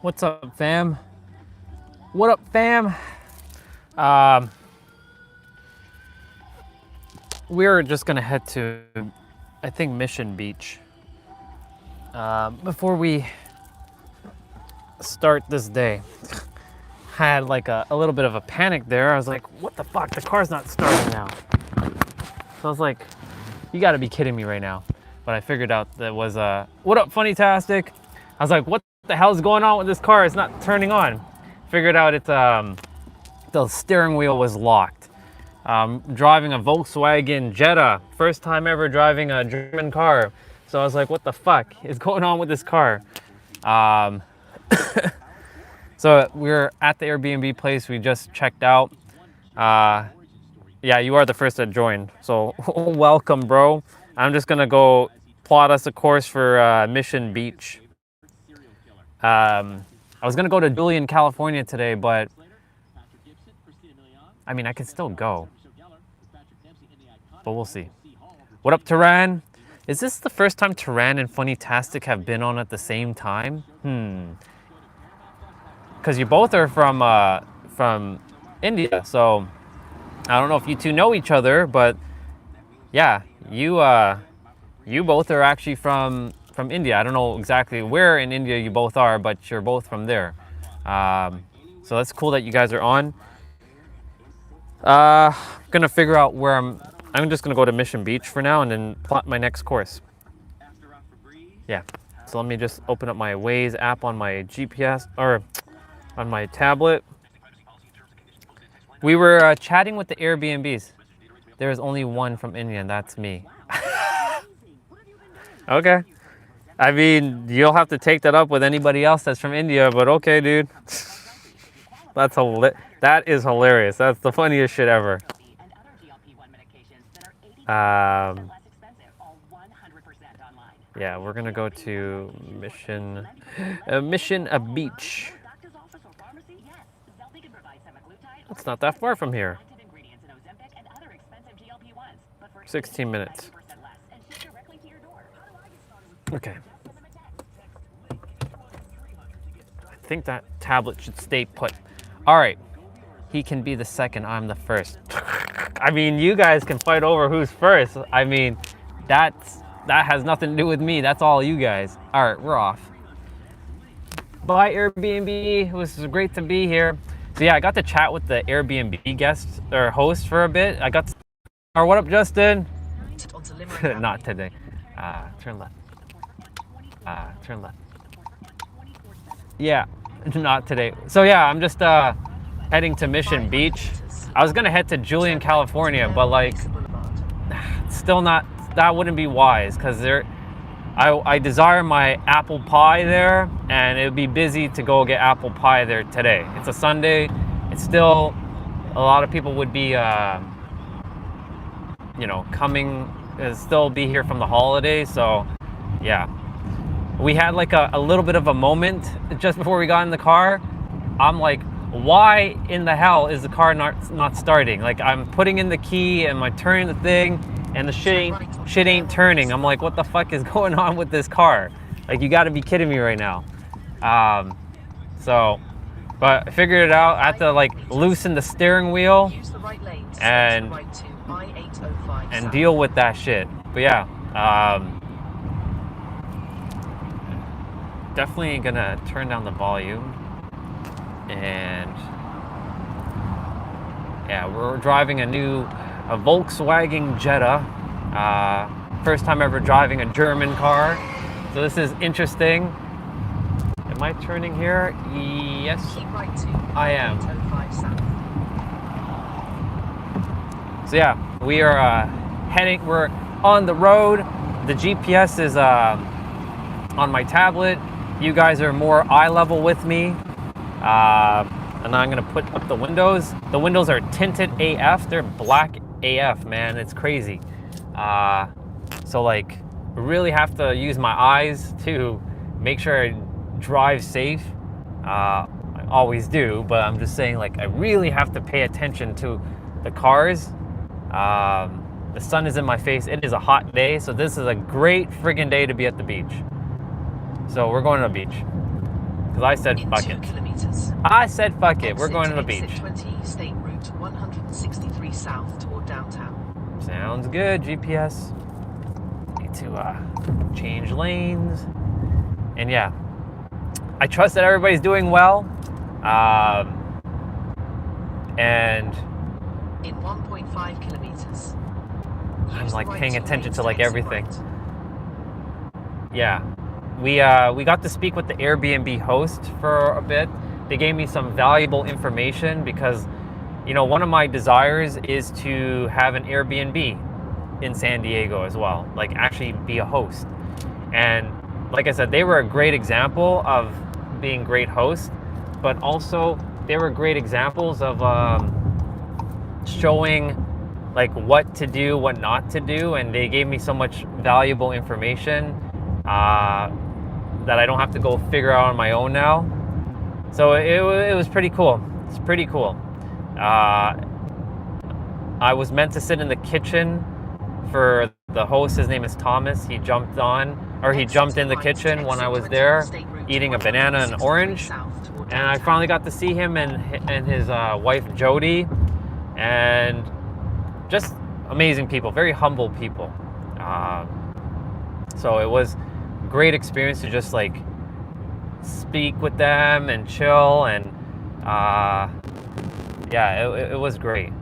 What's up, fam? What up, fam? Um, we're just gonna head to, I think, Mission Beach. Before we start this day, had like a little bit of a panic there. I was like, what the fuck? The car's not starting now. So I was like, you gotta be kidding me right now. But I figured out that was what up, Funny-tastic? I was like, what the hell's going on with this car? It's not turning on. Figured out it's the steering wheel was locked. Driving a Volkswagen Jetta, first time ever driving a German car. So I was like, what the fuck is going on with this car? So we're at the Airbnb place. We just checked out. Yeah, you are the first that joined. So welcome, bro. I'm just gonna go plot us a course for Mission Beach. I was gonna go to Julian, California today, but I mean, I can still go, but we'll see. What up, Turan? Is this the first time Turan and Funny-tastic have been on at the same time? Because you both are from India, so I don't know if you two know each other, but yeah, you both are actually from India. I don't know exactly where in India you both are, but you're both from there. So that's cool that you guys are on. Gonna figure out where I'm just gonna go to Mission Beach for now and then plot my next course. Yeah, so let me just open up my Waze app on my GPS or on my tablet. We were chatting with the Airbnbs. There is only one from India, and that's me. Okay. I mean, you'll have to take that up with anybody else that's from India, but okay, dude. That is hilarious. That's the funniest shit ever. Yeah, we're gonna go to Mission Beach. It's not that far from here. 16 minutes. Okay. I think that tablet should stay put. All right. He can be the second, I'm the first. I mean, you guys can fight over who's first. I mean, that has nothing to do with me. That's all you guys. All right, we're off. Bye, Airbnb. It was great to be here. So yeah, I got to chat with the Airbnb guest or host for a bit. Or what up, Justin? Not today. Turn left. Turn left. Yeah, not today. So yeah, I'm just heading to Mission Beach. I was gonna head to Julian, California, but like, still not. That wouldn't be wise because I desire my apple pie there, and it would be busy to go get apple pie there today. It's a Sunday. It's still a lot of people would be, coming, still be here from the holiday. So, yeah, we had like a little bit of a moment just before we got in the car. I'm like, why in the hell is the car not starting? Like, I'm putting in the key and I'm turning the thing, and the shit ain't turning. I'm like, what the fuck is going on with this car? Like, you gotta be kidding me right now. But I figured it out. I had to like loosen the steering wheel and deal with that shit. But yeah, definitely gonna turn down the volume. And yeah, we're driving a Volkswagen Jetta. First time ever driving a German car. So this is interesting. Am I turning here? Yes, I am. So yeah, we are we're on the road. The GPS is on my tablet. You guys are more eye level with me. And I'm gonna put up the windows. The windows are tinted AF. They're black AF, man. It's crazy. So like, really have to use my eyes to make sure I drive safe. I always do, but I'm just saying, like, I really have to pay attention to the cars. The sun is in my face. It is a hot day, so this is a great friggin' day to be at the beach. So we're going to the beach. Because I said In fuck 2 it. kilometers. I said fuck it. We're Exit going to the exit beach. 20 State Route 163 south toward downtown. Sounds good, GPS. Need to change lanes. And yeah, I trust that everybody's doing well. And In 1.5 kilometers. I'm like right paying two attention lanes to like exit everything. right. Yeah, we got to speak with the Airbnb host for a bit. They gave me some valuable information because, you know, one of my desires is to have an Airbnb in San Diego as well, like actually be a host. And like I said, they were a great example of being great hosts, but also they were great examples of showing like what to do, what not to do, and they gave me so much valuable information that I don't have to go figure out on my own now. So it was pretty cool. It's pretty cool. I was meant to sit in the kitchen for the host. His name is Thomas. He jumped in the kitchen when I was there eating a banana and orange. And I finally got to see him and his wife Jody, and just amazing people, very humble people. So it was a great experience to just like speak with them and chill, and yeah, it was great.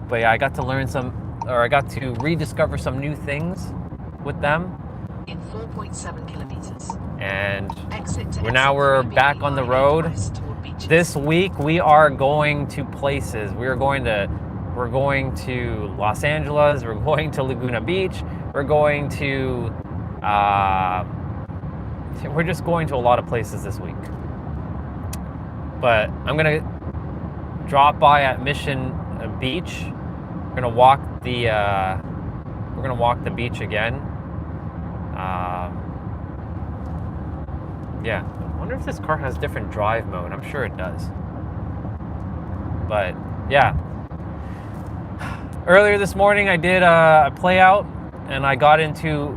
But yeah, I got to rediscover some new things with them. In 4.7 kilometers. And we're back on the road. This week we are going to places. We're going to Los Angeles. We're going to Laguna Beach. We're going to we're just going to a lot of places this week. But I'm gonna drop by at Mission Beach. We're gonna walk the beach again. Yeah, I wonder if this car has different drive mode. I'm sure it does. But yeah, earlier this morning I did a play out, and I got into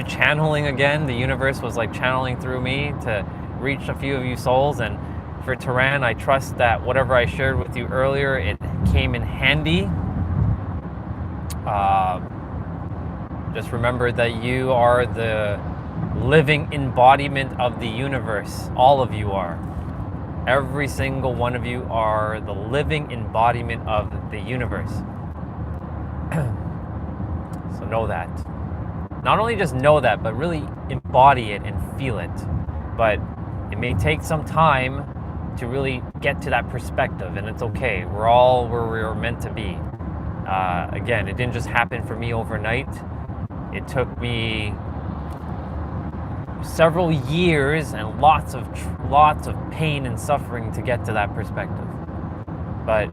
channeling again. The universe was like channeling through me to reach a few of you souls. And for Tehran, I trust that whatever I shared with you earlier, it came in handy. Just remember that you are the living embodiment of the universe. All of you are. Every single one of you are the living embodiment of the universe. So know that. Not only just know that, but really embody it and feel it. But it may take some time to really get to that perspective, and it's okay. We're all where we're meant to be. Again, it didn't just happen for me overnight. It took me several years and lots of pain and suffering to get to that perspective. But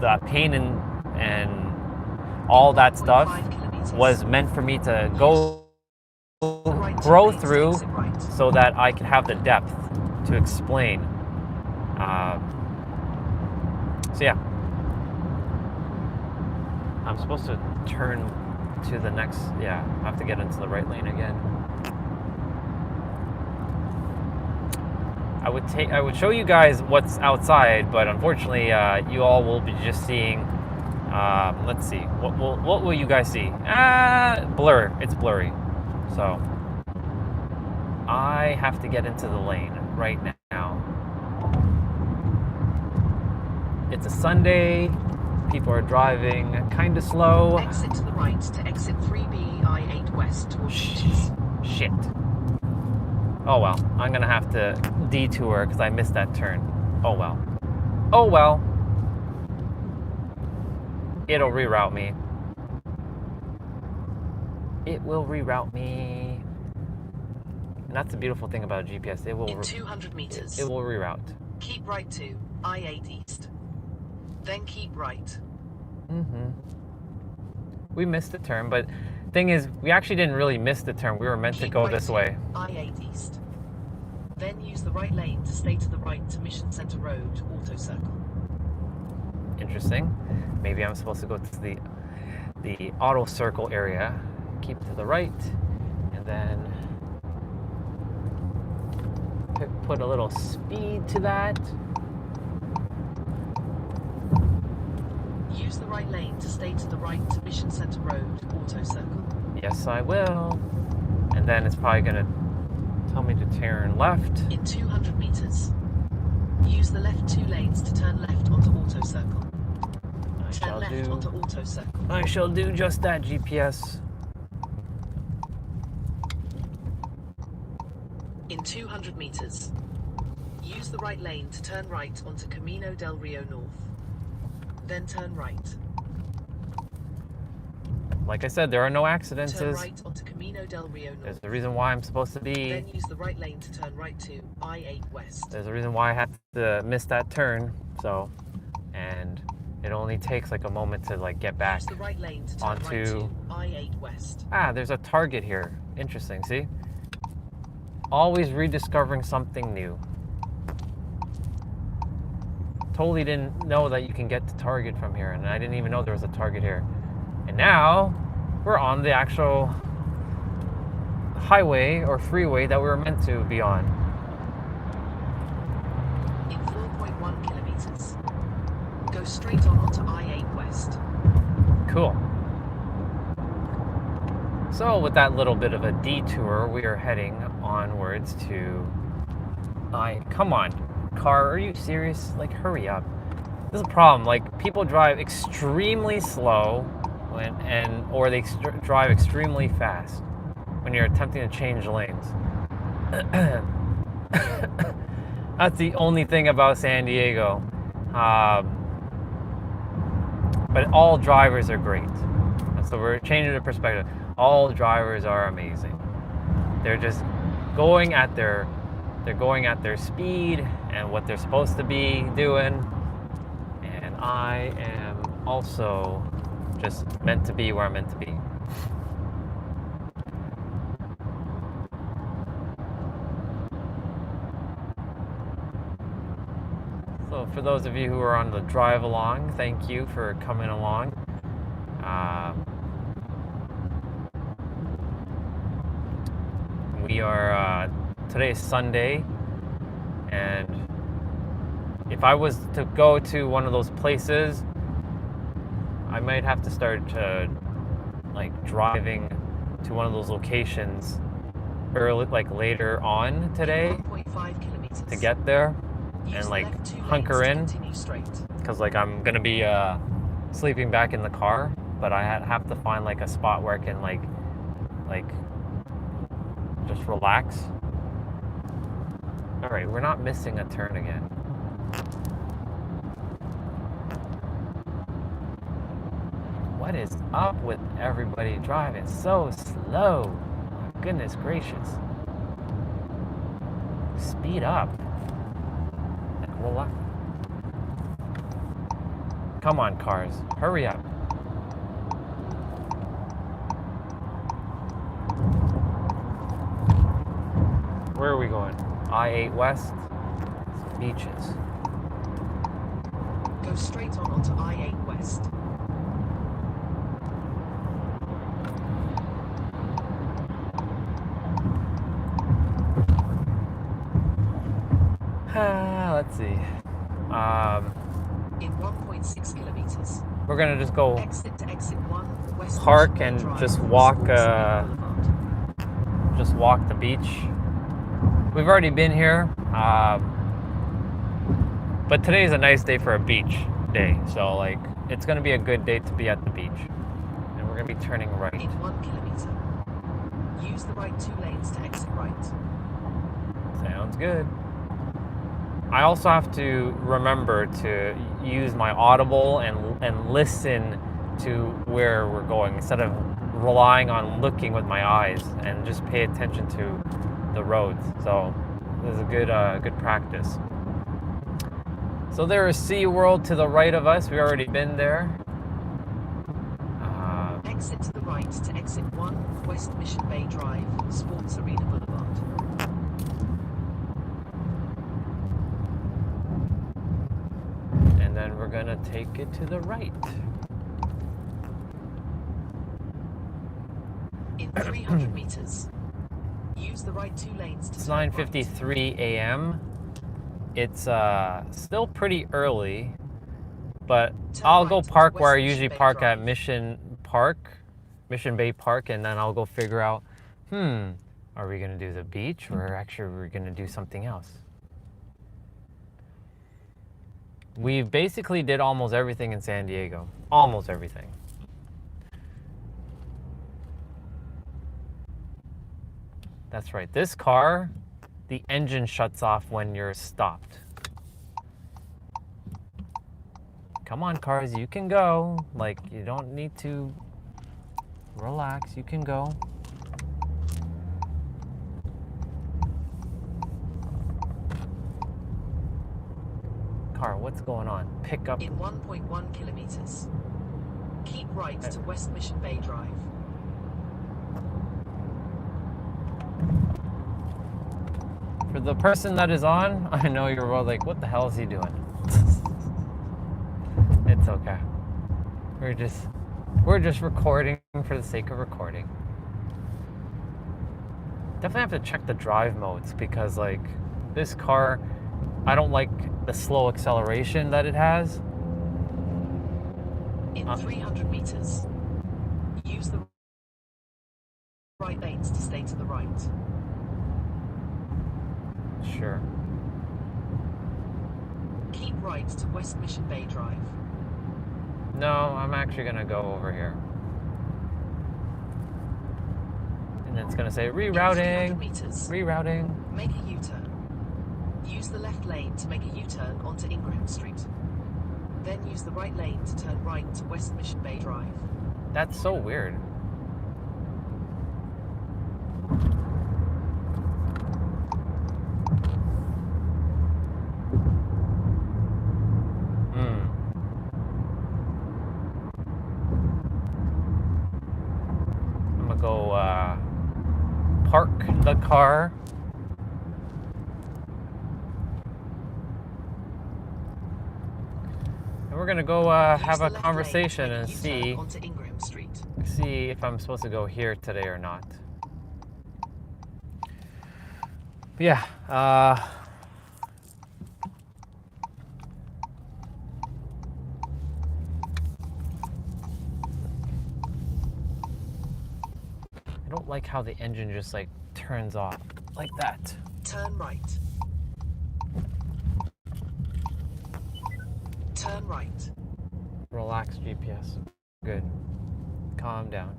that pain and all that stuff was meant for me to grow through, so that I could have the depth to explain. So yeah, I'm supposed to turn to the next. Yeah, I have to get into the right lane again. I would show you guys what's outside, but unfortunately, you all will be just seeing. Let's see. What will you guys see? Blur. It's blurry. So I have to get into the lane right now. It's a Sunday. People are driving kind of slow. Exit to the right to exit 3B I-8 west towards beaches. Shit. Oh well, I'm gonna have to detour because I missed that turn. Oh well. Oh well. It'll reroute me. It will reroute me. And that's the beautiful thing about GPS. It will. In 200 meters. It will reroute. Keep right to I-8 east. Then keep right. We missed the turn, but thing is, we actually didn't really miss the turn. We were meant to go this way. I-8 east. Then use the right lane to stay to the right to Mission Center Road, auto circle. Interesting. Maybe I'm supposed to go to the auto circle area. Keep to the right. And then put a little speed to that. Use the right lane to stay to the right to Mission Center Road, auto circle. Yes, I will. And then it's probably gonna tell me to turn left. In 200 meters, use the left 2 lanes to turn left onto auto circle. Turn left onto auto circle. I shall do just that, GPS. In 200 meters, use the right lane to turn right onto Camino del Rio North. Then turn right. Like I said, there are no accidents. Turn right onto Camino del Rio North. There's a reason why I'm supposed to be. Then use the right lane to turn right to I-8 West. There's a reason why I had to miss that turn. So, and it only takes like a moment to like get back use the right lane to turn onto right to I-8 West. Ah, there's a target here. Interesting. See, always rediscovering something new. Totally didn't know that you can get to Target from here, and I didn't even know there was a Target here. And now we're on the actual highway or freeway that we were meant to be on. In 4.1 kilometers, go straight on onto I-8 West. Cool. So with that little bit of a detour, we are heading onwards to come on, car, are you serious? Like, hurry up. This is a problem. Like, people drive extremely slow or they drive extremely fast when you're attempting to change lanes. That's the only thing about San Diego. But all drivers are great. So we're changing the perspective. All drivers are amazing. They're just going at their speed and what they're supposed to be doing. And I am also just meant to be where I'm meant to be. So for those of you who are on the drive along, thank you for coming along. We are, today is Sunday, and if I was to go to one of those places, I might have to start like driving to one of those locations early, like later on today, 1.5 kilometers. To get there Use and the like left 2 hunker lanes to in, continue straight. because like I'm gonna be sleeping back in the car, but I have to find like a spot where I can like just relax. All right, we're not missing a turn again. What is up with everybody driving so slow? My goodness gracious. Speed up. Like, relax. Come on, cars. Hurry up. Where are we going? I-8 West. Beaches. Go straight on onto I-8 West. Let's see. In 1.6 kilometers. We're gonna just go Exit to exit 1 West park Mission and Drive, just walk. Sports Arena Boulevard. Just walk the beach. We've already been here, but today's a nice day for a beach day. So like, it's gonna be a good day to be at the beach, and we're gonna be turning right. In 1 kilometer, use the right 2 lanes to exit right. Sounds good. I also have to remember to use my Audible and listen to where we're going instead of relying on looking with my eyes, and just pay attention to the roads. So this is a good practice. So there is SeaWorld to the right of us. We've already been there. Exit to the right to exit 1 West Mission Bay Drive, Sports Arena Boulevard. And then we're gonna take it to the right. In 300 meters, Use the right 2 lanes to It's turn right. 9:53 a.m. It's still pretty early, but I'll go right park onto where I West usually Mission Bay park at Drive. Mission Bay Park, and then I'll go figure out, are we gonna do the beach or actually we're gonna do something else? We basically did almost everything in San Diego. Almost everything. That's right. This car, the engine shuts off when you're stopped. Come on, cars, you can go. Like, you don't need to relax. You can go. Car, what's going on? Pick up. In 1.1 kilometers. Keep right to West Mission Bay Drive. For the person that is on, I know you're all like, what the hell is he doing? It's okay. We're just recording for the sake of recording. Definitely have to check the drive modes because like this car, I don't like the slow acceleration that it has. In 300 meters. Use the right lanes to stay to the right. Sure. Keep right to West Mission Bay Drive. No, I'm actually gonna go over here. And it's gonna say rerouting. Rerouting. Make a U-turn. Use the left lane to make a U-turn onto Ingraham Street. Then use the right lane to turn right to West Mission Bay Drive. That's so weird. I'm gonna go park the car. And we're gonna go have a conversation and see if I'm supposed to go here today or not. But yeah, I don't like how the engine just like turns off like that. Turn right. Turn right. Relax, GPS. Good. Calm down.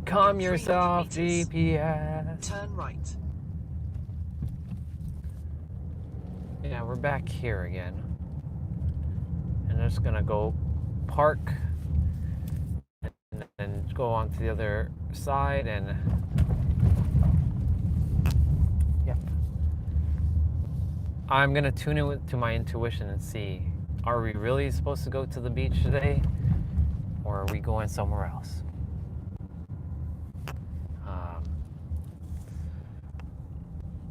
Calm yourself, GPS. Turn right. Yeah, we're back here again. And I'm just gonna go park and then go on to the other side and yep. I'm gonna tune in to my intuition and see, are we really supposed to go to the beach today or are we going somewhere else?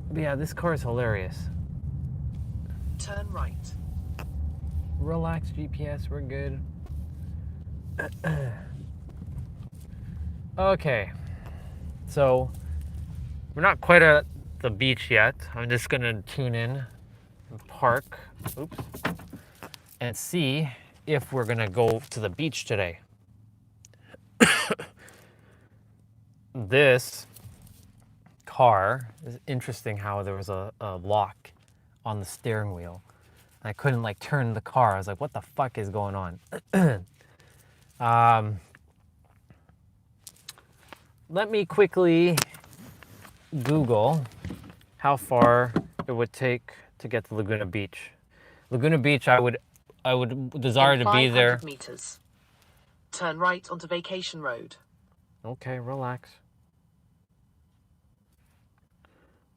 But yeah, this car is hilarious. Turn right. Relax, GPS, we're good. Okay, so we're not quite at the beach yet. I'm just gonna tune in and park, and see if we're gonna go to the beach today. This car is interesting how there was a lock on the steering wheel. I couldn't like turn the car. I was like, what the fuck is going on? Let me quickly Google how far it would take to get to Laguna Beach. Laguna Beach, I would desire to be there. 500 meters. Turn right onto Vacation Road. Okay, relax.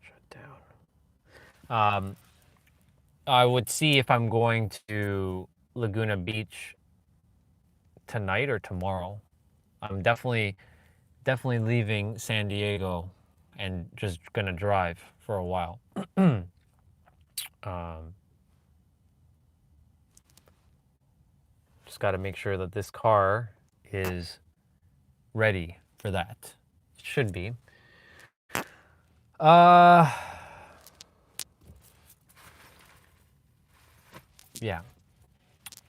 Shut down. I would see if I'm going to Laguna Beach tonight or tomorrow. I'm definitely leaving San Diego and just gonna drive for a while. Just got to make sure that this car is ready for that. It should be. Yeah.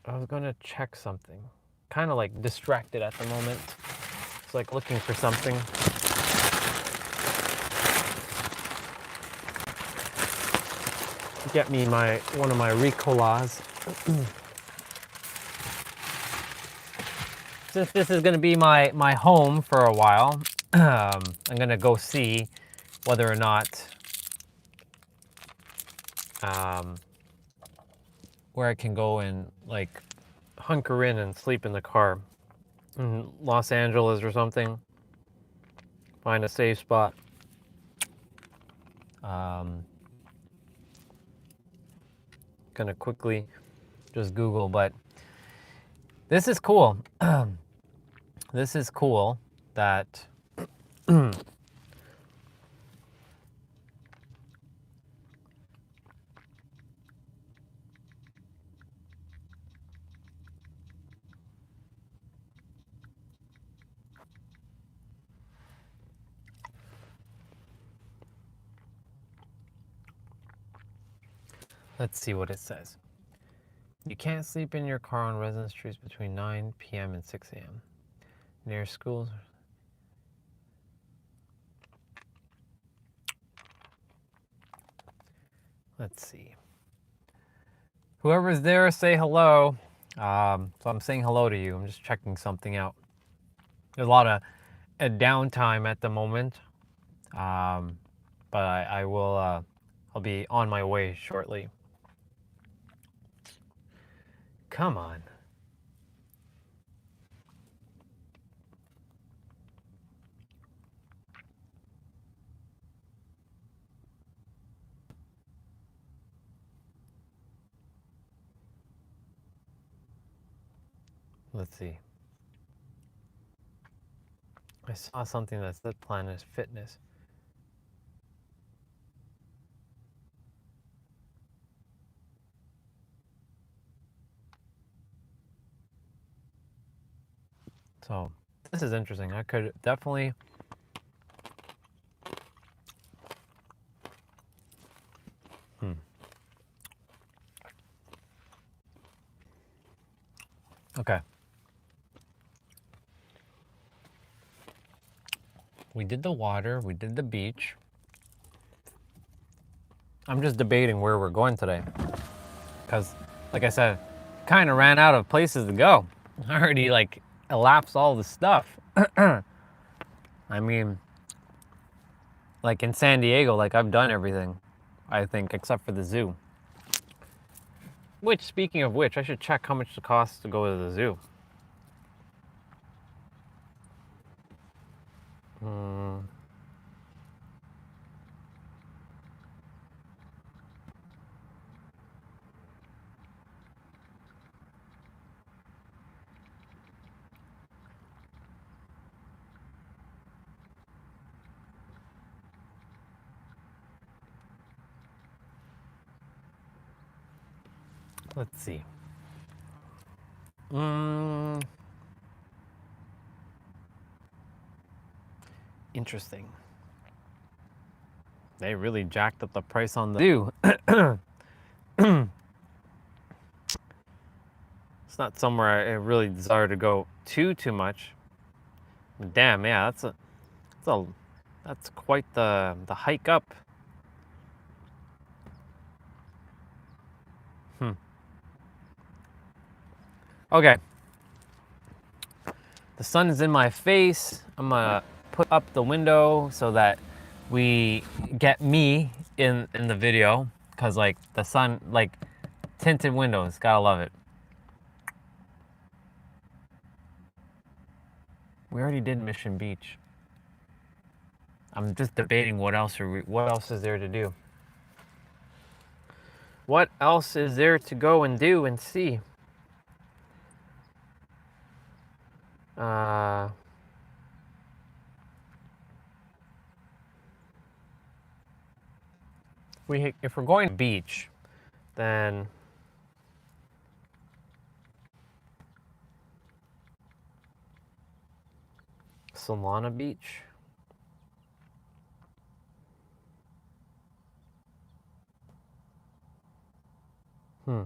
I was gonna check something. Kind of like distracted at the moment. It's like looking for something. Get me one of my Ricolas. Since this is gonna be my home for a while, I'm gonna go see whether or not where I can go and like hunker in and sleep in the car in Los Angeles or something. Find a safe spot. Gonna quickly just Google, but this is cool. This is cool that let's see what it says. You can't sleep in your car on resident streets between 9 p.m. and 6 a.m. near schools. Let's see. Whoever's there, say hello. So I'm saying hello to you. I'm just checking something out. There's a lot of downtime at the moment, but I will. I'll be on my way shortly. Come on. Let's see. I saw something that said Planet Fitness. So this is interesting. I could definitely. Okay. We did the water. We did the beach. I'm just debating where we're going today. Because, like I said, kind of ran out of places to go. I already, like, elapsed all the stuff. I mean, like in San Diego, like, I've done everything, I think, except for the zoo. Which, speaking of which, I should check how much it costs to go to the zoo. Let's see. Interesting. They really jacked up the price on the zoo. It's not somewhere I really desire to go too much. But damn, yeah, that's quite the hike up. Okay. The sun is in my face. I'm gonna put up the window so that we get me in the video, because like the sun, like tinted windows, gotta love it. We already did Mission Beach. I'm just debating what else is there to do. What else is there to go and do and see? If we're going to the beach, then Solana Beach. Hmm.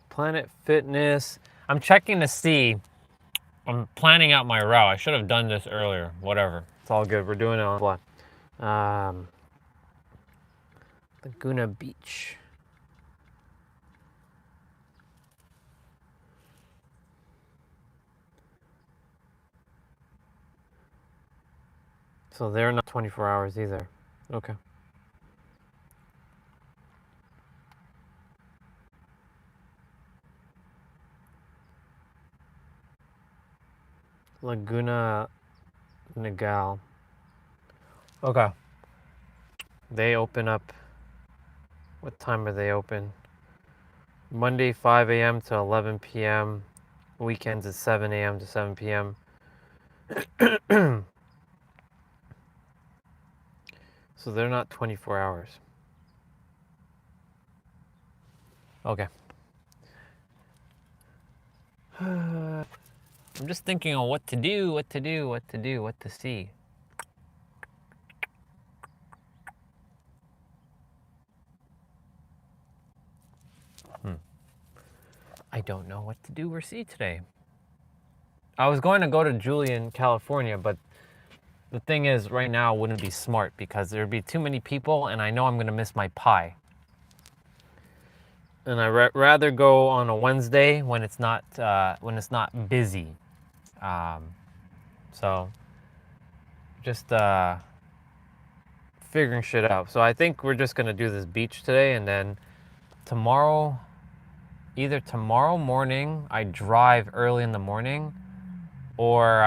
Planet Fitness. I'm checking to see. I'm planning out my route. I should have done this earlier. Whatever. It's all good. We're doing it on the fly. Laguna Beach. So they're not 24 hours either. Okay. Laguna Niguel. Okay. They open up. What time are they open? Monday 5 a.m. to 11 p.m. Weekends at 7 a.m. to 7 p.m. So they're not 24 hours. Okay. I'm just thinking on what to do, what to see. I don't know what to do or see today. I was going to go to Julian, California, but the thing is, right now wouldn't be smart because there'd be too many people, and I know I'm gonna miss my pie. And I rather go on a Wednesday when it's not busy. So just figuring shit out. So I think we're just gonna do this beach today, and then tomorrow, either tomorrow morning I drive early in the morning, or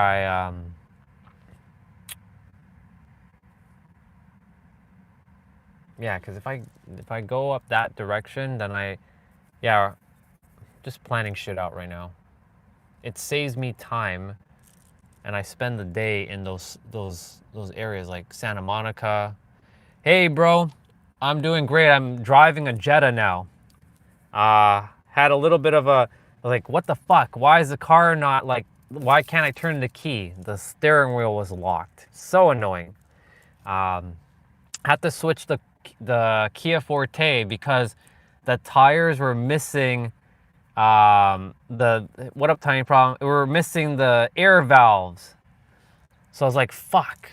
yeah, because if I go up that direction, then just planning shit out right now. It saves me time, and I spend the day in those areas like Santa Monica. Hey, bro, I'm doing great. I'm driving a Jetta now. Had a little bit of a like, what the fuck? Why is the car not like? Why can't I turn the key? The steering wheel was locked. So annoying. Had to switch the Kia Forte because the tires were missing. What up, tiny problem? We were missing the air valves. So I was like, fuck.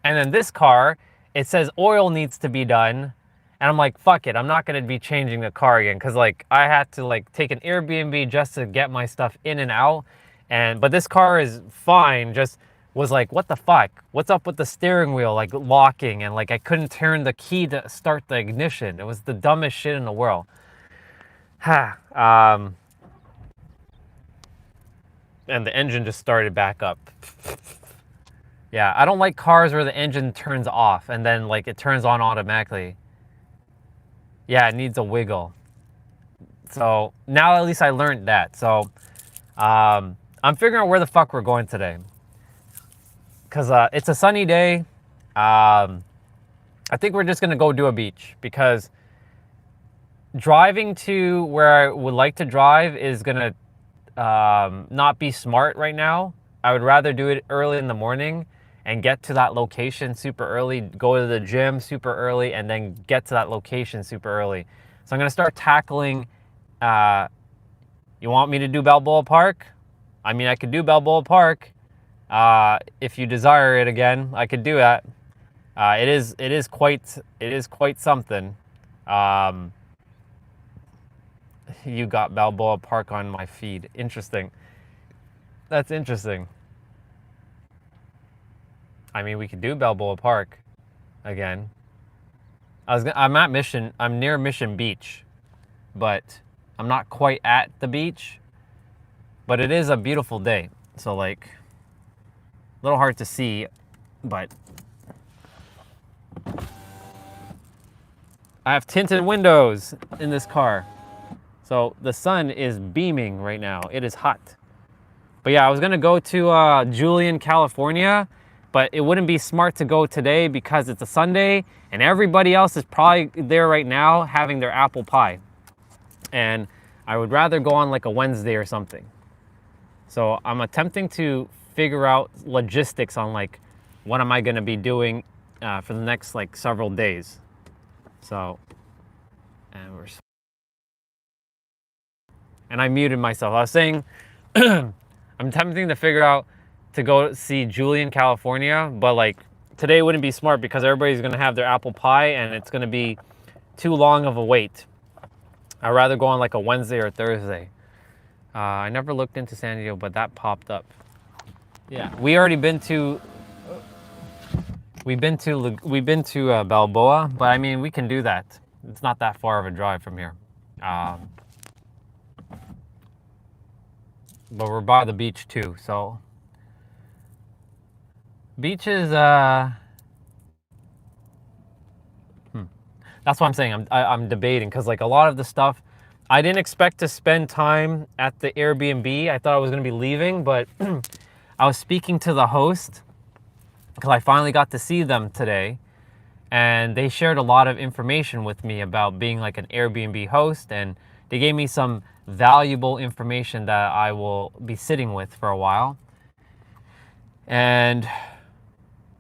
And then this car, it says oil needs to be done. And I'm like, fuck it. I'm not going to be changing the car again. Cause like I had to like take an Airbnb just to get my stuff in and out. But this car is fine. Just was like, what the fuck? What's up with the steering wheel? Like locking, and like I couldn't turn the key to start the ignition. It was the dumbest shit in the world. And the engine just started back up. Yeah, I don't like cars where the engine turns off and then like it turns on automatically. Yeah, it needs a wiggle. So now at least I learned that. So I'm figuring out where the fuck we're going today. Because it's a sunny day. I think we're just going to go do a beach because driving to where I would like to drive is going to not be smart right now. I would rather do it early in the morning and get to that location super early, go to the gym super early, and then get to that location super early. So I'm going to start tackling, you want me to do Balboa Park? I mean, I could do Balboa Park. If you desire it again, I could do that. It is quite something. You got Balboa Park on my feed. Interesting. That's interesting. I mean, we could do Balboa Park again. I'm near Mission Beach, but I'm not quite at the beach. But it is a beautiful day, so like, a little hard to see, but I have tinted windows in this car. So the sun is beaming right now. It is hot. But yeah, I was gonna go to Julian, California, but it wouldn't be smart to go today because it's a Sunday and everybody else is probably there right now having their apple pie. And I would rather go on like a Wednesday or something. So I'm attempting to figure out logistics on like what am I going to be doing for the next like several days. So, and I muted myself. I was saying I'm attempting to figure out to go see Julie in California, but like today wouldn't be smart because everybody's going to have their apple pie and it's going to be too long of a wait. I'd rather go on like a Wednesday or Thursday. I never looked into San Diego, but that popped up. Yeah, we've been to Balboa, but I mean we can do that. It's not that far of a drive from here. But we're by the beach too, so beaches. That's what I'm saying. I'm debating because like a lot of the stuff, I didn't expect to spend time at the Airbnb. I thought I was going to be leaving, but I was speaking to the host because I finally got to see them today, and they shared a lot of information with me about being like an Airbnb host, and they gave me some valuable information that I will be sitting with for a while. And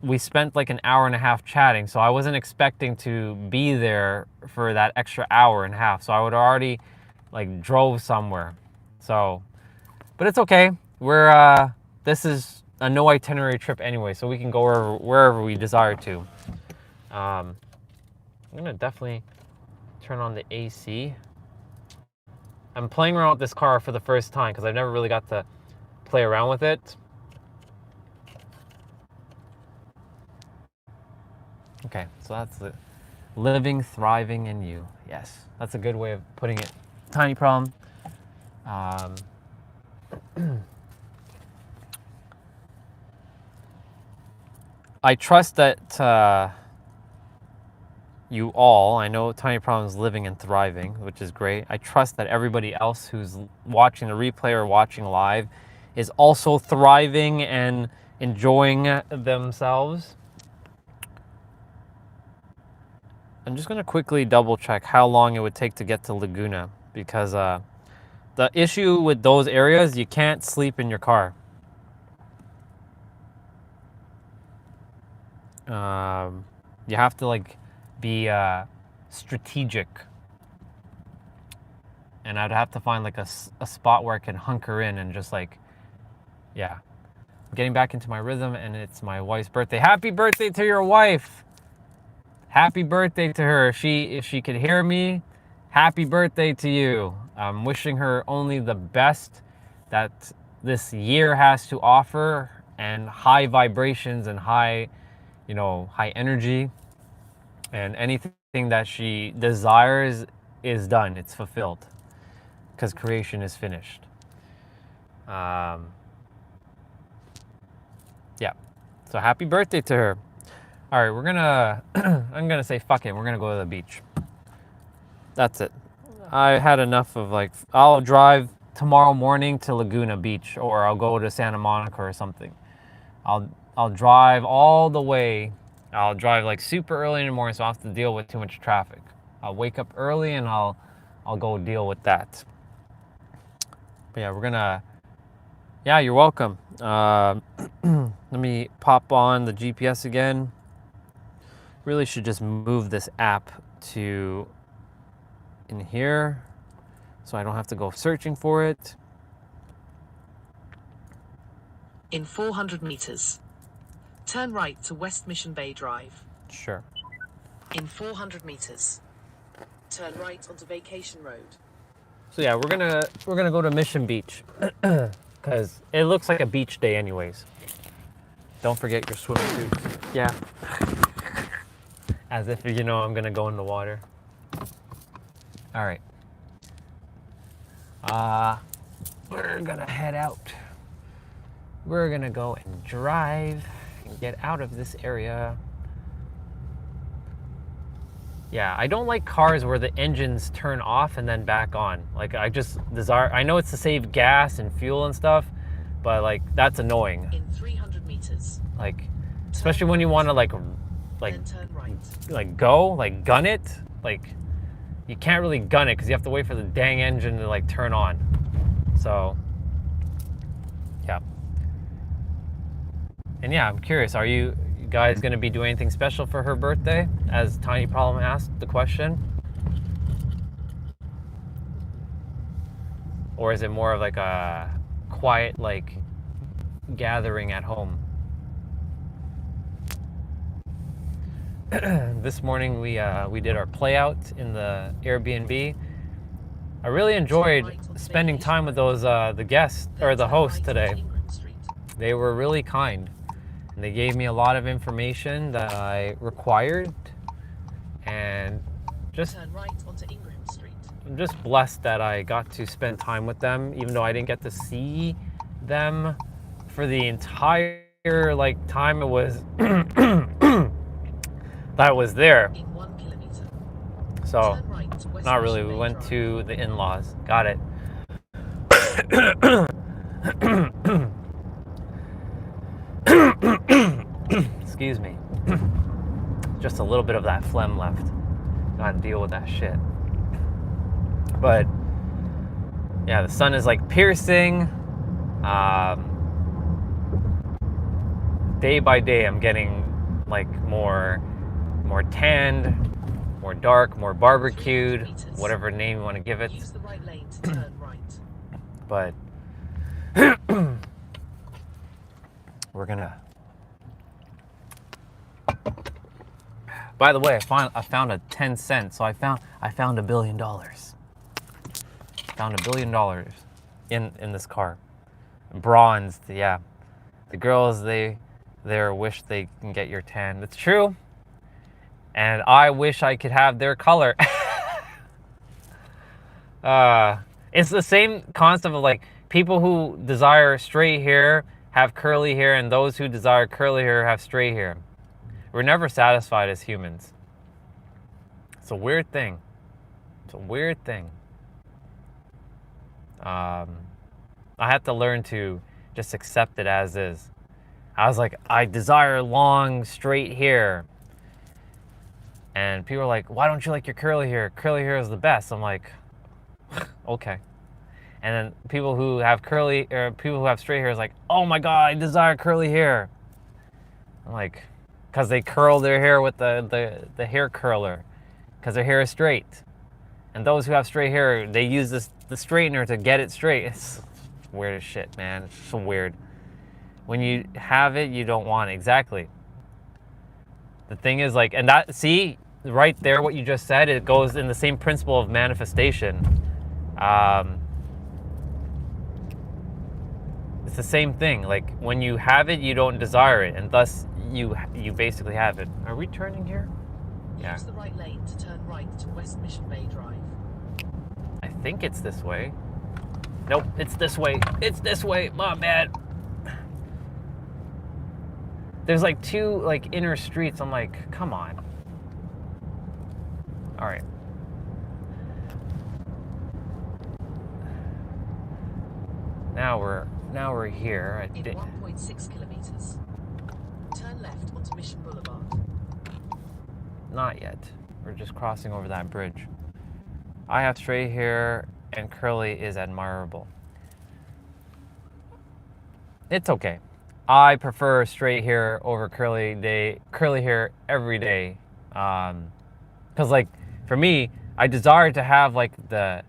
we spent like an hour and a half chatting, so I wasn't expecting to be there for that extra hour and a half. So I would already like drove somewhere. So, but it's okay. This is a no itinerary trip anyway, so we can go wherever we desire to. I'm gonna definitely turn on the AC. I'm playing around with this car for the first time because I've never really got to play around with it. Okay, so that's the living, thriving in you. Yes, that's a good way of putting it. Tiny problem. I trust that you all, I know Tiny Problem is living and thriving, which is great. I trust that everybody else who's watching the replay or watching live is also thriving and enjoying themselves. I'm just going to quickly double check how long it would take to get to Laguna, because the issue with those areas, you can't sleep in your car. You have to like be strategic, and I'd have to find like a spot where I can hunker in and just like, yeah. I'm getting back into my rhythm, and it's my wife's birthday. Happy birthday to your wife. Happy birthday to her. If she could hear me, happy birthday to you. I'm wishing her only the best that this year has to offer, and high vibrations and high energy, and anything that she desires is done. It's fulfilled because creation is finished. Yeah. So happy birthday to her. All right, I'm gonna say fuck it. We're gonna go to the beach. That's it. I had enough of like, I'll drive tomorrow morning to Laguna Beach, or I'll go to Santa Monica or something. I'll drive all the way. I'll drive like super early in the morning, so I don't have to deal with too much traffic. I'll wake up early and I'll go deal with that. But yeah, yeah, you're welcome. Let me pop on the GPS again. Really should just move this app to in here so I don't have to go searching for it. In 400 meters, turn right to West Mission Bay Drive. Sure. In 400 meters, turn right onto Vacation Road. So yeah, we're gonna go to Mission Beach because it looks like a beach day anyways. Don't forget your swimming suits. Yeah. As if I'm gonna go in the water. All right. We're gonna head out. We're gonna go and drive and get out of this area. Yeah, I don't like cars where the engines turn off and then back on. Like I know it's to save gas and fuel and stuff, but like that's annoying. In 300 meters. Like, especially when you want to like then turn right. like gun it. Like you can't really gun it because you have to wait for the dang engine to like turn on. So, yeah. And yeah, I'm curious, are you guys going to be doing anything special for her birthday? As Tiny Problem asked the question. Or is it more of like a quiet, like, gathering at home? This morning we did our play out in the Airbnb. I really enjoyed spending time with those the guests or the hosts today. They were really kind, and they gave me a lot of information that I required, and just I'm just blessed that I got to spend time with them, even though I didn't get to see them for the entire like time it was that I was there. So, not really. We went to the in-laws. Got it. Excuse me. Just a little bit of that phlegm left. Gotta deal with that shit. But yeah, the sun is like piercing. Day by day, I'm getting like more tanned, more dark, more barbecued, whatever name you want to give it. Use the right lane to turn right. But we're gonna. By the way, I found a 10 cent. So I found $1 billion. Found $1 billion in this car. Bronzed, yeah. The girls they wish they can get your tan. It's true. And I wish I could have their color. It's the same concept of like people who desire straight hair have curly hair, and those who desire curly hair have straight hair. We're never satisfied as humans. It's a weird thing. It's a weird thing. I had to learn to just accept it as is. I was like, I desire long, straight hair. And people are like, why don't you like your curly hair? Curly hair is the best. I'm like, okay. And then people who have people who have straight hair is like, oh my God, I desire curly hair. I'm like, because they curl their hair with the hair curler, because their hair is straight. And those who have straight hair, they use the straightener to get it straight. It's weird as shit, man. It's so weird. When you have it, you don't want it. Exactly. The thing is like, and that, see, right there, what you just said, it goes in the same principle of manifestation. It's the same thing. Like when you have it, you don't desire it, and thus you basically have it. Are we turning here? Yeah. Use the right lane to turn right to West Mission Bay Drive. I think it's this way. Nope, it's this way. It's this way. My bad. There's like two like inner streets. I'm like, come on. All right. Now we're here. In 1.6 kilometers. Turn left onto Mission Boulevard. Not yet. We're just crossing over that bridge. I have straight hair and curly is admirable. It's okay. I prefer straight hair over curly hair every day. Cause like for me, I desire to have like the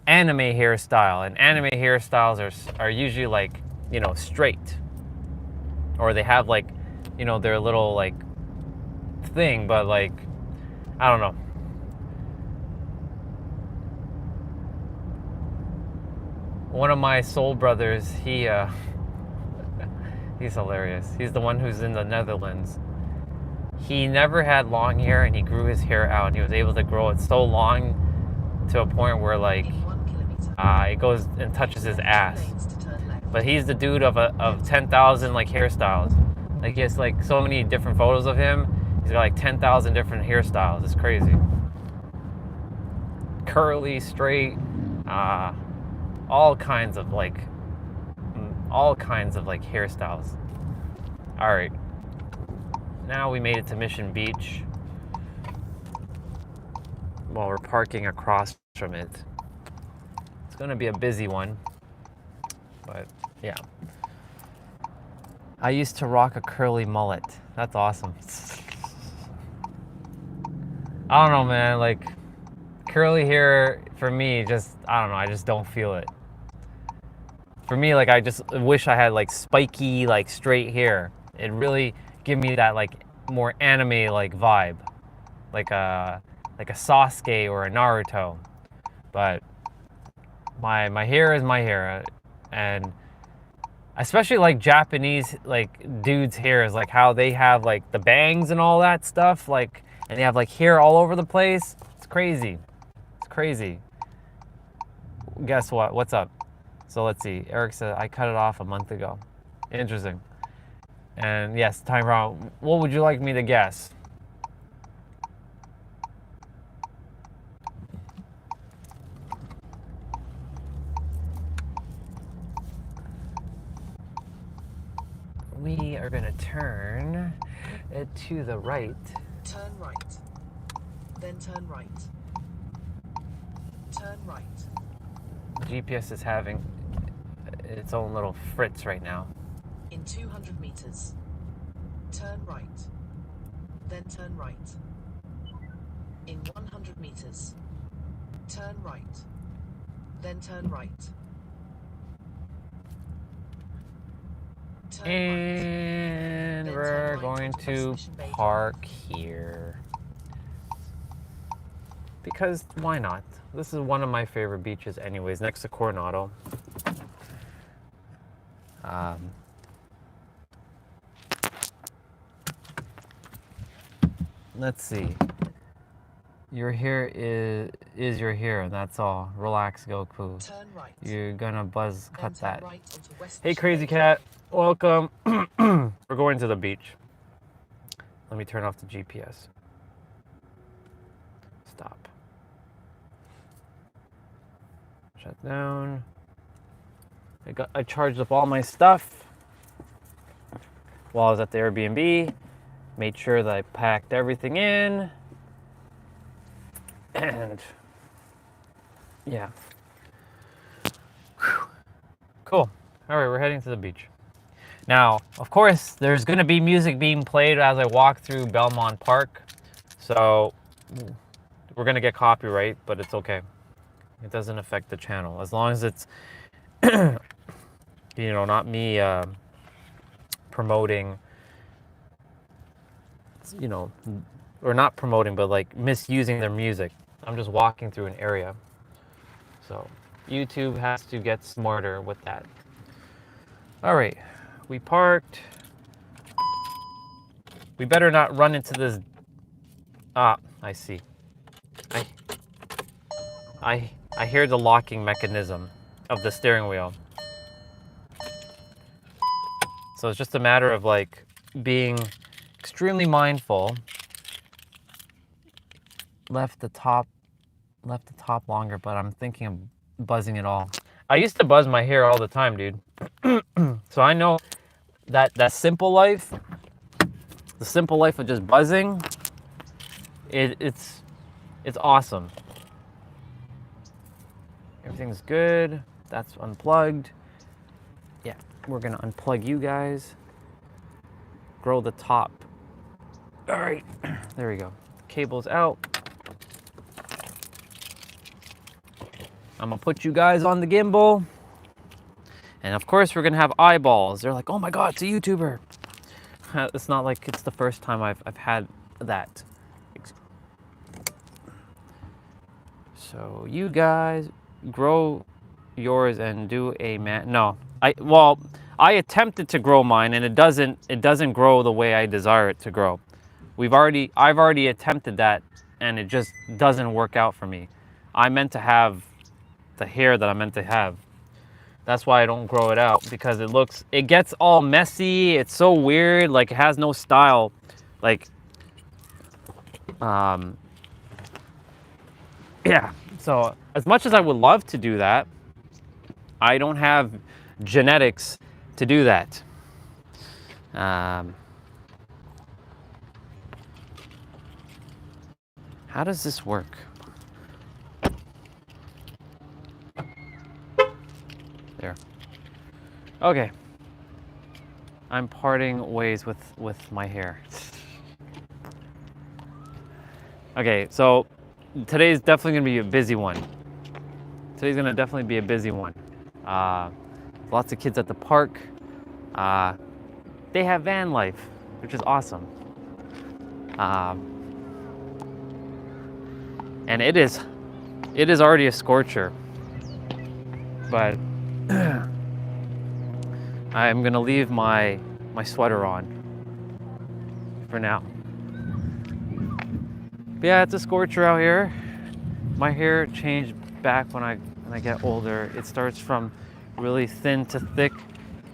anime hairstyle, and anime hairstyles are usually like, you know, straight, or they have like, you know, their little like thing, but like, I don't know. One of my soul brothers, he's hilarious. He's the one who's in the Netherlands. He never had long hair, and he grew his hair out. He was able to grow it so long to a point where like it goes and touches his ass. But he's the dude of 10,000 like hairstyles. Like he has like so many different photos of him. He's got like 10,000 different hairstyles. It's crazy. Curly, straight, all kinds of like hairstyles. All right. Now we made it to Mission Beach. well, we're parking across from it. It's gonna be a busy one, but yeah. I used to rock a curly mullet. That's awesome. I don't know, man, like curly hair for me, just, I don't know, I just don't feel it. For me, like, I just wish I had like spiky, like straight hair. It really give me that like more anime like vibe, like a Sasuke or a Naruto. But my hair is my hair, and especially like Japanese like dudes' hairs, like how they have like the bangs and all that stuff, like, and they have like hair all over the place. It's crazy. It's crazy. Guess what? What's up? So let's see. Eric said, I cut it off a month ago. Interesting. And yes, time round. What would you like me to guess? We are going to turn it to the right. Turn right. Then turn right. Turn right. GPS is having its own little fritz right now. In 200 meters. Turn right. Then turn right. In 100 meters. Turn right. Then turn right. Turn And right. we're going to park here. Because why not? This is one of my favorite beaches anyways, next to Coronado. Let's see. Your hair is your hair, and that's all. Relax, Goku. Turn right. You're gonna buzz cut Then turn that. right onto West Hey, Mission Crazy Bay. Cat. Welcome. We're going to the beach. Let me turn off the GPS. Stop. Shut down. I charged up all my stuff while I was at the Airbnb. Made sure that I packed everything in. And yeah. Whew. Cool. All right, we're heading to the beach. Now, of course, there's going to be music being played as I walk through Belmont Park. So we're going to get copyright, but it's okay. It doesn't affect the channel. As long as it's, not me promoting, or not promoting, but like misusing their music. I'm just walking through an area. So YouTube has to get smarter with that. All right, we parked. We better not run into this. Ah, I see. I hear the locking mechanism of the steering wheel. So it's just a matter of like being extremely mindful. Left the top longer, but I'm thinking of buzzing it all. I used to buzz my hair all the time, dude. So I know that simple life, the simple life of just buzzing, it's awesome. Everything's good. That's unplugged. Yeah, we're gonna unplug you guys. Grow the top. All right, there we go. Cable's out. I'm gonna put you guys on the gimbal. And of course we're gonna have eyeballs. They're like, oh my God, it's a YouTuber. It's not like it's the first time I've had that. So you guys grow yours and do a no. I attempted to grow mine and it doesn't grow the way I desire it to grow. I've already attempted that and it just doesn't work out for me. I meant to have the hair that I meant to have. That's why I don't grow it out, because it gets all messy. It's so weird. Like, it has no style. Like, yeah. So as much as I would love to do that, I don't have genetics to do that. How does this work? there. Okay. I'm parting ways with my hair. Okay, so today's definitely gonna be a busy one. Today's gonna definitely be a busy one. Lots of kids at the park. They have van life, which is awesome. And it is already a scorcher, but I'm gonna leave my sweater on for now. But yeah, it's a scorcher out here. My hair changed back when I get older. It starts from really thin to thick.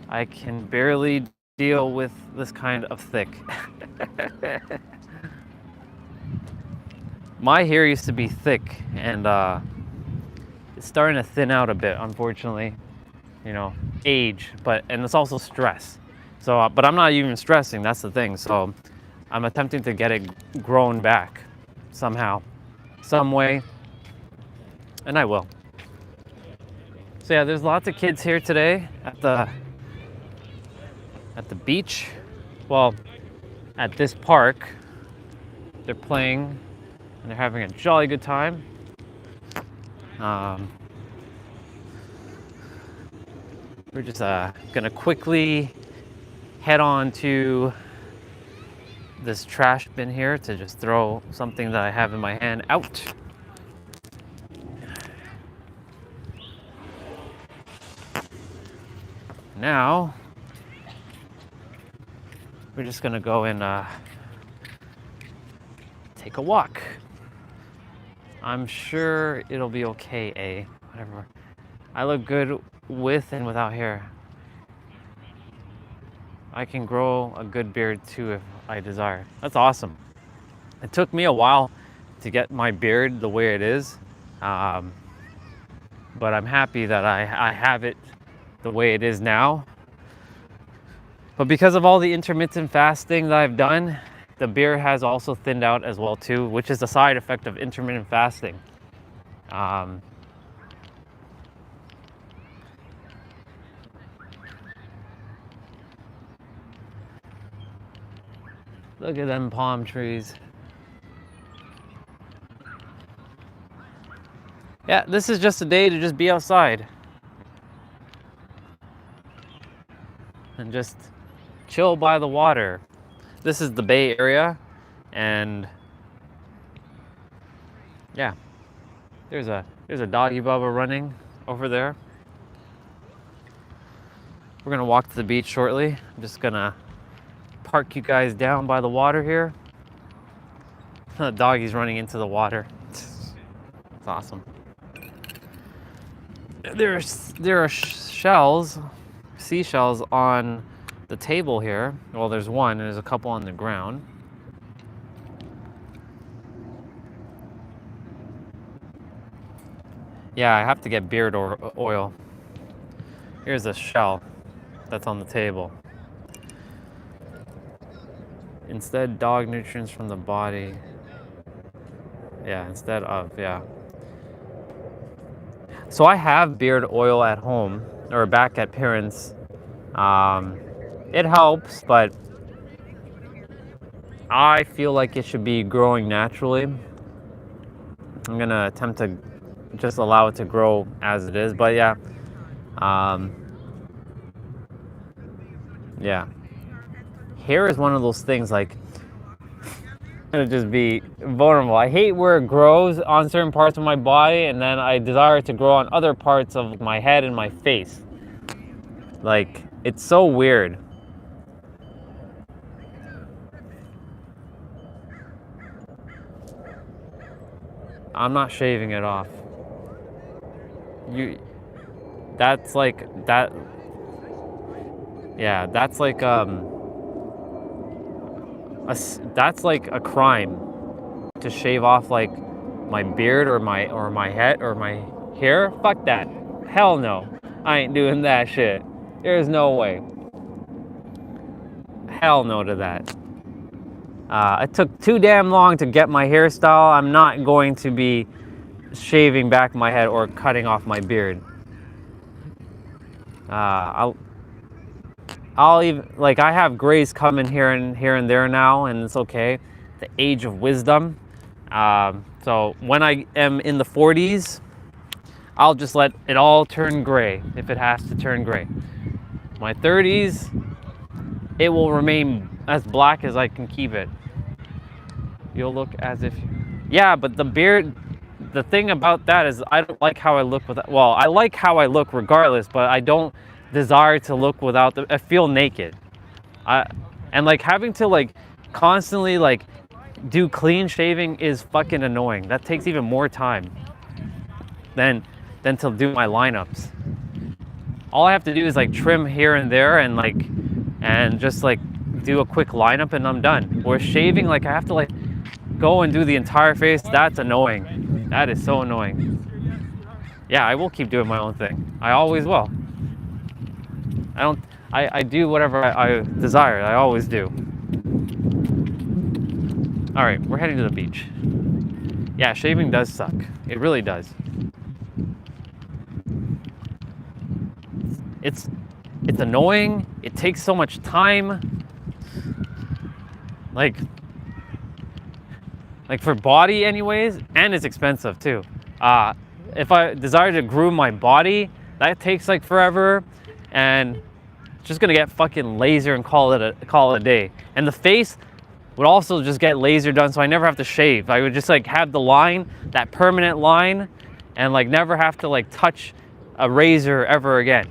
I can barely deal with this kind of thick. My hair used to be thick, and it's starting to thin out a bit, unfortunately. You know, age, and it's also stress. So, but I'm not even stressing, that's the thing. So I'm attempting to get it grown back somehow, some way, and I will. So yeah, there's lots of kids here today at the beach. Well, at this park. They're playing and they're having a jolly good time. We're just gonna quickly head on to this trash bin here to just throw something that I have in my hand out. Now, we're just gonna go and take a walk. I'm sure it'll be okay, whatever. I look good with and without hair. I can grow a good beard too if I desire. That's awesome. It took me a while to get my beard the way it is, but I'm happy that I have it the way it is now. But because of all the intermittent fasting that I've done, the beard has also thinned out as well too, which is a side effect of intermittent fasting. Look at them palm trees. Yeah, this is just a day to just be outside and just chill by the water. This is the Bay Area, and yeah, there's a doggy bubba running over there. We're gonna walk to the beach shortly. I'm just gonna park you guys down by the water here. The doggy's running into the water. It's awesome. There are seashells on the table here. Well, there's one, and there's a couple on the ground. Yeah, I have to get beard oil. Here's a shell that's on the table. Instead, dog nutrients from the body. Yeah, instead of, yeah. So I have beard oil at home, or back at parents'. It helps, but I feel like it should be growing naturally. I'm gonna attempt to just allow it to grow as it is, but yeah. Yeah. Hair is one of those things, like, I'm gonna just be vulnerable. I hate where it grows on certain parts of my body, and then I desire it to grow on other parts of my head and my face. Like, it's so weird. I'm not shaving it off. That's like that. Yeah, that's like that's like a crime to shave off like my beard or my head or my hair. Fuck that. Hell no. I ain't doing that shit. There's no way. Hell no to that. It took too damn long to get my hairstyle. I'm not going to be shaving back my head or cutting off my beard. I'll even, like, I have grays coming here and there now, and it's okay. The age of wisdom. So when I am in the 40s, I'll just let it all turn gray if it has to turn gray. My 30s, it will remain as black as I can keep it. You'll look as if, yeah, but the beard, the thing about that is I don't like how I look with, well, I like how I look regardless, but I don't desire to look without I feel naked. And like having to like constantly like do clean shaving is fucking annoying. That takes even more time than to do my lineups. All I have to do is like trim here and there and just like do a quick lineup and I'm done. Where shaving, like I have to like go and do the entire face. That's annoying. That is so annoying. Yeah, I will keep doing my own thing. I always will. I do whatever I desire. I always do. All right, we're heading to the beach. Yeah, shaving does suck. It really does. It's annoying. It takes so much time. Like for body anyways, and it's expensive too. If I desire to groom my body, that takes like forever, and it's just gonna get fucking laser and call it a day. And the face would also just get laser done, so I never have to shave. I would just like have the line, that permanent line, and like never have to like touch a razor ever again.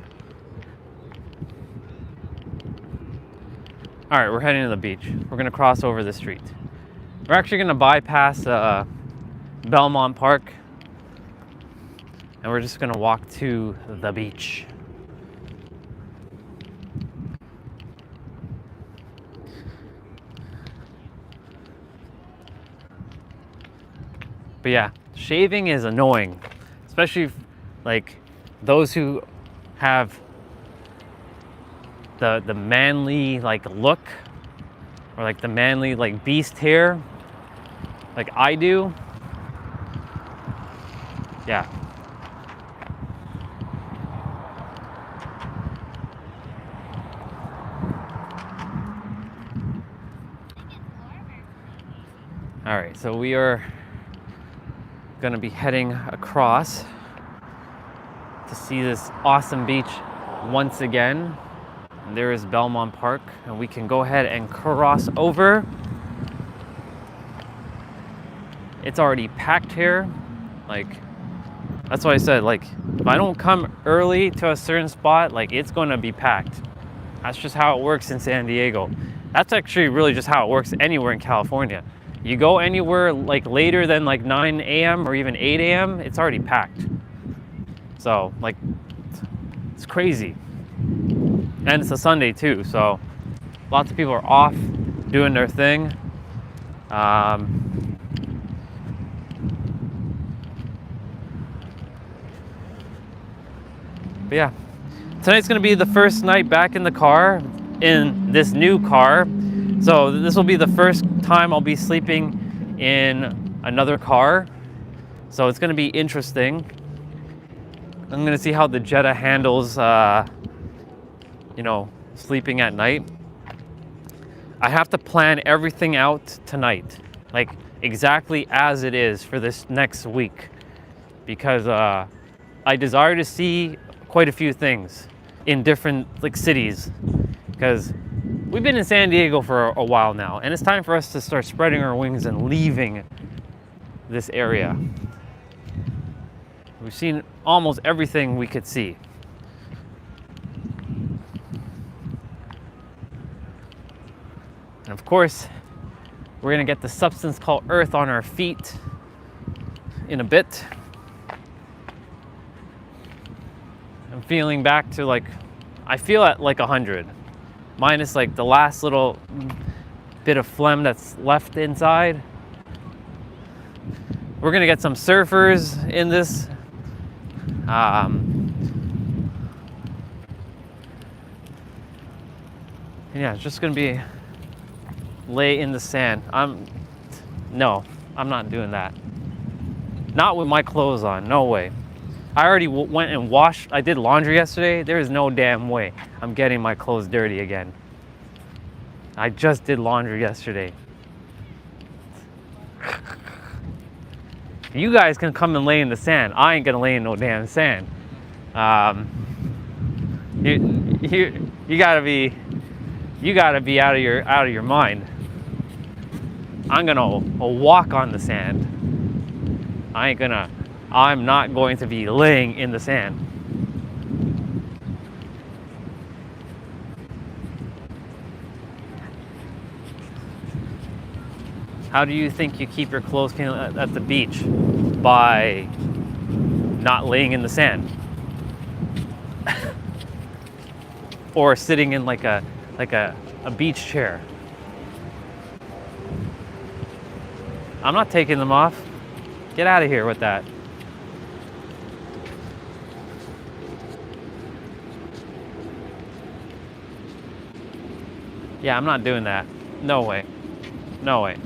All right, we're heading to the beach. We're gonna cross over the street. We're actually gonna bypass Belmont Park, and we're just gonna walk to the beach. But yeah, shaving is annoying, especially like those who have the manly like look, or like the manly like beast hair, like I do. Yeah. All right, so we are gonna be heading across to see this awesome beach once again. And there is Belmont Park, and we can go ahead and cross over. It's already packed here. Like, that's why I said, like, if I don't come early to a certain spot, like, it's gonna be packed. That's just how it works in San Diego. That's actually really just how it works anywhere in California. You go anywhere like later than like 9 a.m. or even 8 a.m., it's already packed. So like, it's crazy. And it's a Sunday too, so lots of people are off doing their thing. But yeah, tonight's gonna be the first night back in the car, in this new car. So this will be the first time I'll be sleeping in another car. So it's gonna be interesting. I'm gonna see how the Jetta handles, you know, sleeping at night. I have to plan everything out tonight, like exactly as it is for this next week, because I desire to see quite a few things in different like cities, because we've been in San Diego for a while now, and it's time for us to start spreading our wings and leaving this area. We've seen almost everything we could see. And of course, we're gonna get the substance called Earth on our feet in a bit. I'm feeling back to like, I feel at like 100. Minus like the last little bit of phlegm that's left inside. We're gonna get some surfers in this. Yeah, it's just gonna be lay in the sand. No, I'm not doing that. Not with my clothes on, no way. I already went and washed. I did laundry yesterday. There is no damn way I'm getting my clothes dirty again. I just did laundry yesterday. You guys can come and lay in the sand. I ain't gonna lay in no damn sand. You gotta be out of your mind. I'm gonna walk on the sand. I'm not going to be laying in the sand. How do you think you keep your clothes clean at the beach? By not laying in the sand. Or sitting in like a beach chair. I'm not taking them off. Get out of here with that. Yeah, I'm not doing that. No way. No way.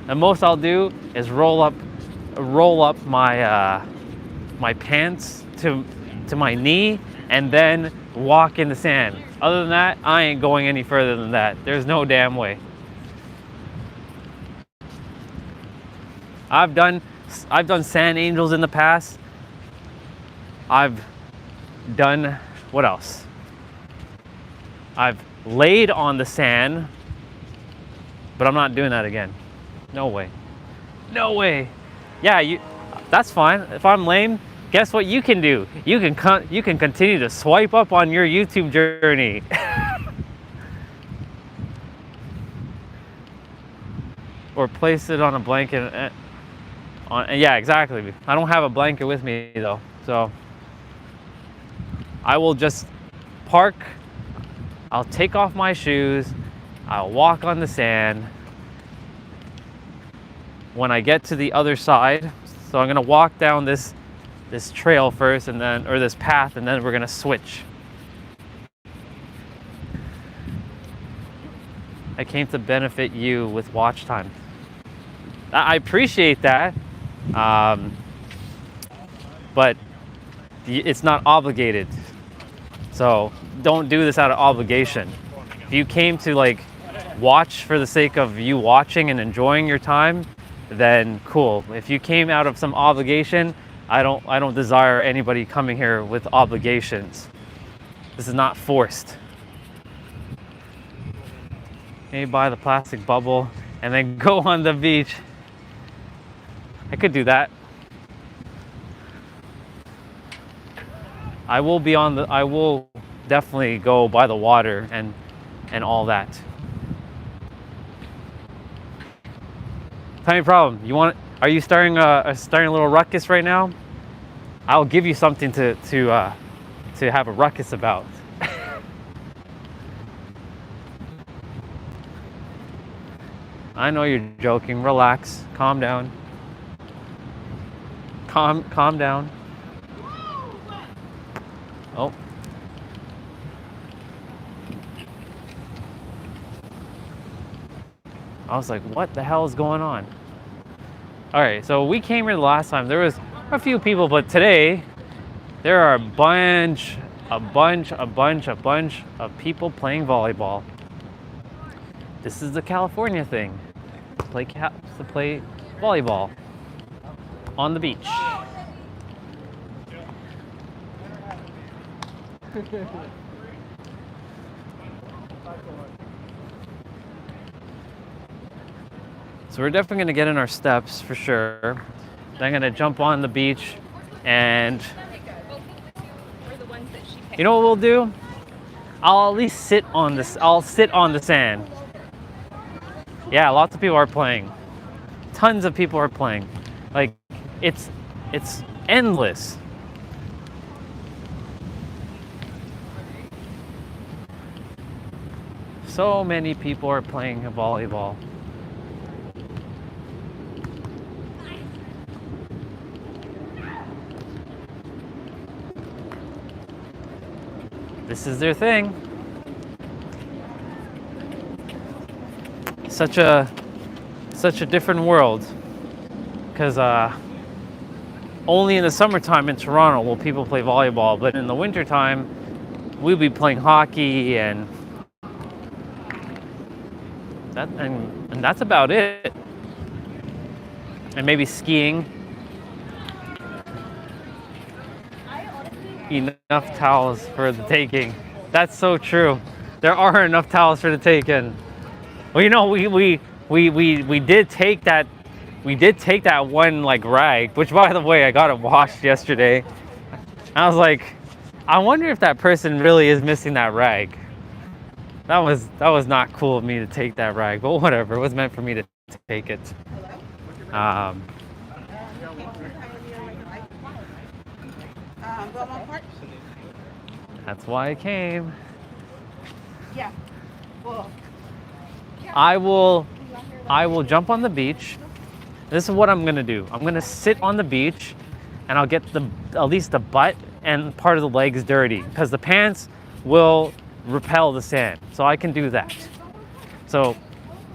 The most I'll do is roll up my my pants to my knee and then walk in the sand. Other than that, I ain't going any further than that. There's no damn way. I've done sand angels in the past. I've done what else? I've laid on the sand, but I'm not doing that again. No way. No way. Yeah, that's fine. If I'm lame, guess what you can do? You can continue to swipe up on your YouTube journey. Or place it on a blanket. Yeah, exactly. I don't have a blanket with me though, so I will just park. I'll take off my shoes. I'll walk on the sand. When I get to the other side, so I'm gonna walk down this trail first, and then, or this path, and then we're gonna switch. I came to benefit you with watch time. I appreciate that, but it's not obligated. So don't do this out of obligation. If you came to like watch for the sake of you watching and enjoying your time, then cool. If you came out of some obligation, I don't desire anybody coming here with obligations. This is not forced. Maybe buy the plastic bubble and then go on the beach. I could do that. I will definitely go by the water and all that. Tiny problem. Are you starting a little ruckus right now? I'll give you something to have a ruckus about. I know you're joking. Relax. Calm down. Calm down. Oh. I was like, what the hell is going on? All right, so we came here the last time. There was a few people, but today there are a bunch of people playing volleyball. This is the California thing. To play volleyball on the beach. So we're definitely gonna get in our steps for sure. Then I'm gonna jump on the beach, and you know what we'll do? I'll at least sit on this. I'll sit on the sand. Yeah, lots of people are playing. Tons of people are playing. Like it's endless. So many people are playing volleyball. This is their thing. Such a different world, because only in the summertime in Toronto will people play volleyball, but in the wintertime, we'll be playing hockey and that's about it. And maybe skiing. Enough towels for the taking. That's so true. There are enough towels for the taking. Well, you know, we did take that. We did take that one like rag, which by the way, I got it washed yesterday. I was like, I wonder if that person really is missing that rag. That was not cool of me to take that rag, but whatever. It was meant for me to take it. That's why I came. Yeah. Well, I will jump on the beach. This is what I'm gonna do. I'm gonna sit on the beach and I'll get at least the butt and part of the legs dirty because the pants will repel the sand. So I can do that. So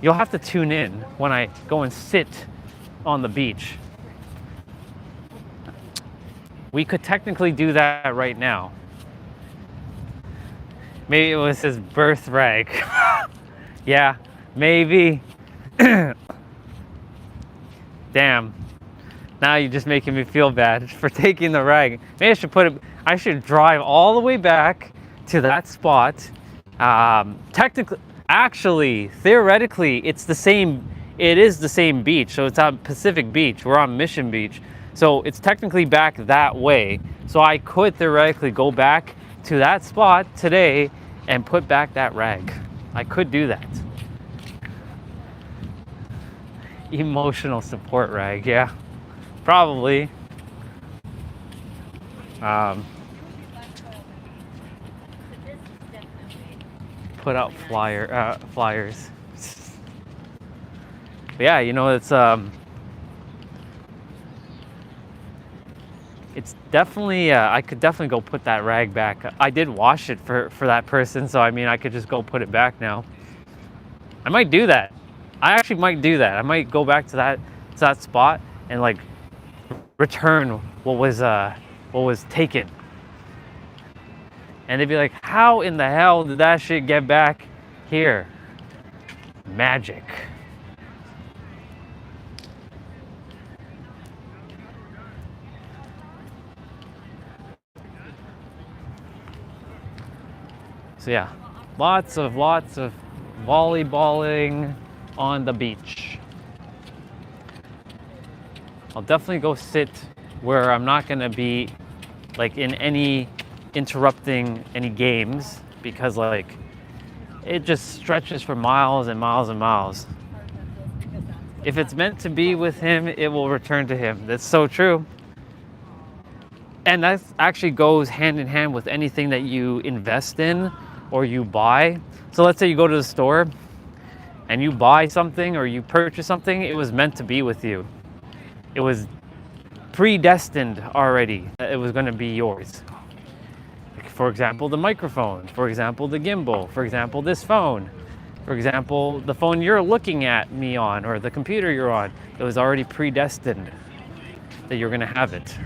you'll have to tune in when I go and sit on the beach. We could technically do that right now. Maybe it was his birth rag. Yeah, maybe. Damn. Now you're just making me feel bad for taking the rag. Maybe I should drive all the way back to that spot. Theoretically, it is the same beach. So it's on Pacific Beach. We're on Mission Beach. So it's technically back that way. So I could theoretically go back to that spot today and put back that rag. I could do that. Emotional support rag, yeah, probably. Put out flyers. But yeah, you know, it's definitely, I could definitely go put that rag back. I did wash it for that person, so I mean, I could just go put it back now. I might do that. I actually might do that. I might go back to that spot and like return what was taken. And they'd be like, how in the hell did that shit get back here? Magic. So yeah, lots of volleyballing on the beach. I'll definitely go sit where I'm not gonna be like in any interrupting any games because like it just stretches for miles and miles and miles. If it's meant to be with him, it will return to him. That's so true. And that actually goes hand in hand with anything that you invest in or you buy. So let's say you go to the store and you buy something or you purchase something, it was meant to be with you. It was predestined already that it was going to be yours. For example, the microphone. For example, the gimbal. For example, this phone. For example, the phone you're looking at me on or the computer you're on. It was already predestined that you're going to have it.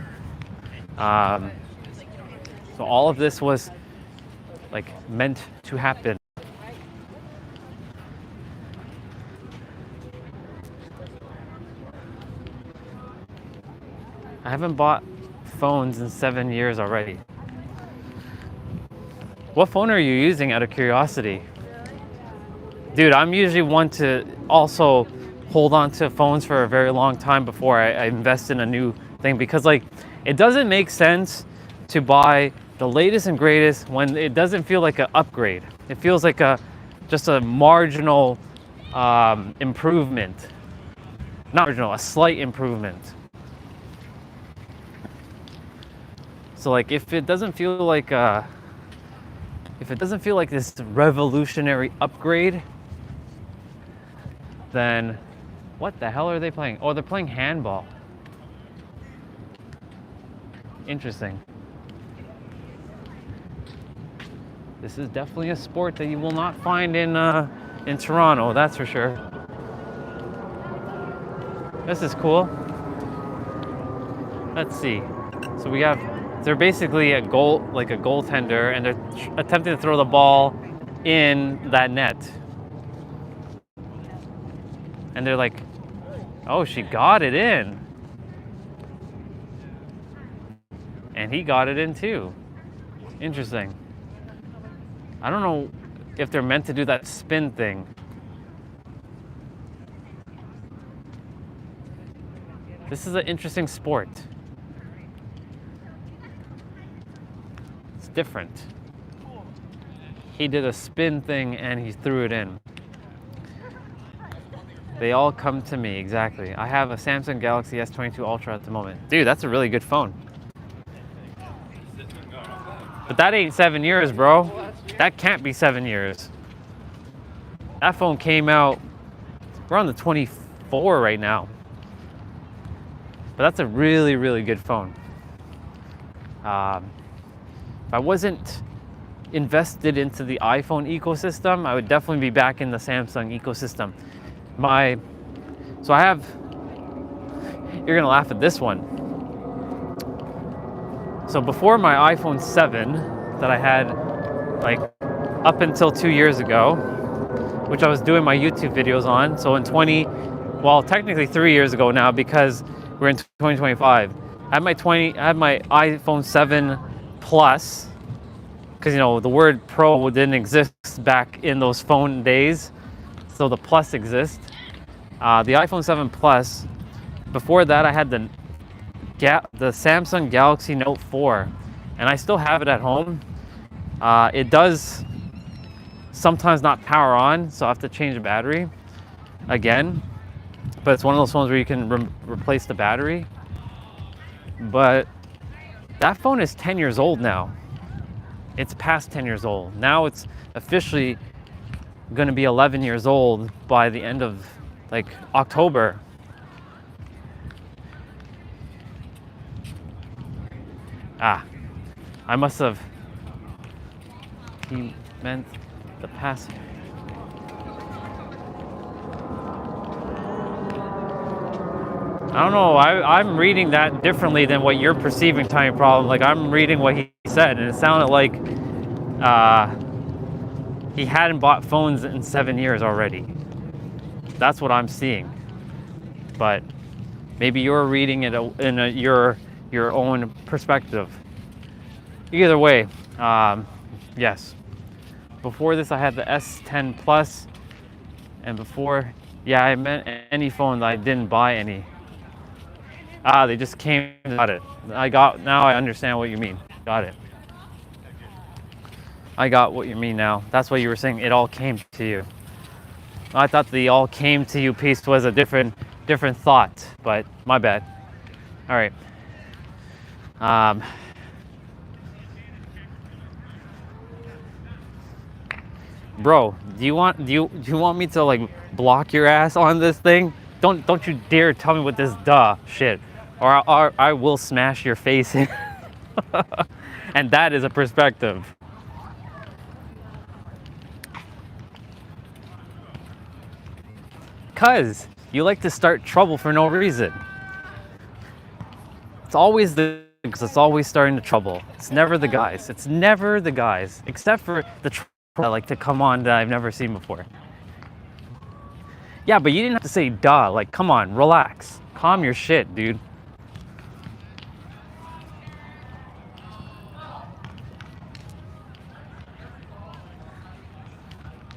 So all of this was like meant to happen. I haven't bought phones in 7 years already. What phone are you using out of curiosity? Dude, I'm usually one to also hold on to phones for a very long time before I invest in a new thing because like it doesn't make sense to buy the latest and greatest when it doesn't feel like an upgrade. It feels like just a marginal improvement. Not marginal, a slight improvement. So like if it doesn't feel like this revolutionary upgrade, then what the hell are they playing? Oh, they're playing handball. Interesting. This is definitely a sport that you will not find in Toronto, that's for sure. This is cool. Let's see. So we have, they're basically a goaltender, and they're attempting to throw the ball in that net. And they're like, oh, she got it in. And he got it in too. Interesting. I don't know if they're meant to do that spin thing. This is an interesting sport. It's different. He did a spin thing and he threw it in. They all come to me, exactly. I have a Samsung Galaxy S22 Ultra at the moment. Dude, that's a really good phone. But that ain't 7 years, bro. That can't be 7 years. That phone came out, we're on the 24 right now. But that's a really, really good phone. If I wasn't invested into the iPhone ecosystem, I would definitely be back in the Samsung ecosystem. So I have, you're gonna laugh at this one. So before my iPhone 7 that I had like up until 2 years ago, which I was doing my YouTube videos on. So in technically 3 years ago now, because we're in 2025. I had my iPhone 7 Plus, because the word Pro didn't exist back in those phone days, so the Plus exists. The iPhone 7 Plus. Before that, I had the Samsung Galaxy Note 4, and I still have it at home. It does sometimes not power on, so I have to change the battery again. But it's one of those phones where you can replace the battery. But that phone is 10 years old now. It's past 10 years old. Now it's officially going to be 11 years old by the end of like October. I must have, he meant the past. I don't know, I'm reading that differently than what you're perceiving, Tiny Problem. Like, I'm reading what he said, and it sounded like he hadn't bought phones in 7 years already. That's what I'm seeing. But maybe you're reading it in your own perspective. Either way, yes. Before this, I had the S10 Plus, and before, yeah, I meant any phone that I didn't buy any. They just came and got it. Now I understand what you mean. Got it. I got what you mean now. That's what you were saying. It all came to you. I thought the all came to you piece was a different thought, but my bad. All right. Bro, do you want me to like block your ass on this thing? Don't you dare tell me with this duh shit, or I will smash your face in. And that is a perspective. Cause you like to start trouble for no reason. It's always starting the trouble. It's never the guys. It's never the guys, except for the that like to come on that I've never seen before. Yeah, but you didn't have to say duh. Like, come on, relax. Calm your shit, dude.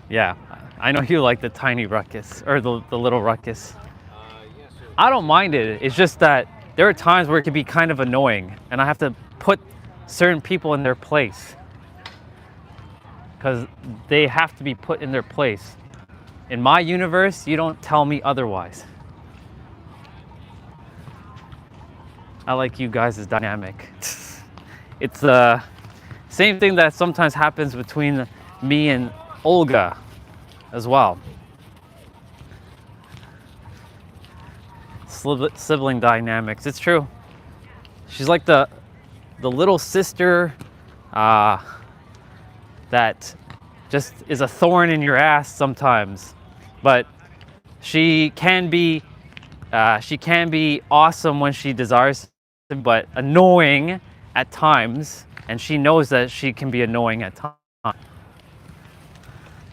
Yeah, I know you like the tiny ruckus, or the little ruckus. Yes, sir. I don't mind it. It's just that there are times where it can be kind of annoying, and I have to put certain people in their place. Because they have to be put in their place. In my universe, you don't tell me otherwise. I like you guys' dynamic. It's the same thing that sometimes happens between me and Olga as well. Sibling dynamics. It's true. She's like the little sister that just is a thorn in your ass sometimes, but she can be awesome when she desires but annoying at times, and she knows that she can be annoying at times.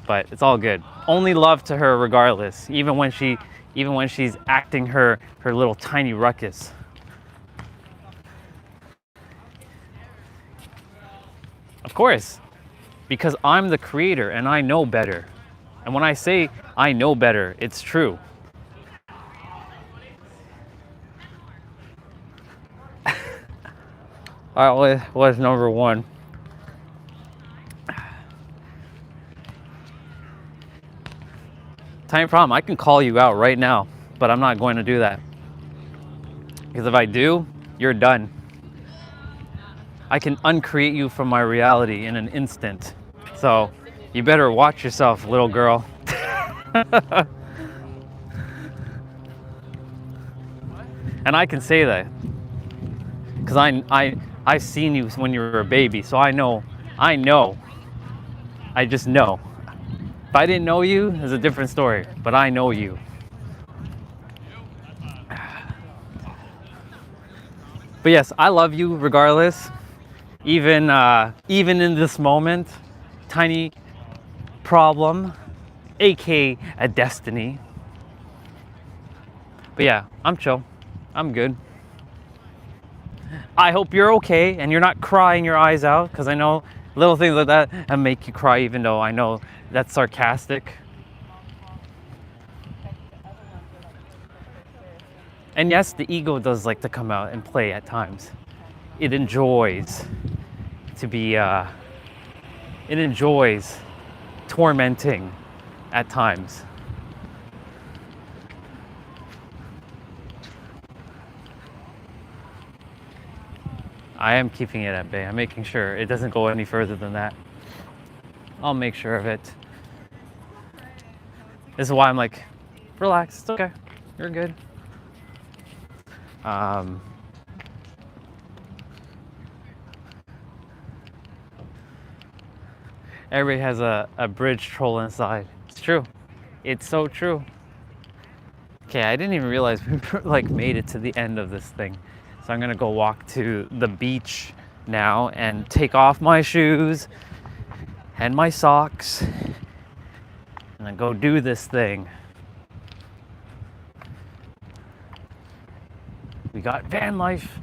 But it's all good. Only love to her regardless, even when she's acting her little tiny ruckus. Of course, because I'm the creator and I know better. And when I say I know better, it's true. All right, what's number one? Tiny problem, I can call you out right now, but I'm not going to do that. Because if I do, you're done. I can uncreate you from my reality in an instant. So you better watch yourself, little girl. And I can say that because I've seen you when you were a baby, so I know, I just know. If I didn't know you, it's a different story, but I know you. But yes, I love you regardless, even in this moment. Tiny problem, aka a destiny. But yeah, I'm chill. I'm good. I hope you're okay and you're not crying your eyes out, because I know little things like that make you cry, even though I know that's sarcastic. And yes, the ego does like to come out and play at times. It enjoys to be, it enjoys tormenting at times. I am keeping it at bay. I'm making sure it doesn't go any further than that. I'll make sure of it. This is why I'm like, relax, it's okay, you're good. Everybody has a bridge troll inside. It's true. It's so true. Okay, I didn't even realize we like made it to the end of this thing. So I'm gonna go walk to the beach now and take off my shoes and my socks and then go do this thing. We got van life.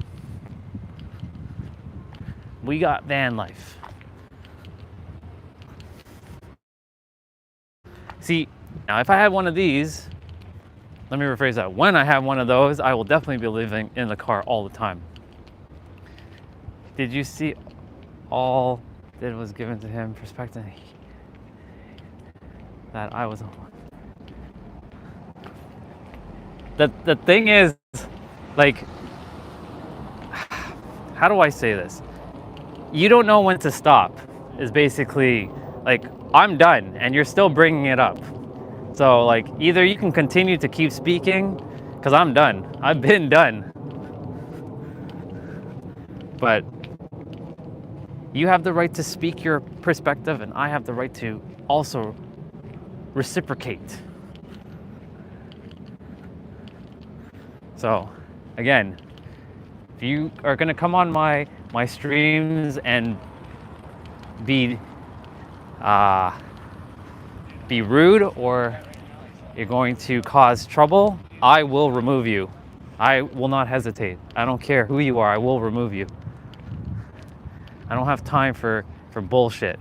We got van life. See, now if I had one of these, let me rephrase that. When I have one of those, I will definitely be living in the car all the time. Did you see all that was given to him? Perspective that I was on. The thing is, like, how do I say this? You don't know when to stop, is basically, like, I'm done and you're still bringing it up. So, like, either you can continue to keep speaking, because I'm done. I've been done. But you have the right to speak your perspective, and I have the right to also reciprocate. So, again, if you are going to come on my streams and be rude, or you're going to cause trouble, I will remove you. I will not hesitate. I don't care who you are, I will remove you. I don't have time for bullshit.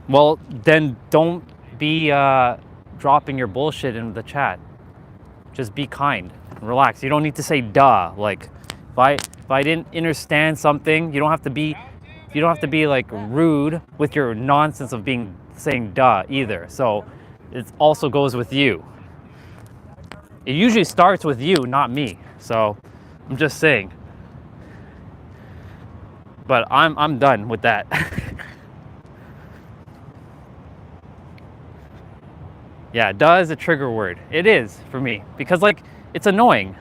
Well, then don't be dropping your bullshit in the chat. Just be kind, relax. You don't need to say duh. Like, if I didn't understand something, you don't have to be like rude with your nonsense of saying duh either. So it also goes with you. It usually starts with you, not me. So I'm just saying. But I'm done with that. Yeah, duh is a trigger word. It is for me, because like it's annoying.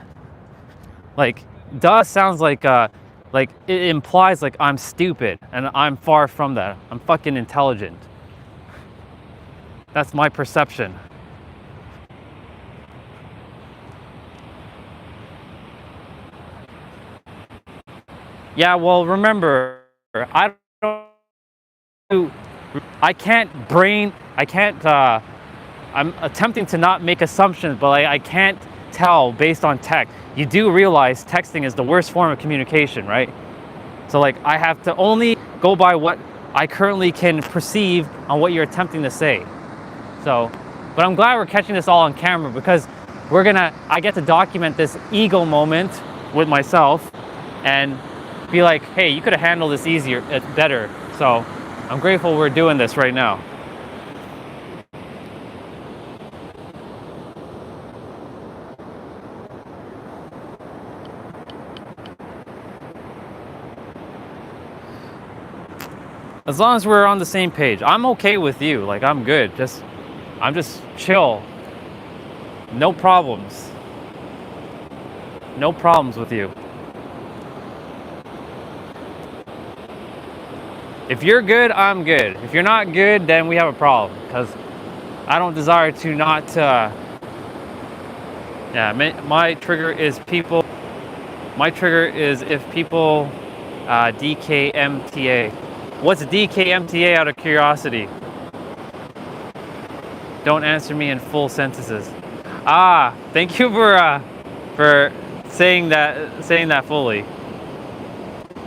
Like, duh sounds like it implies like I'm stupid, and I'm far from that. I'm fucking intelligent. That's my perception. Yeah, well, remember, I don't, I can't, I'm attempting to not make assumptions, but I can't tell based on text. You do realize texting is the worst form of communication, right? So like, I have to only go by what I currently can perceive on what you're attempting to say. So, but I'm glad we're catching this all on camera because I get to document this ego moment with myself and be like, hey, you could have handled this easier, better. So I'm grateful we're doing this right now. As long as we're on the same page, I'm okay with you. Like, I'm good. I'm just chill. No problems. No problems with you. If you're good, I'm good. If you're not good, then we have a problem because I don't desire to not. Yeah, my trigger is people. My trigger is if people DKMTA. What's DKMTA out of curiosity? Don't answer me in full sentences. Ah, thank you for saying that fully.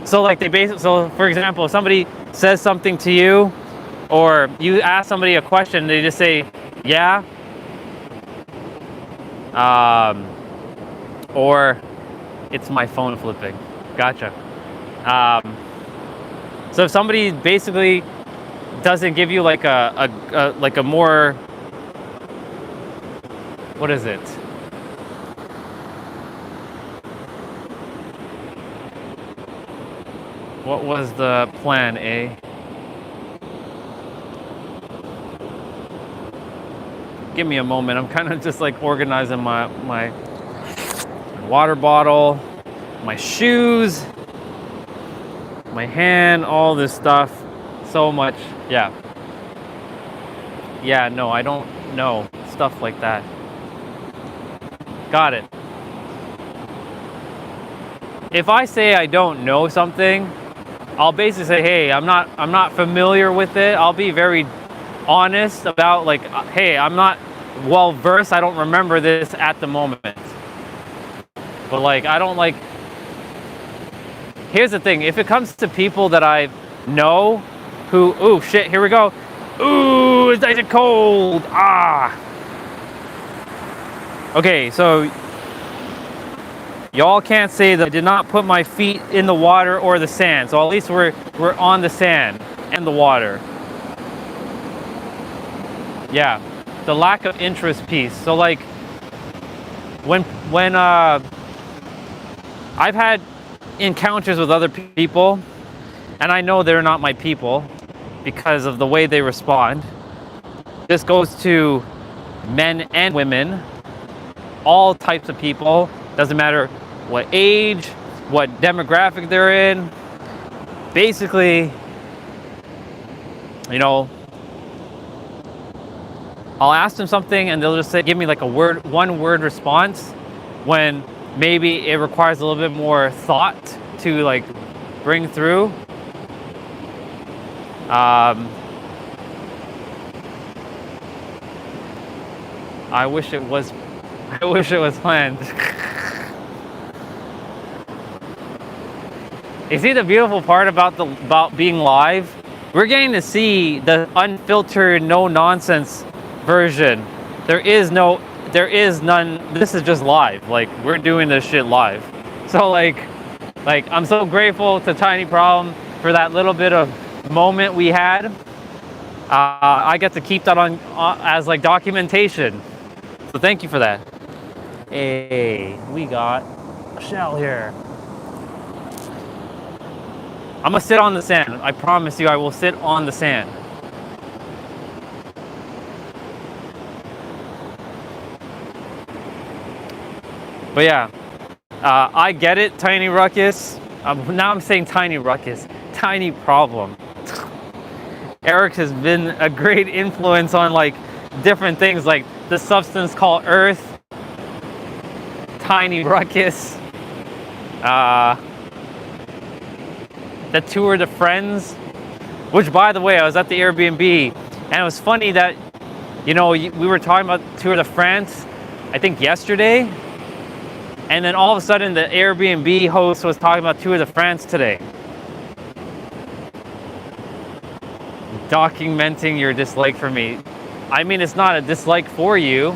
So like so for example, if somebody says something to you or you ask somebody a question, they just say, yeah. Or it's my phone flipping. Gotcha. So if somebody basically doesn't give you like a more, what is it? What was the plan, eh? Give me a moment. I'm kind of just like organizing my water bottle, my shoes, my hand, all this stuff. So much. Yeah. Yeah, no, I don't know. Stuff like that. Got it. If I say I don't know something, I'll basically say, hey, I'm not familiar with it. I'll be very honest about like, hey, I'm not well versed. I don't remember this at the moment. But like, I don't like, here's the thing. If it comes to people that I know who, ooh, shit, here we go. Ooh, it's nice and cold. Ah. Okay, so y'all can't say that I did not put my feet in the water or the sand. So at least we're on the sand and the water. Yeah, the lack of interest piece. So like when I've had encounters with other people and I know they're not my people because of the way they respond. This goes to men and women, all types of people. Doesn't matter what age, what demographic they're in. Basically, you know, I'll ask them something and they'll just say, give me like one word response when maybe it requires a little bit more thought to like bring through. I wish it was planned. You see the beautiful part about being live? We're getting to see the unfiltered, no nonsense version. There is none. This is just live. Like, we're doing this shit live. So like I'm so grateful to Tiny Problem for that little bit of moment we had. I get to keep that on as like documentation. So thank you for that. Hey, we got a shell here. I'm gonna sit on the sand. I promise you I will sit on the sand. But yeah, I get it, Tiny Ruckus. Now I'm saying Tiny Ruckus. Tiny Problem. Eric has been a great influence on like different things like the substance called Earth, Tiny Ruckus. the tour de friends, which by the way, I was at the Airbnb and it was funny that, you know, we were talking about Tour de France, I think yesterday, and then all of a sudden the Airbnb host was talking about Tour de France today. Documenting your dislike for me. I mean, it's not a dislike for you.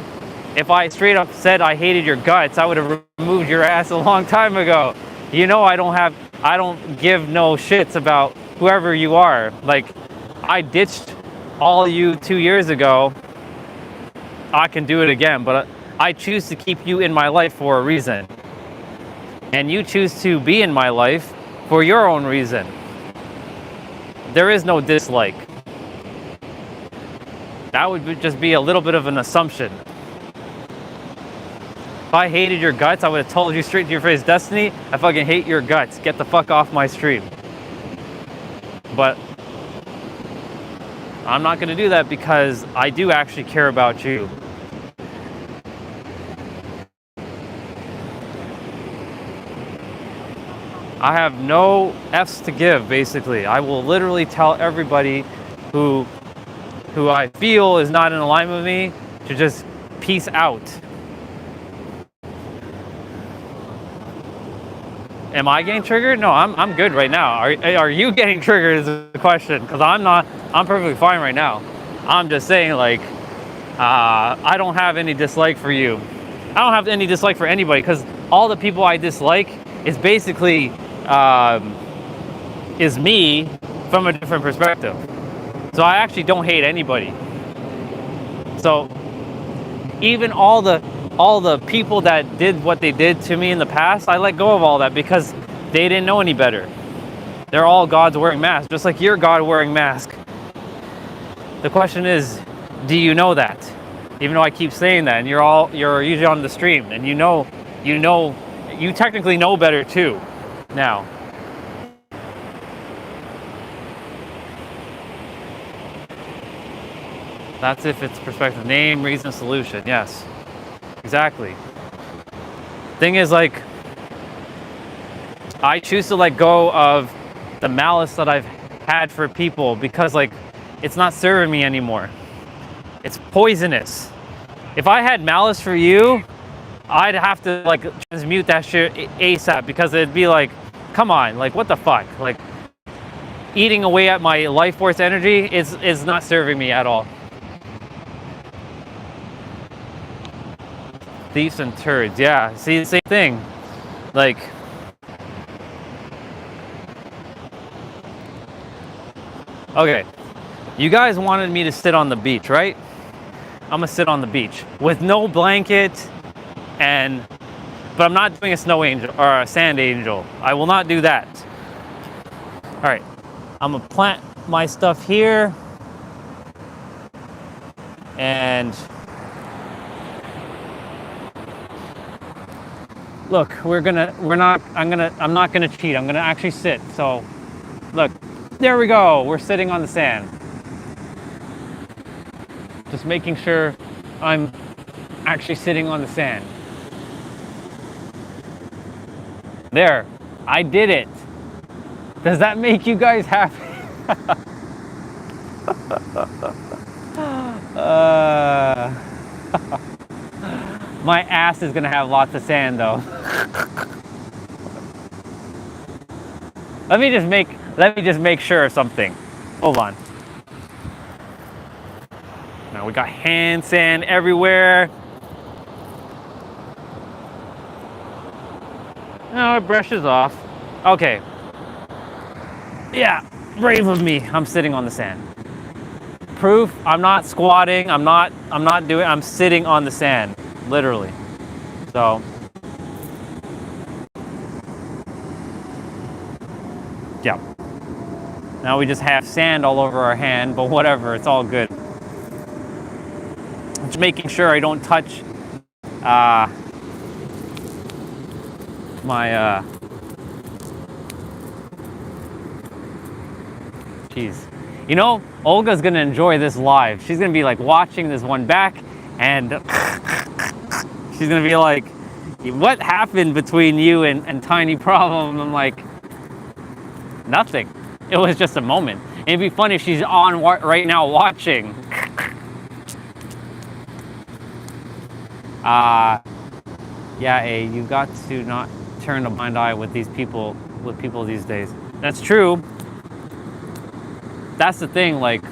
If I straight up said I hated your guts, I would have removed your ass a long time ago. You know, I don't give no shits about whoever you are. Like, I ditched all you 2 years ago. I can do it again, but I choose to keep you in my life for a reason. And you choose to be in my life for your own reason. There is no dislike. That would just be a little bit of an assumption. If I hated your guts, I would have told you straight to your face, Destiny, I fucking hate your guts. Get the fuck off my stream. But I'm not gonna do that because I do actually care about you. I have no F's to give, basically. I will literally tell everybody who I feel is not in alignment with me to just peace out. Am I getting triggered? No, I'm good right now. Are you getting triggered is the question, because I'm not. I'm perfectly fine right now. I'm just saying, like, I don't have any dislike for you. I don't have any dislike for anybody, because all the people I dislike is basically is me from a different perspective. So I actually don't hate anybody. So even all the people that did what they did to me in the past, I let go of all that because they didn't know any better. They're all gods wearing masks, just like you're God wearing mask. The question is, do you know that? Even though I keep saying that, and you're usually on the stream, and you technically know better too, now. That's if it's perspective. Name, reason, solution. Yes, exactly. Thing is, like, I choose to let go of the malice that I've had for people because, like, it's not serving me anymore. It's poisonous. If I had malice for you, I'd have to, like, transmute that shit ASAP, because it'd be like, come on, like, what the fuck? Like, eating away at my life force energy is not serving me at all. Thieves and turds, yeah, see, the same thing. Like, okay, you guys wanted me to sit on the beach, right? I'm gonna sit on the beach with no blanket, but I'm not doing a snow angel or a sand angel. I will not do that. All right, I'm gonna plant my stuff here, and look, I'm not gonna cheat. I'm gonna actually sit. So, look, there we go. We're sitting on the sand. Just making sure I'm actually sitting on the sand. There, I did it. Does that make you guys happy? My ass is gonna have lots of sand though. Let me just make sure of something. Hold on. Now we got hand sand everywhere. No, it brushes off. Okay. Yeah, brave of me. I'm sitting on the sand. Proof, I'm not squatting. I'm sitting on the sand, literally. So, yeah. Now we just have sand all over our hand, but whatever, it's all good. Just making sure I don't touch my jeez. You know, Olga's gonna enjoy this live. She's gonna be like watching this one back, and she's gonna be like, what happened between you and Tiny Problem? I'm like, Nothing. It was just a moment. It'd be funny if she's on right now watching. Yeah, you got to not turn a blind eye with people these days. That's true. That's the thing, like,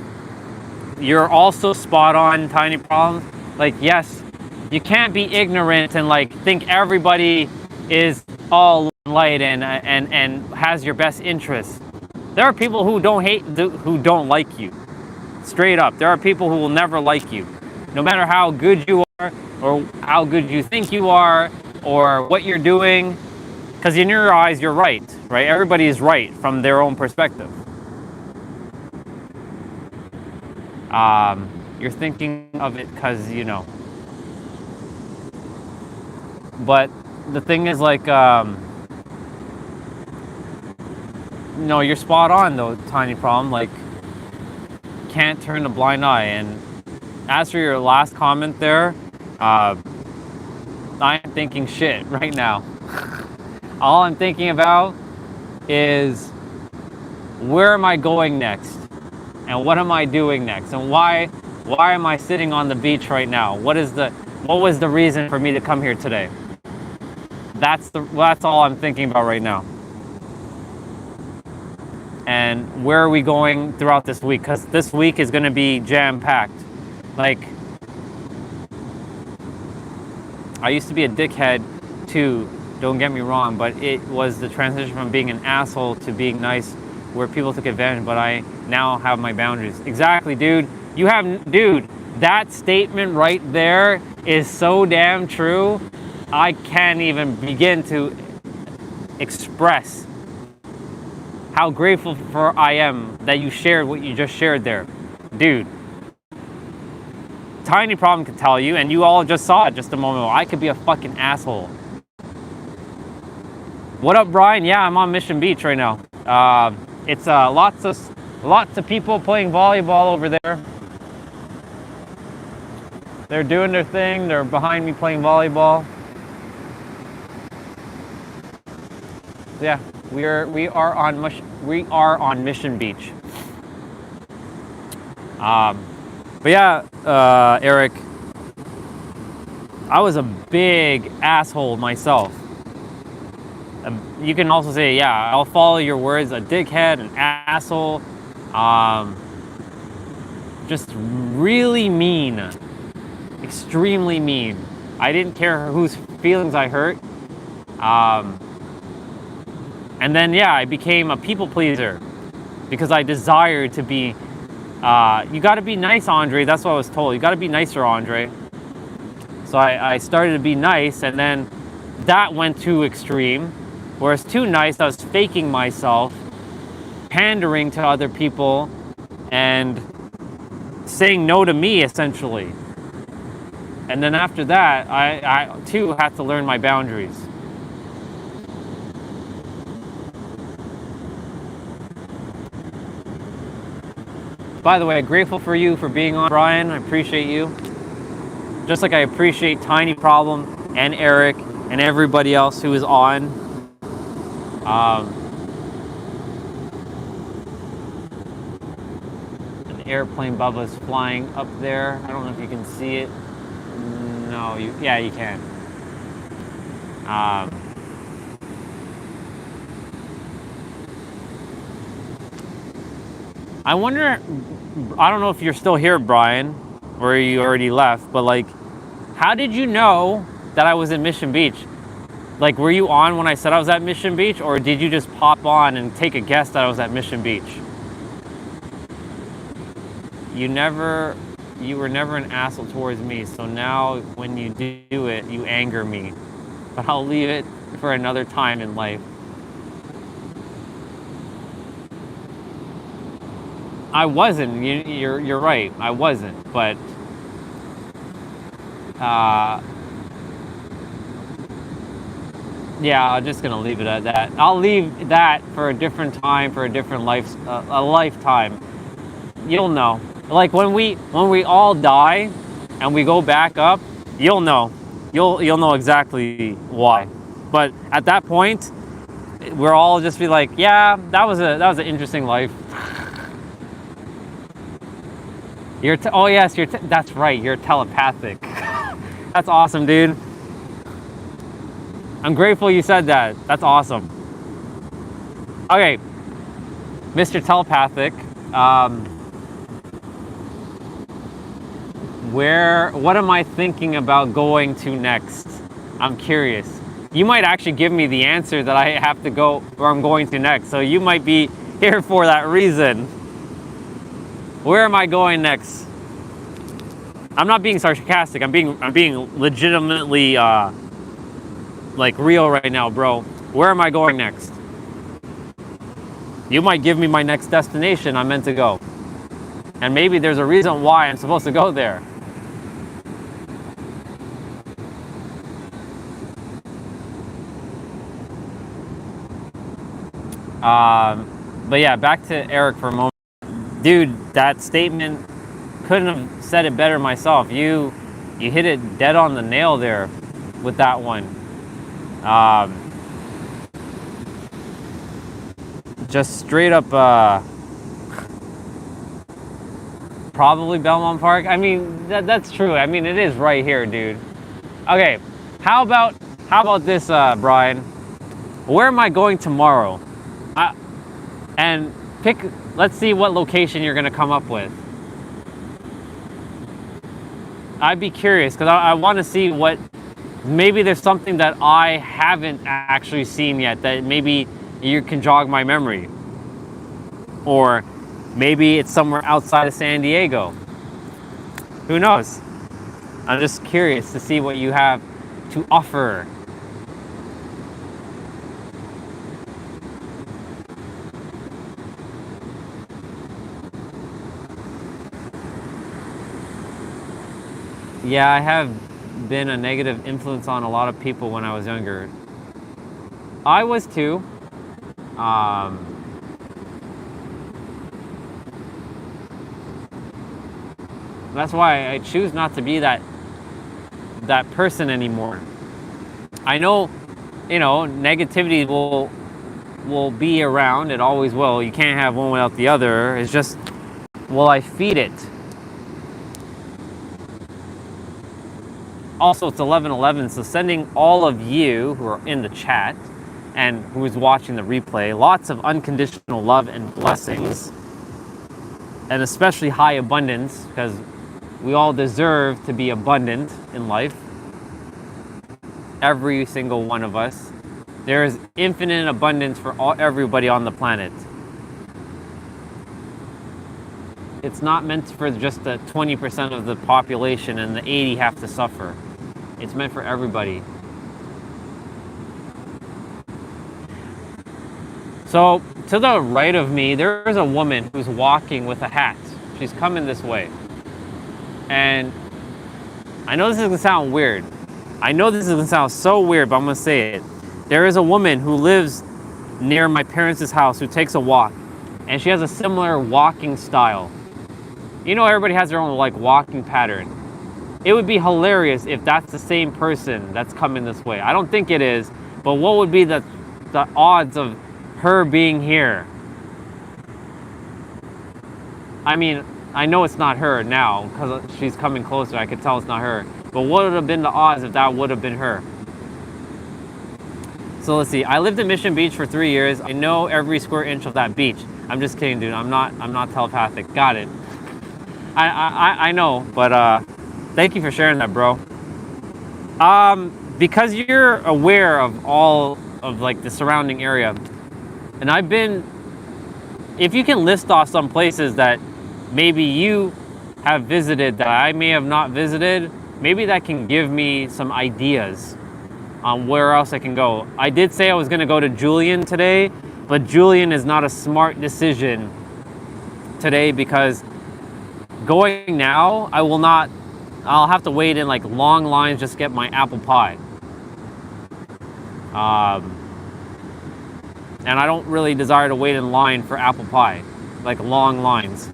you're also spot on, Tiny Problem. Like, yes, you can't be ignorant and like think everybody is all light and has your best interests. There are people who don't like you. Straight up. There are people who will never like you. No matter how good you are or how good you think you are or what you're doing, because in your eyes you're right? Everybody is right from their own perspective. You're thinking of it because but the thing is, like, no, you're spot on though, Tiny Problem. Like, can't turn a blind eye. And as for your last comment there, I'm thinking shit right now. All I'm thinking about is, where am I going next? And what am I doing next? And why am I sitting on the beach right now? What was the reason for me to come here today? That's all I'm thinking about right now. And where are we going throughout this week? Because this week is going to be jam-packed. Like, I used to be a dickhead too, don't get me wrong, but it was the transition from being an asshole to being nice, where people took advantage, but I now have my boundaries. Exactly, dude. Dude, that statement right there is so damn true. I can't even begin to express how grateful I am that you shared what you just shared there. Dude, Tiny Problem could tell you, and you all just saw it just a moment ago, I could be a fucking asshole. What up, Brian? Yeah, I'm on Mission Beach right now. It's lots of people playing volleyball over there. They're doing their thing. They're behind me playing volleyball. Yeah, we are on Mission Beach. But yeah, Eric, I was a big asshole myself. You can also say, yeah, I'll follow your words, a dickhead, an asshole, just really mean, extremely mean. I didn't care whose feelings I hurt. And then, yeah, I became a people pleaser because I desired to be, you gotta be nice, Andre. That's what I was told. You gotta be nicer, Andre. So I started to be nice, and then that went too extreme. Whereas too nice, I was faking myself, pandering to other people, and saying no to me, essentially. And then after that, I too had to learn my boundaries. By the way, grateful for you for being on, Brian. I appreciate you. Just like I appreciate Tiny Problem and Eric and everybody else who is on. An airplane Bubba's flying up there. I don't know if you can see it. No, yeah, you can. I wonder, I don't know if you're still here, Brian, or you already left, but like, how did you know that I was in Mission Beach? Like, were you on when I said I was at Mission Beach, or did you just pop on and take a guess that I was at Mission Beach? You were never an asshole towards me, so now when you do it, you anger me. But I'll leave it for another time in life. I wasn't. You're right. I wasn't. But yeah, I'm just gonna leave it at that. I'll leave that for a different time, for a different a lifetime. You'll know. Like when we all die and we go back up, you'll know. You'll know exactly why. But at that point, we're all just be like, yeah, that was an interesting life. Oh yes, that's right, you're telepathic. That's awesome, dude. I'm grateful you said that. That's awesome. Okay, Mr. Telepathic, what am I thinking about going to next? I'm curious. You might actually give me the answer that I have to go where I'm going to next. So you might be here for that reason. Where am I going next? I'm not being sarcastic. I'm being legitimately like real right now, bro. Where am I going next? You might give me my next destination I'm meant to go. And maybe there's a reason why I'm supposed to go there. But yeah, back to Eric for a moment. Dude, that statement, couldn't have said it better myself. You hit it dead on the nail there with that one. Just straight up, probably Belmont Park. I mean, that's true. I mean, it is right here, dude. Okay, how about this, Brian? Where am I going tomorrow? And let's see what location you're gonna come up with. I'd be curious, because I want to see maybe there's something that I haven't actually seen yet that maybe you can jog my memory. Or maybe it's somewhere outside of San Diego. Who knows? I'm just curious to see what you have to offer. Yeah, I have been a negative influence on a lot of people when I was younger. I was too. That's why I choose not to be that person anymore. I know, negativity will be around. It always will. You can't have one without the other. It's just, will I feed it? Also, it's 11:11, so sending all of you who are in the chat and who is watching the replay lots of unconditional love and blessings, and especially high abundance, because we all deserve to be abundant in life. Every single one of us. There is infinite abundance for everybody on the planet. It's not meant for just the 20% of the population and the 80 have to suffer. It's meant for everybody. So, to the right of me, there is a woman who's walking with a hat. She's coming this way. And I know this is gonna sound weird. I know this is gonna sound so weird, but I'm gonna say it. There is a woman who lives near my parents' house who takes a walk, and she has a similar walking style. You know, everybody has their own walking pattern. It would be hilarious if that's the same person that's coming this way. I don't think it is, but what would be the odds of her being here? I mean, I know it's not her now because she's coming closer. I could tell it's not her. But what would have been the odds if that would have been her? So let's see. I lived in Mission Beach for 3 years. I know every square inch of that beach. I'm just kidding, dude. I'm not telepathic. Got it. I know, but thank you for sharing that, bro. Because you're aware of all of the surrounding area, and if you can list off some places that maybe you have visited that I may have not visited, maybe that can give me some ideas on where else I can go. I did say I was gonna go to Julian today, but Julian is not a smart decision today because going now, I'll have to wait in long lines just to get my apple pie. And I don't really desire to wait in line for apple pie, long lines.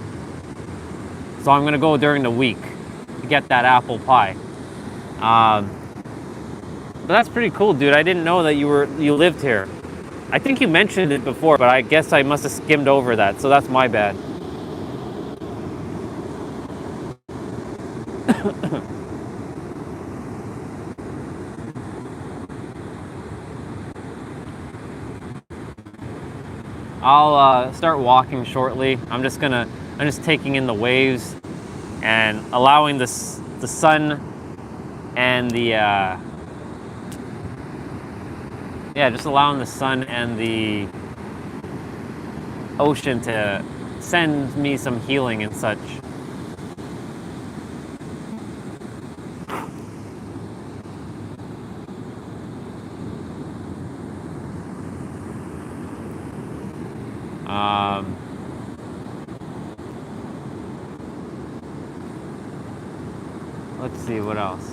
So I'm gonna go during the week to get that apple pie. But that's pretty cool, dude. I didn't know that you lived here. I think you mentioned it before, but I guess I must have skimmed over that, so that's my bad. I'll start walking shortly. I'm just taking in the waves and allowing the sun and just allowing the sun and the ocean to send me some healing and such. Let's see what else.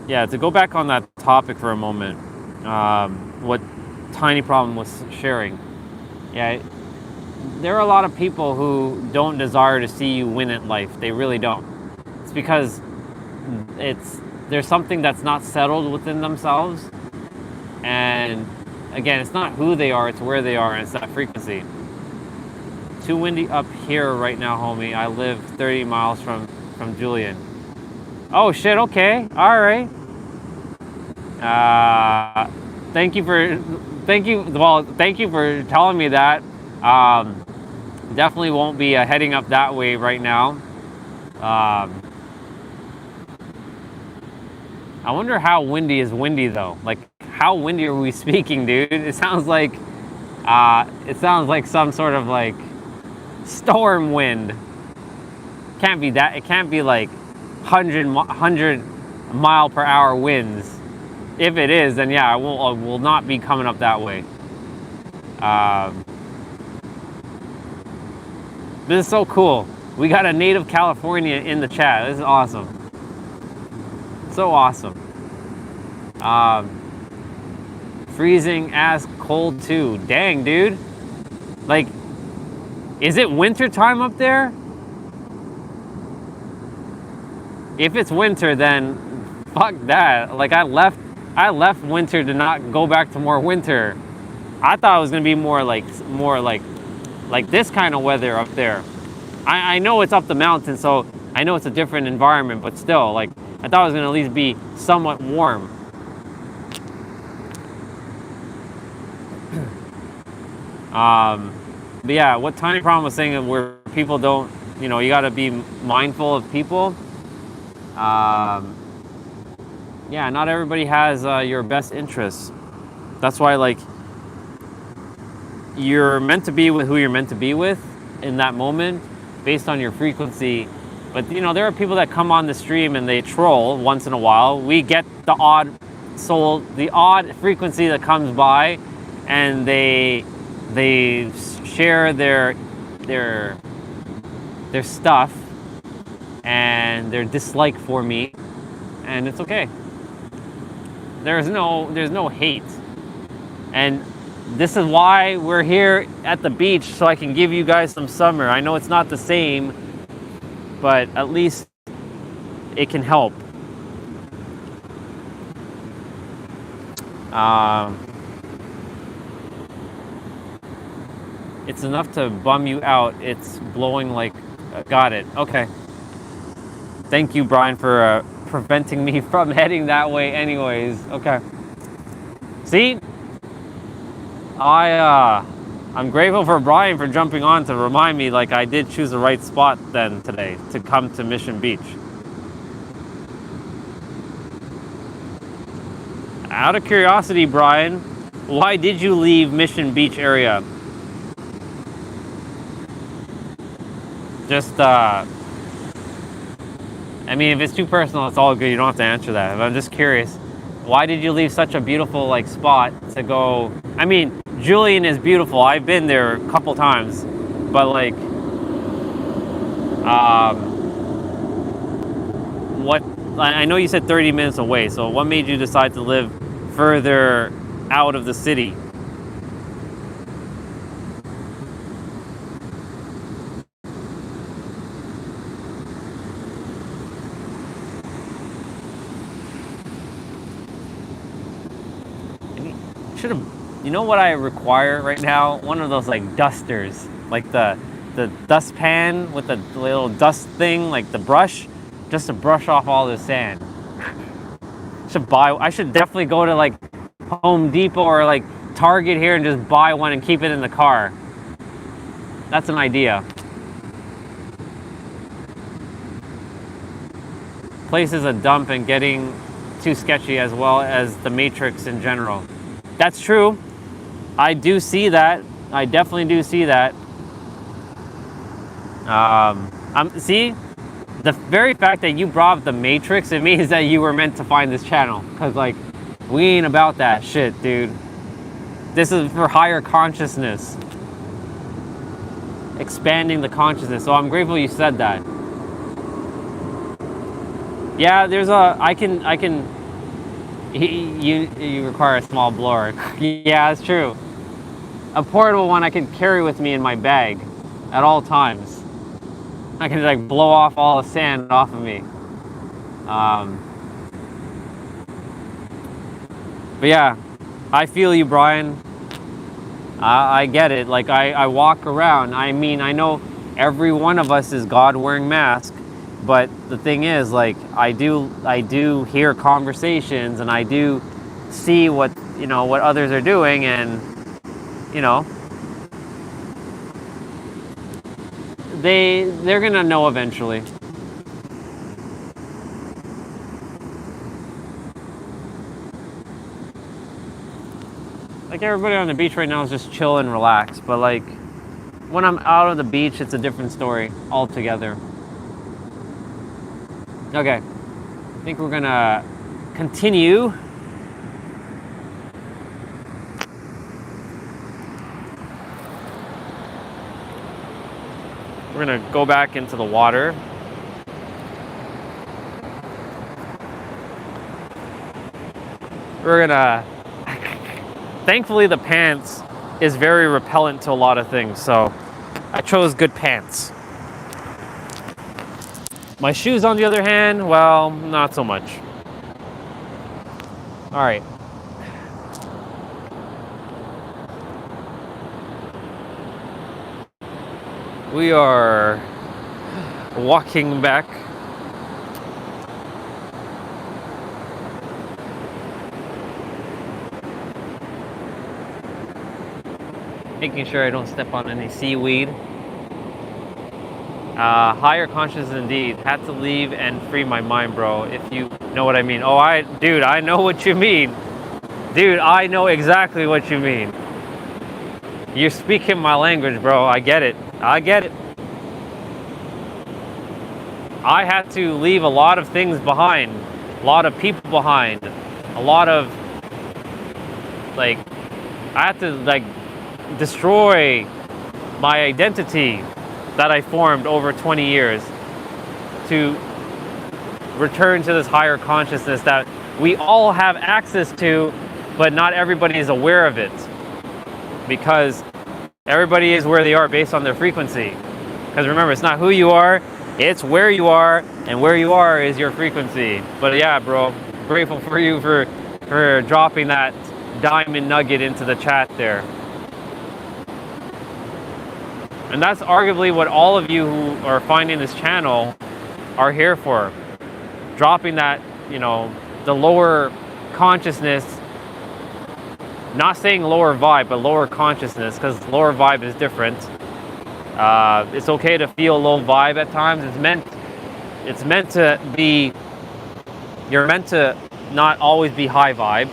Yeah, to go back on that topic for a moment, what Tiny Problem was sharing. Yeah, there are a lot of people who don't desire to see you win at life. They really don't. It's because there's something that's not settled within themselves. And again, it's not who they are, it's where they are, and it's that frequency. Too windy up here right now, homie. I live 30 miles from Julian. Oh shit, okay, all right. Thank you for telling me that. Definitely won't be heading up that way right now. I wonder how windy is windy though. Like, how windy are we speaking, dude? It sounds like some sort of like storm wind. Can't be that. It can't be like 100 mile per hour winds. If it is, then yeah, I will not be coming up that way. This is so cool. We got a native California in the chat. This is awesome. So awesome. Freezing ass cold too. Dang, dude. Like, is it winter time up there? If it's winter, then fuck that. Like, I left winter to not go back to more winter. I thought it was gonna be more like this kind of weather up there. I know it's up the mountain, so I know it's a different environment, but still, like, I thought it was gonna at least be somewhat warm. But yeah, what Tiny Problem was saying is where people don't, you gotta be mindful of people. Yeah, not everybody has your best interests. That's why, like, you're meant to be with who you're meant to be with in that moment based on your frequency. But, there are people that come on the stream and they troll once in a while. We get the odd frequency that comes by, and they share their stuff and their dislike for me, and it's okay. There's no hate. And this is why we're here at the beach, so I can give you guys some summer. I know it's not the same, but at least it can help. It's enough to bum you out. It's blowing like... got it. Okay. Thank you, Brian, for preventing me from heading that way anyways. Okay. See? I'm grateful for Brian for jumping on to remind me, like, I did choose the right spot then today to come to Mission Beach. Out of curiosity, Brian, why did you leave Mission Beach area? Just, I mean, if it's too personal, it's all good. You don't have to answer that. But I'm just curious. Why did you leave such a beautiful, like, spot to go? I mean, Julian is beautiful. I've been there a couple times. But, like, I know you said 30 minutes away. So what made you decide to live further out of the city? should have, you know what I require right now? One of those like dusters, like the dustpan with the little dust thing, like the brush, just to brush off all the sand. I should definitely go to like Home Depot or like Target here and just buy one and keep it in the car. That's an idea. Place is a dump and getting too sketchy, as well as the Matrix in general. That's true. I do see that. I definitely do see that. See, the very fact that you brought up the Matrix, it means that you were meant to find this channel. Cause like, we ain't about that shit, dude. This is for higher consciousness. Expanding the consciousness. So I'm grateful you said that. Yeah, there's you require a small blower. Yeah, that's true. A portable one I can carry with me in my bag at all times. I can like blow off all the sand off of me. But yeah, I feel you, Brian. I get it. Like I walk around. I mean, I know every one of us is God wearing mask, but the thing is, like, I do hear conversations, and I do see what others are doing, and they're gonna know eventually. Like, everybody on the beach right now is just chill and relax, but like when I'm out on the beach, it's a different story altogether. Okay, I think we're gonna continue. We're gonna go back into the water. We're gonna, thankfully the pants is very repellent to a lot of things, so I chose good pants. My shoes, on the other hand, well, not so much. All right. We are walking back. Making sure I don't step on any seaweed. Higher consciousness indeed. Had to leave and free my mind, bro. If you know what I mean. Oh, dude, I know what you mean. Dude, I know exactly what you mean. You're speaking my language, bro. I get it. I get it. I had to leave a lot of things behind. A lot of people behind. A lot of, like, I had to, like, destroy my identity that I formed over 20 years to return to this higher consciousness that we all have access to, but not everybody is aware of it, because everybody is where they are based on their frequency. Because remember, it's not who you are, it's where you are, and where you are is your frequency. But yeah, bro, grateful for you for dropping that diamond nugget into the chat there. And that's arguably what all of you who are finding this channel are here for. Dropping that, the lower consciousness, not saying lower vibe, but lower consciousness, because lower vibe is different. It's okay to feel low vibe at times. It's meant to be, you're meant to not always be high vibe.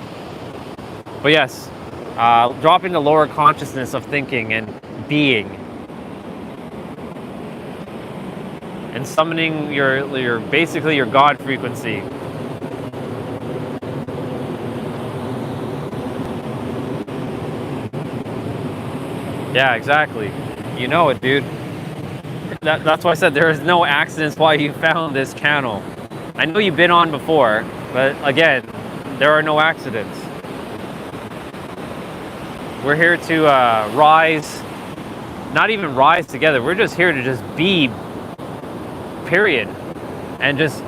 But yes, dropping the lower consciousness of thinking and being. And summoning your basically your God frequency. Yeah, exactly. You know it, dude. That's why I said there is no accidents why you found this channel. I know you've been on before, but again, there are no accidents. We're here to rise, not even rise together. We're just here to just be, period. And just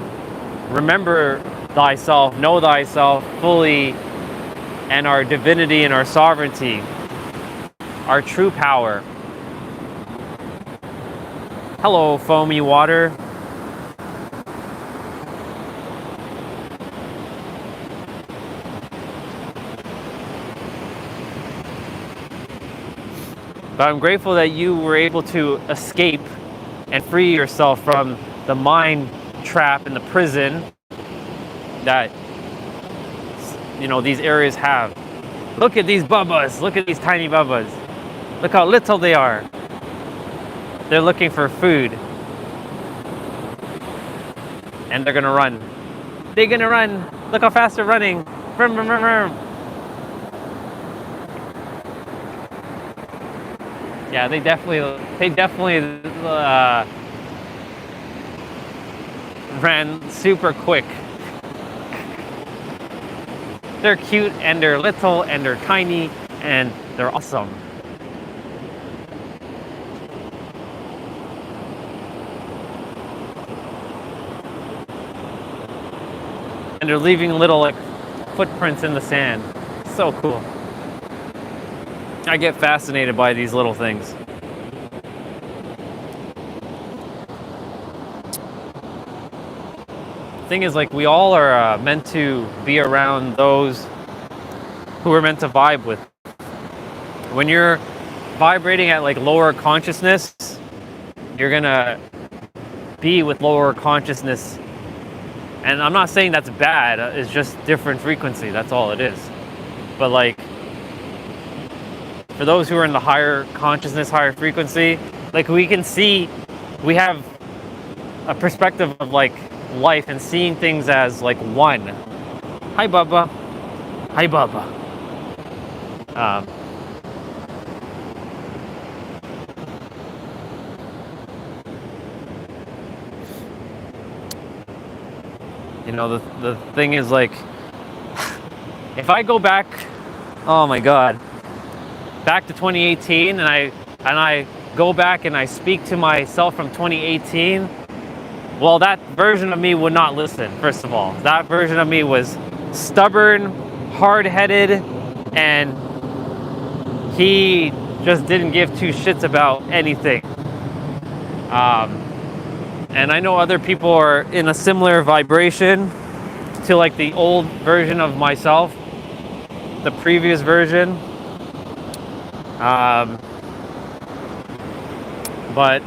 remember thyself, know thyself fully, and our divinity and our sovereignty, our true power. Hello, foamy water. But I'm grateful that you were able to escape and free yourself from the mind trap and the prison that, you know, these areas have. Look at these bubbas. Look at these tiny bubbas. Look how little they are. They're looking for food. And they're gonna run. They're gonna run. Look how fast they're running. Vroom, vroom, vroom, vroom. Yeah, they definitely ran super quick. They're cute and they're little and they're tiny and they're awesome. And they're leaving little like footprints in the sand. So cool. I get fascinated by these little things. The thing is, like, we all are meant to be around those who are meant to vibe with. When you're vibrating at like lower consciousness, you're gonna be with lower consciousness. And I'm not saying that's bad, it's just different frequency, that's all it is. But like, for those who are in the higher consciousness, higher frequency, like we can see, we have a perspective of like life and seeing things as like one. Hi, Bubba. Hi, Bubba. You know, the thing is like, if I go back, oh my God, back to 2018 and I go back and I speak to myself from 2018, well, that version of me would not listen, first of all. That version of me was stubborn, hard-headed, and he just didn't give two shits about anything. And I know other people are in a similar vibration to like the old version of myself, the previous version. But,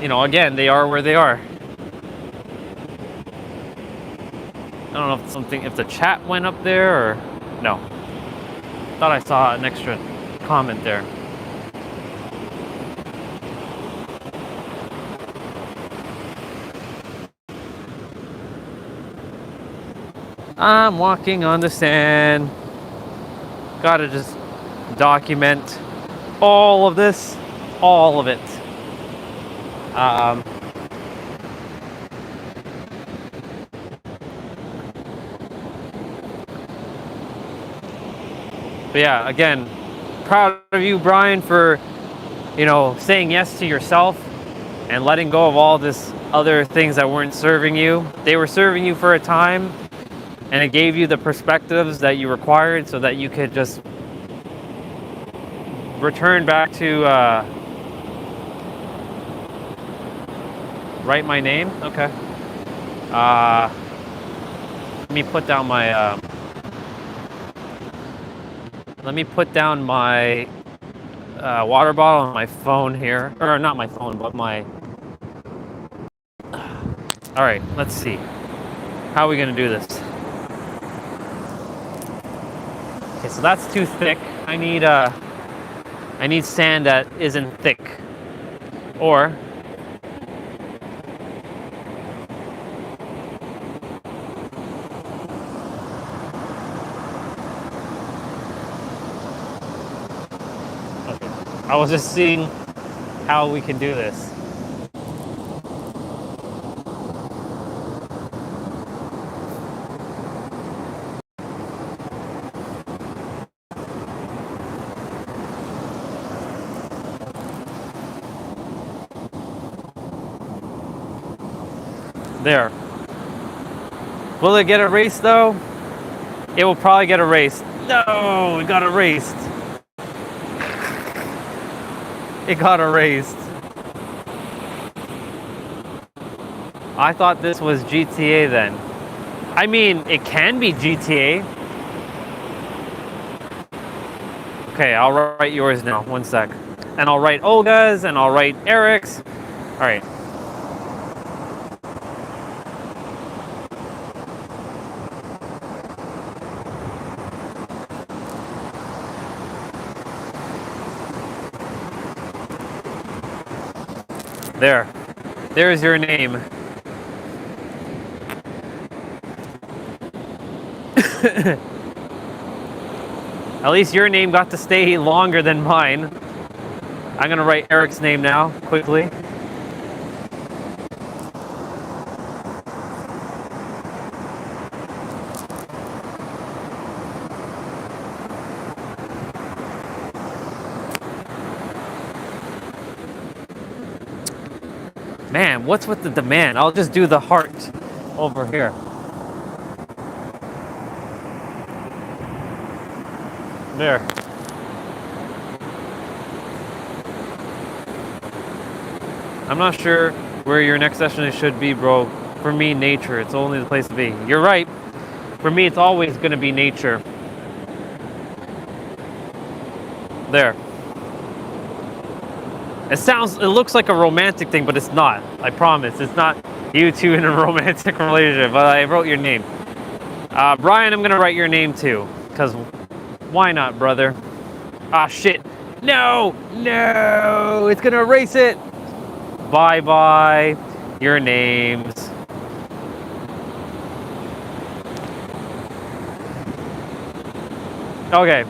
you know, again, they are where they are. I don't know if the chat went up there or no. Thought I saw an extra comment there. I'm walking on the sand. Gotta just document all of this, all of it. But yeah, again, proud of you, Brian, for, you know, saying yes to yourself and letting go of all this other things that weren't serving you. They were serving you for a time, and it gave you the perspectives that you required so that you could just return back to write my name. Okay. Let me put down my water bottle on my phone here, or not my phone, but my. All right, let's see. How are we gonna do this? Okay, so that's too thick. I need sand that isn't thick. Or okay. I was just seeing how we can do this. There. Will it get erased though? It will probably get erased. No, it got erased. It got erased. I thought this was GTA then. I mean, it can be GTA. Okay, I'll write yours now. One sec. And I'll write Olga's, and I'll write Eric's. All right. There. There's your name. At least your name got to stay longer than mine. I'm gonna write Eric's name now, quickly. Man, what's with the demand? I'll just do the heart over here. There. I'm not sure where your next session should be, bro. For me, nature. It's only the place to be. You're right. For me, it's always going to be nature. There. It looks like a romantic thing, but it's not. I promise. It's not you two in a romantic relationship, but I wrote your name. Brian, I'm going to write your name too, because why not, brother? Ah, shit. No! No! It's going to erase it! Bye-bye. Your names. Okay.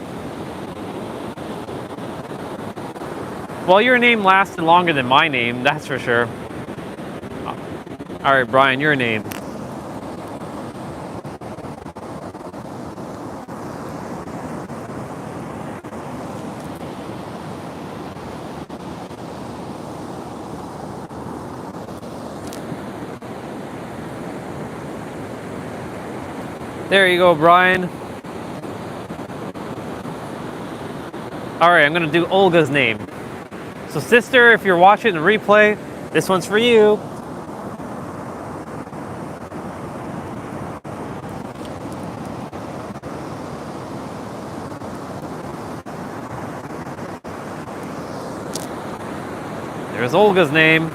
Well, your name lasted longer than my name, that's for sure. All right, Brian, your name. There you go, Brian. All right, I'm gonna do Olga's name. So sister, if you're watching the replay, this one's for you. There's Olga's name.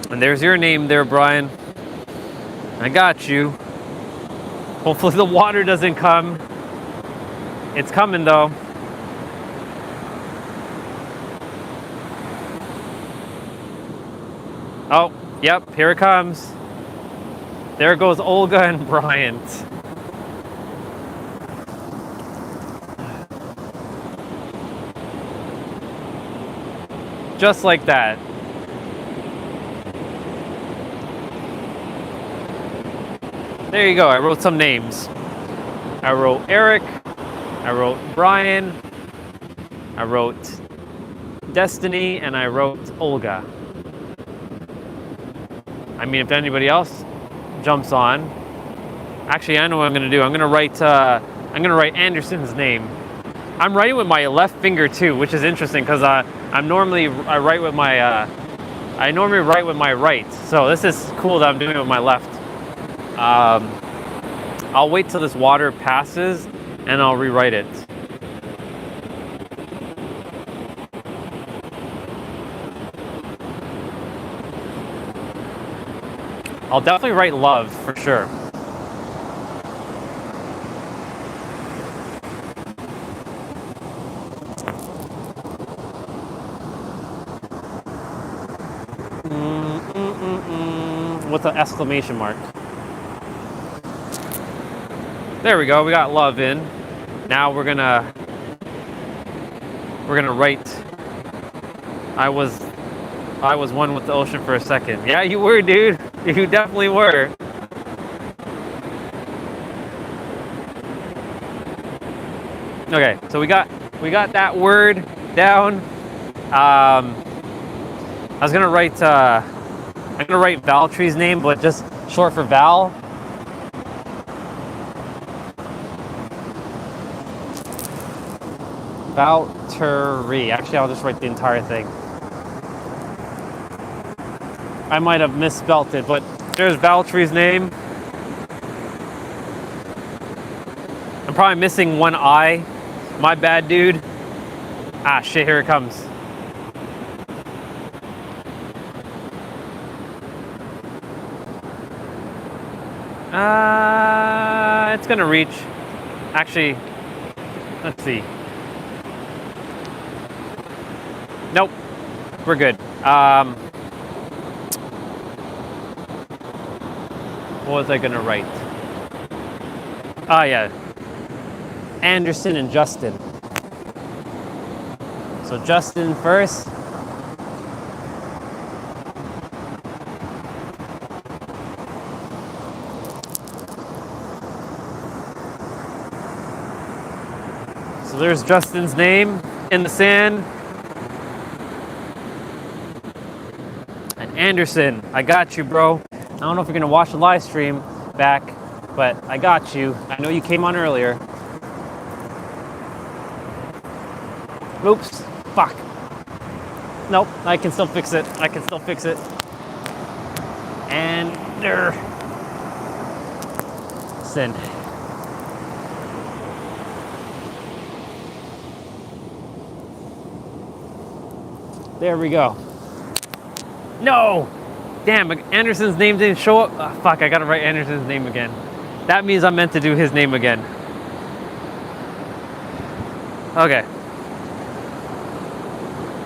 And there's your name there, Brian. I got you. Hopefully the water doesn't come. It's coming though. Oh, yep, here it comes. There goes Olga and Bryant. Just like that. There you go, I wrote some names. I wrote Eric, I wrote Brian, I wrote Destiny, and I wrote Olga. I mean, if anybody else jumps on, actually, I know what I'm gonna do. I'm gonna write Anderson's name. I'm writing with my left finger too, which is interesting because I normally write with my right. So this is cool that I'm doing it with my left. I'll wait till this water passes and I'll rewrite it. I'll definitely write love for sure. With an exclamation mark. There we go, we got love in. Now we're gonna write I was one with the ocean for a second. Yeah, you were, dude. You definitely were. Okay, so we got that word down. I was gonna write I'm gonna write Valtree's name, but just short for Val. Valtteri. Actually, I'll just write the entire thing. I might have misspelt it, but there's Valtteri's name. I'm probably missing one I. My bad, dude. Ah, shit, here it comes. It's gonna reach. Actually, let's see. Nope, we're good. What was I gonna write? Ah, yeah. Anderson and Justin. So Justin first. So there's Justin's name in the sand. And Anderson, I got you, bro. I don't know if you're gonna watch the live stream back, but I got you. I know you came on earlier. Oops, fuck. Nope, I can still fix it. I can still fix it. And there. Send. There we go. No! Damn, Anderson's name didn't show up. Oh, fuck, I gotta write Anderson's name again. That means I'm meant to do his name again. Okay.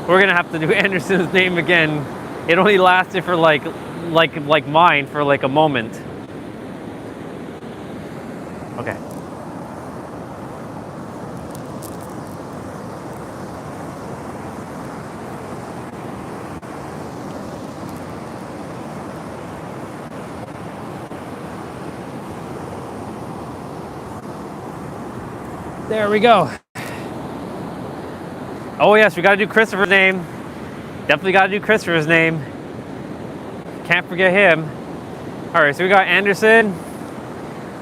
We're gonna have to do Anderson's name again. It only lasted for like mine for like a moment. Okay. There we go. Oh yes, we gotta do Christopher's name. Definitely gotta do Christopher's name. Can't forget him. All right, so we got Anderson.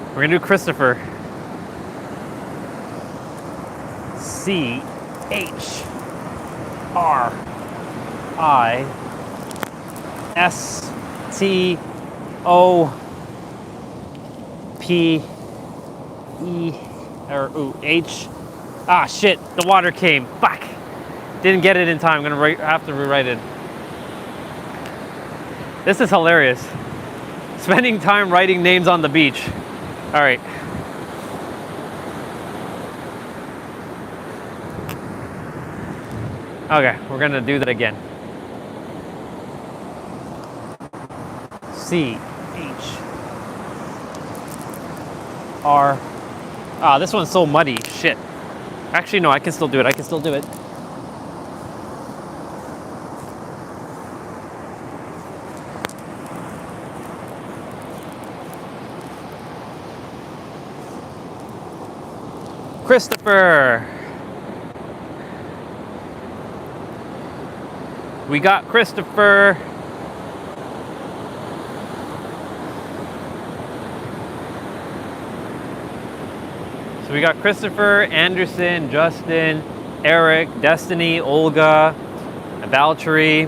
We're gonna do Christopher. CHRISTOPEH. Ah, shit, the water came. Fuck. Didn't get it in time. I'm gonna have to rewrite it. This is hilarious. Spending time writing names on the beach. All right. Okay, we're gonna do that again. CHR. Ah, this one's so muddy. Shit. Actually, no, I can still do it. I can still do it. Christopher. We got Christopher. So we got Christopher, Anderson, Justin, Eric, Destiny, Olga, Valtteri,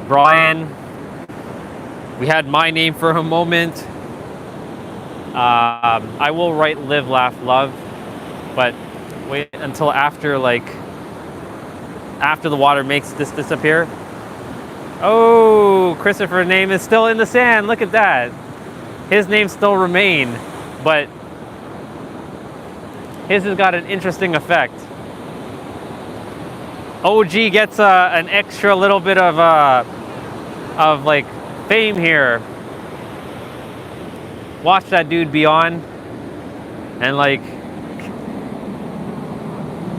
Brian. We had my name for a moment. I will write live, laugh, love, but wait until after the water makes this disappear. Oh, Christopher's name is still in the sand. Look at that. His name still remain, but his has got an interesting effect. OG gets an extra little bit of like fame here. Watch that dude be on, and like,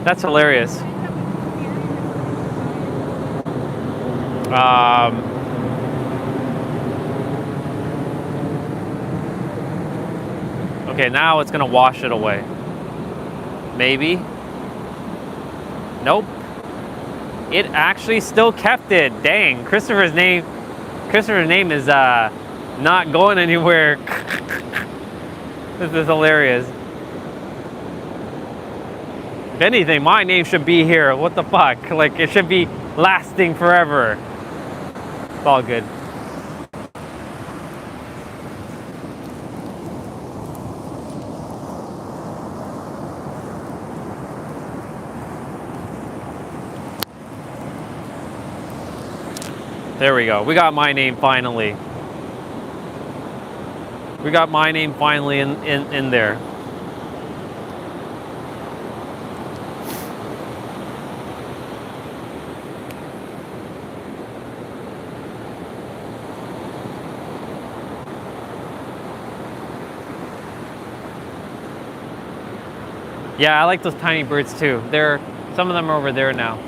that's hilarious. Okay, now it's gonna wash it away. Maybe. Nope. It actually still kept it. Dang, Christopher's name is not going anywhere. This is hilarious. If anything, my name should be here. What the fuck? Like, it should be lasting forever. It's all good. There we go. We got my name finally. We got my name finally in there. Yeah, I like those tiny birds too. Some of them are over there now.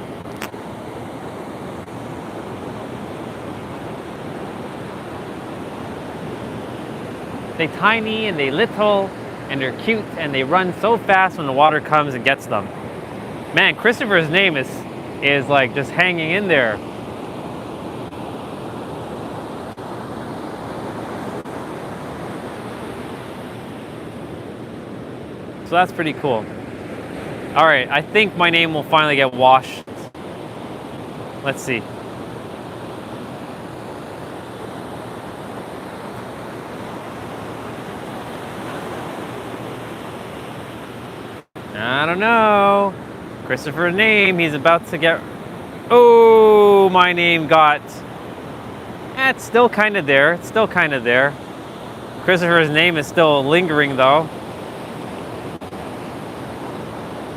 They're tiny and they little and they're cute and they run so fast when the water comes and gets them. Man, Christopher's name is like just hanging in there. So that's pretty cool. All right, I think my name will finally get washed. Let's see. I don't know. Christopher's name, he's about to get... Oh, my name got... it's still kind of there. It's still kind of there. Christopher's name is still lingering though.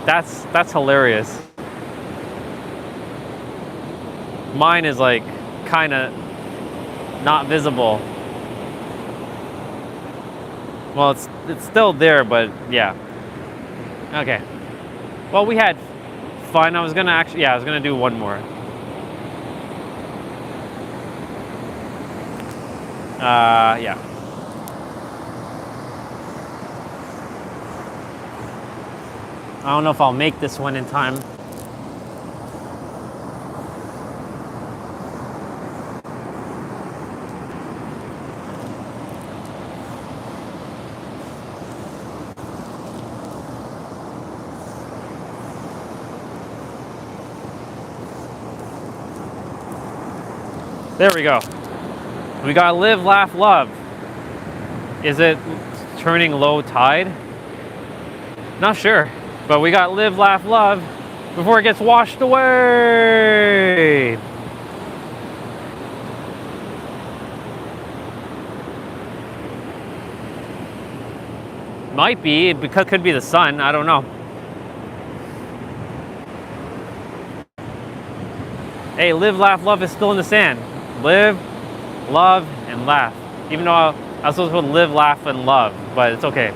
That's hilarious. Mine is like kind of not visible. Well, it's still there, but yeah. Okay. Well, we had fun. I was gonna do one more. Yeah. I don't know if I'll make this one in time. There we go. We got live, laugh, love. Is it turning low tide? Not sure. But we got live, laugh, love before it gets washed away. Might be, because could be the sun, I don't know. Hey, live, laugh, love is still in the sand. Live, love, and laugh. Even though I was supposed to put live, laugh, and love, but it's okay.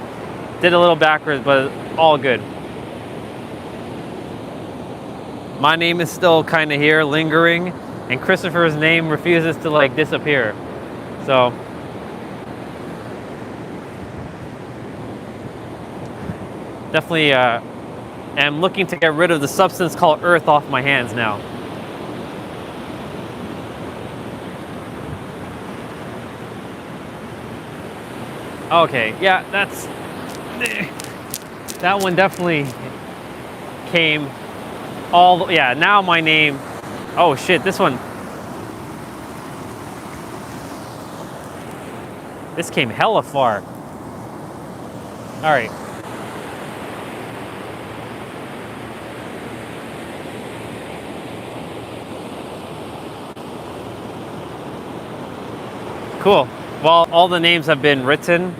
Did a little backwards, but all good. My name is still kind of here, lingering, and Christopher's name refuses to like disappear. So definitely am looking to get rid of the substance called earth off my hands now. Okay, yeah, that one definitely came all, yeah, now my name, oh shit, this came hella far. All right. Cool. Well, all the names have been written.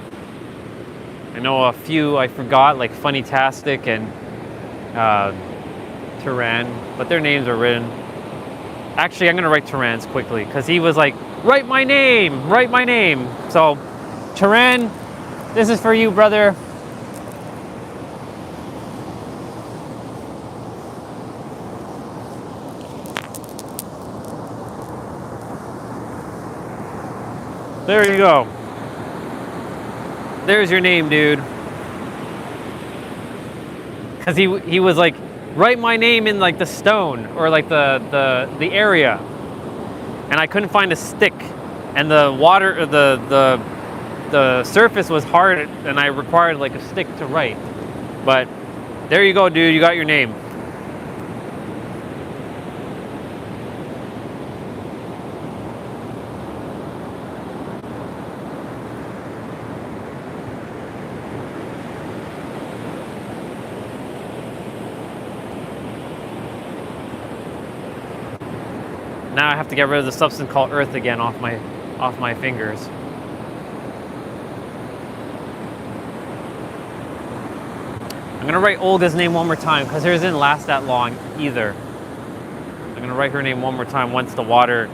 I know a few I forgot, like Funny-tastic and Turan, but their names are written. Actually, I'm gonna write Turan's quickly because he was like, write my name, write my name. So, Turan, this is for you, brother. There you go. There's your name, dude. Because he was like, write my name in like the stone or like the area, and I couldn't find a stick, and the water, the surface was hard, and I required like a stick to write. But There you go, dude. You got your name. Now I have to get rid of the substance called earth again off my fingers. I'm gonna write Olga's name one more time because hers didn't last that long either. I'm gonna write her name one more time once the water.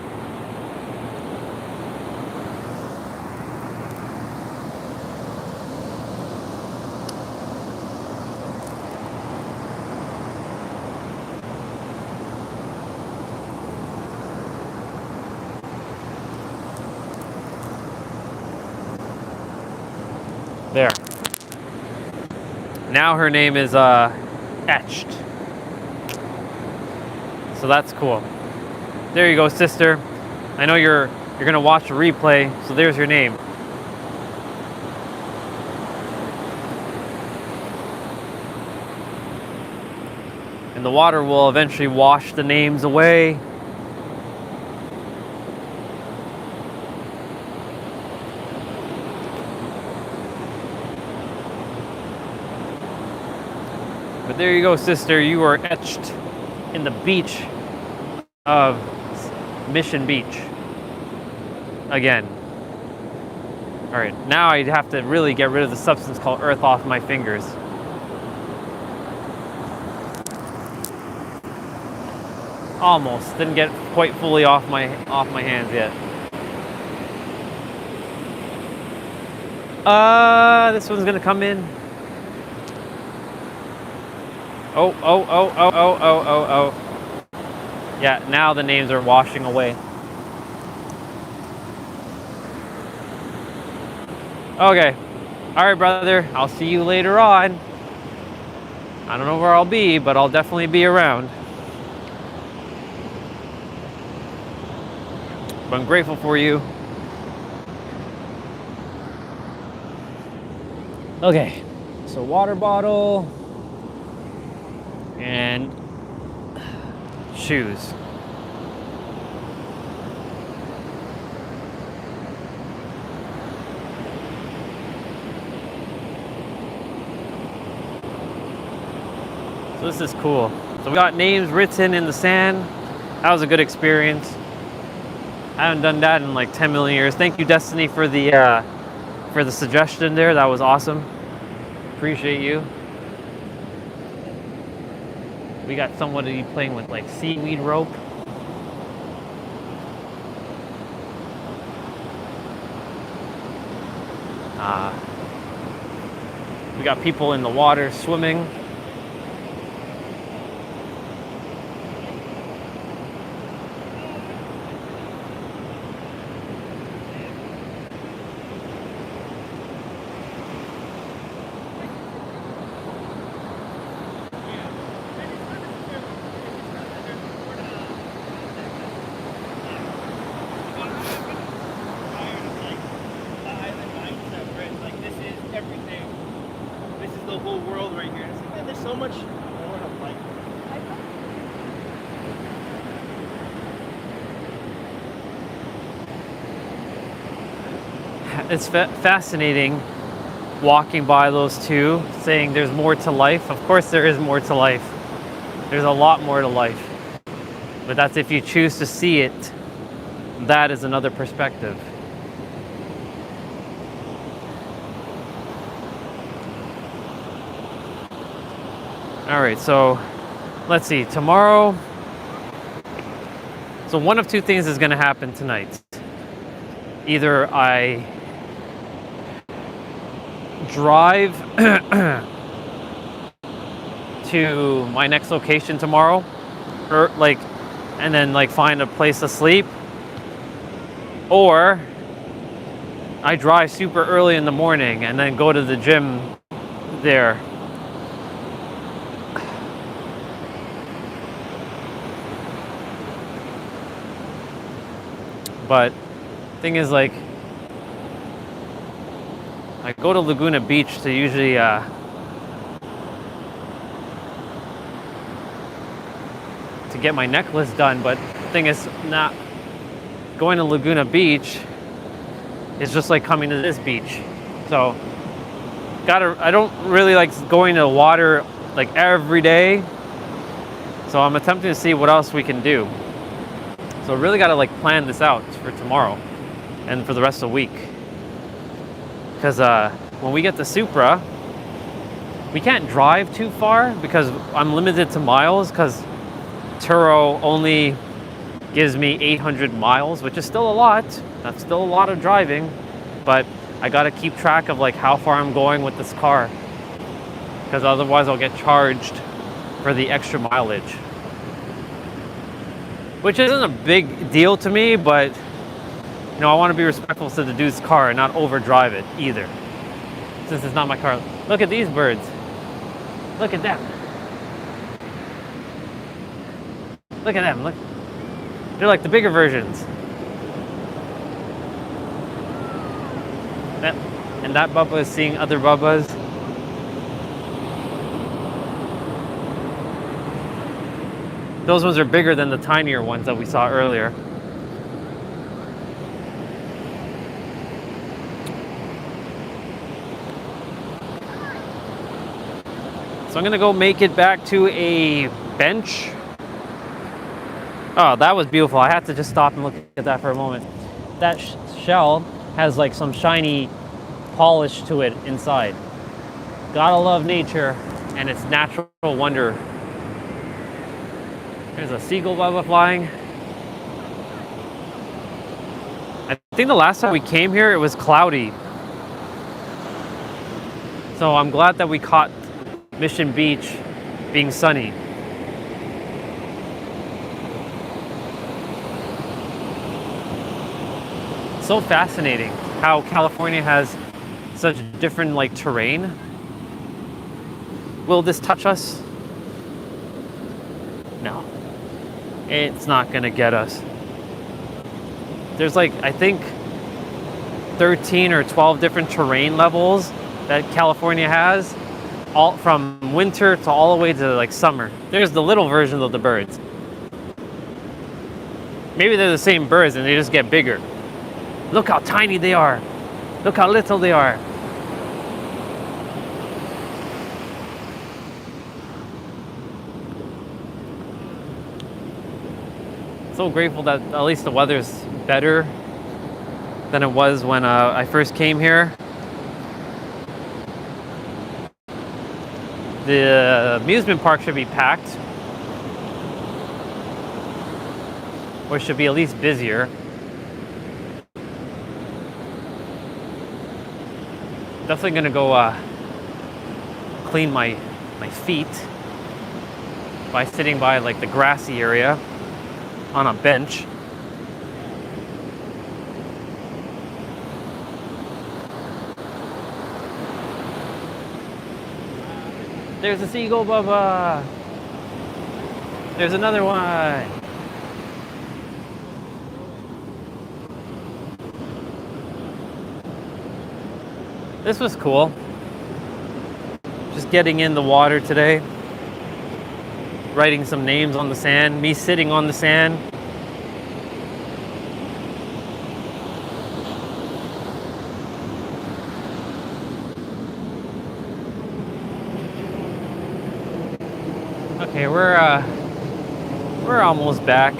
There. Now her name is etched. So that's cool. There you go, sister. I know you're gonna watch a replay, so there's your name. And the water will eventually wash the names away. But there you go, sister. You are etched in the beach of Mission Beach. Again. All right, now I have to really get rid of the substance called earth off my fingers. Almost. Didn't get quite fully off my hands yet. This one's gonna come in. Oh. Yeah, now the names are washing away. Okay. All right, brother. I'll see you later on. I don't know where I'll be, but I'll definitely be around. But I'm grateful for you. Okay. So water bottle. And shoes. So this is cool. So we got names written in the sand. That was a good experience. I haven't done that in like 10 million years. Thank you, Destiny, for the suggestion there. That was awesome. Appreciate you. We got somebody playing with like seaweed rope. We got people in the water swimming. It's fascinating walking by those two, saying there's more to life. Of course there is more to life. There's a lot more to life. But that's if you choose to see it. That is another perspective. All right, so let's see. Tomorrow, so one of two things is going to happen tonight. Either I drive to my next location tomorrow, or and then find a place to sleep, or I drive super early in the morning and then go to the gym there. But thing is, I go to Laguna Beach to usually get my necklace done, but the thing is, not going to Laguna Beach is just like coming to this beach. So I don't really like going to the water like every day. So I'm attempting to see what else we can do. So really got to like plan this out for tomorrow and for the rest of the week. Because when we get to Supra, we can't drive too far because I'm limited to miles, because Turo only gives me 800 miles, which is still a lot. That's still a lot of driving, but I got to keep track of like how far I'm going with this car, because otherwise I'll get charged for the extra mileage, which isn't a big deal to me, but you know, I want to be respectful to the dude's car and not overdrive it either, since it's not my car. Look at these birds. Look at them. Look at them. Look. They're like the bigger versions. And that Bubba is seeing other Bubbas. Those ones are bigger than the tinier ones that we saw earlier. So I'm gonna go make it back to a bench. Oh, that was beautiful. I had to just stop and look at that for a moment. That shell has like some shiny polish to it inside. Gotta love nature and its natural wonder. There's a seagull Bubba flying. I think the last time we came here, it was cloudy. So I'm glad that we caught Mission Beach being sunny. So fascinating how California has such different like terrain. Will this touch us? No, it's not gonna get us. There's like, I think 13 or 12 different terrain levels that California has, all from winter to all the way to like summer. There's the little version of the birds. Maybe they're the same birds and they just get bigger. Look how tiny they are. Look how little they are. So grateful that at least the weather's better than it was when I first came here. The amusement park should be packed, or should be at least busier. Definitely gonna go clean my feet by sitting by like the grassy area on a bench. There's a seagull Bubba. There's another one. This was cool. Just getting in the water today. Writing some names on the sand. Me sitting on the sand. Okay, we're almost back.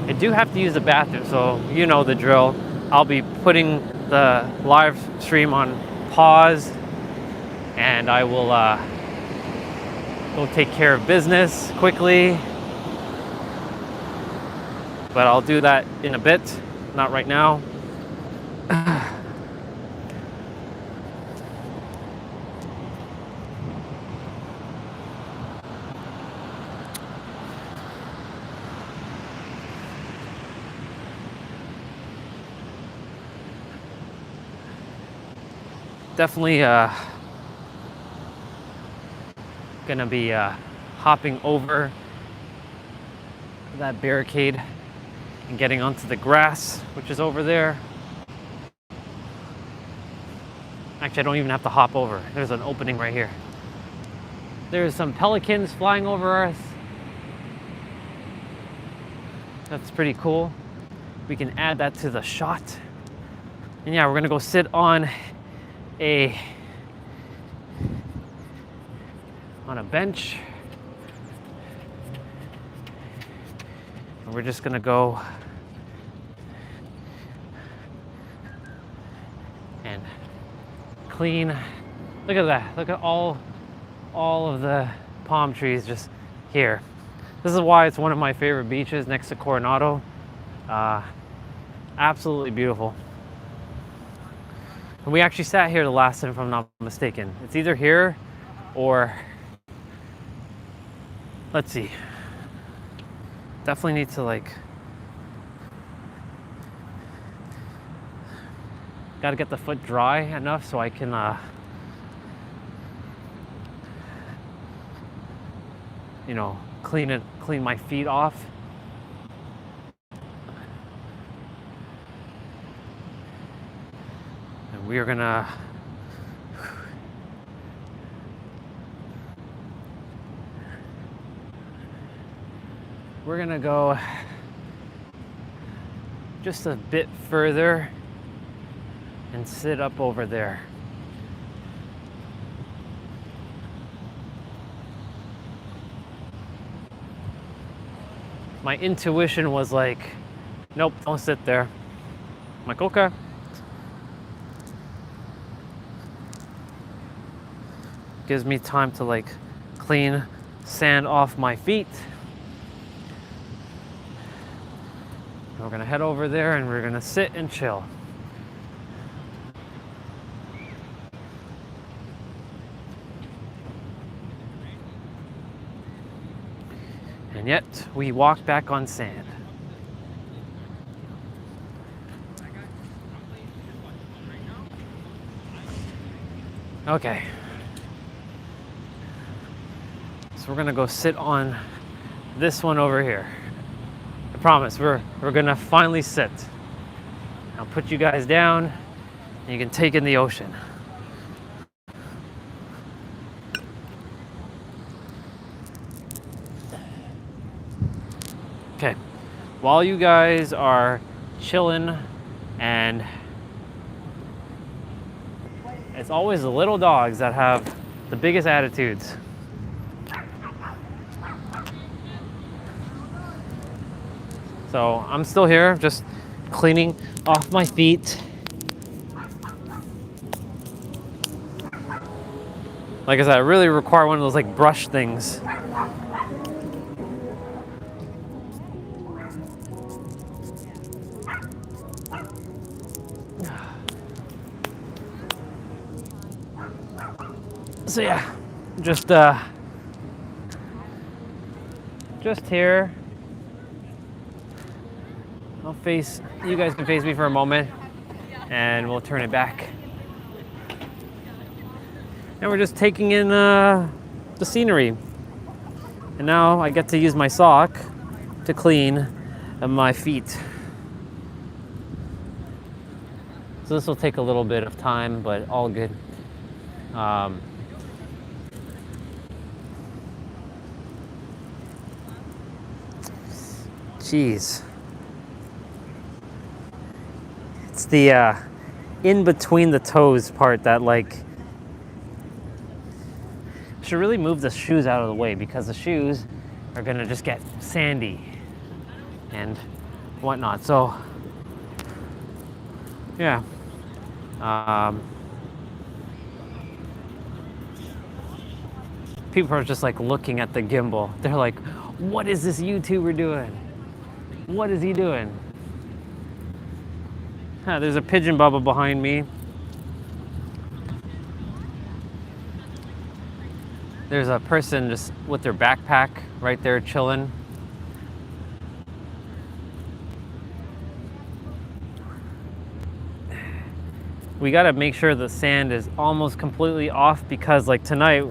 I do have to use the bathroom, so you know the drill. I'll be putting the live stream on pause, and I will go take care of business quickly. But I'll do that in a bit, not right now. Definitely gonna be hopping over that barricade and getting onto the grass, which is over there. Actually, I don't even have to hop over. There's an opening right here. There's some pelicans flying over us. That's pretty cool. We can add that to the shot. And yeah, we're gonna go sit on a bench. And we're just gonna go and clean. Look at that. Look at all of the palm trees just here. This is why it's one of my favorite beaches next to Coronado. Absolutely beautiful. And we actually sat here the last time, if I'm not mistaken. It's either here or, let's see. Definitely need to like, gotta get the foot dry enough so I can you know, clean my feet off. And we're gonna go just a bit further and sit up over there. My intuition was like, nope, don't sit there. I'm like, okay. Gives me time to like clean sand off my feet. And we're gonna head over there and we're gonna sit and chill. And yet, we walked back on sand. Okay. So we're gonna go sit on this one over here. I promise, we're gonna finally sit. I'll put you guys down and you can take in the ocean. Okay, while you guys are chilling, and it's always the little dogs that have the biggest attitudes. So I'm still here, just cleaning off my feet. Like I said, I really require one of those like brush things. So yeah, just here. You guys can face me for a moment and we'll turn it back. And we're just taking in the scenery. And now I get to use my sock to clean my feet. So this will take a little bit of time, but all good. Jeez. It's the in between the toes part that like, should really move the shoes out of the way because the shoes are gonna just get sandy and whatnot. So yeah. People are just like looking at the gimbal. They're like, what is this YouTuber doing? What is he doing? There's a pigeon bubble behind me. There's a person just with their backpack right there chilling. We gotta make sure the sand is almost completely off because like tonight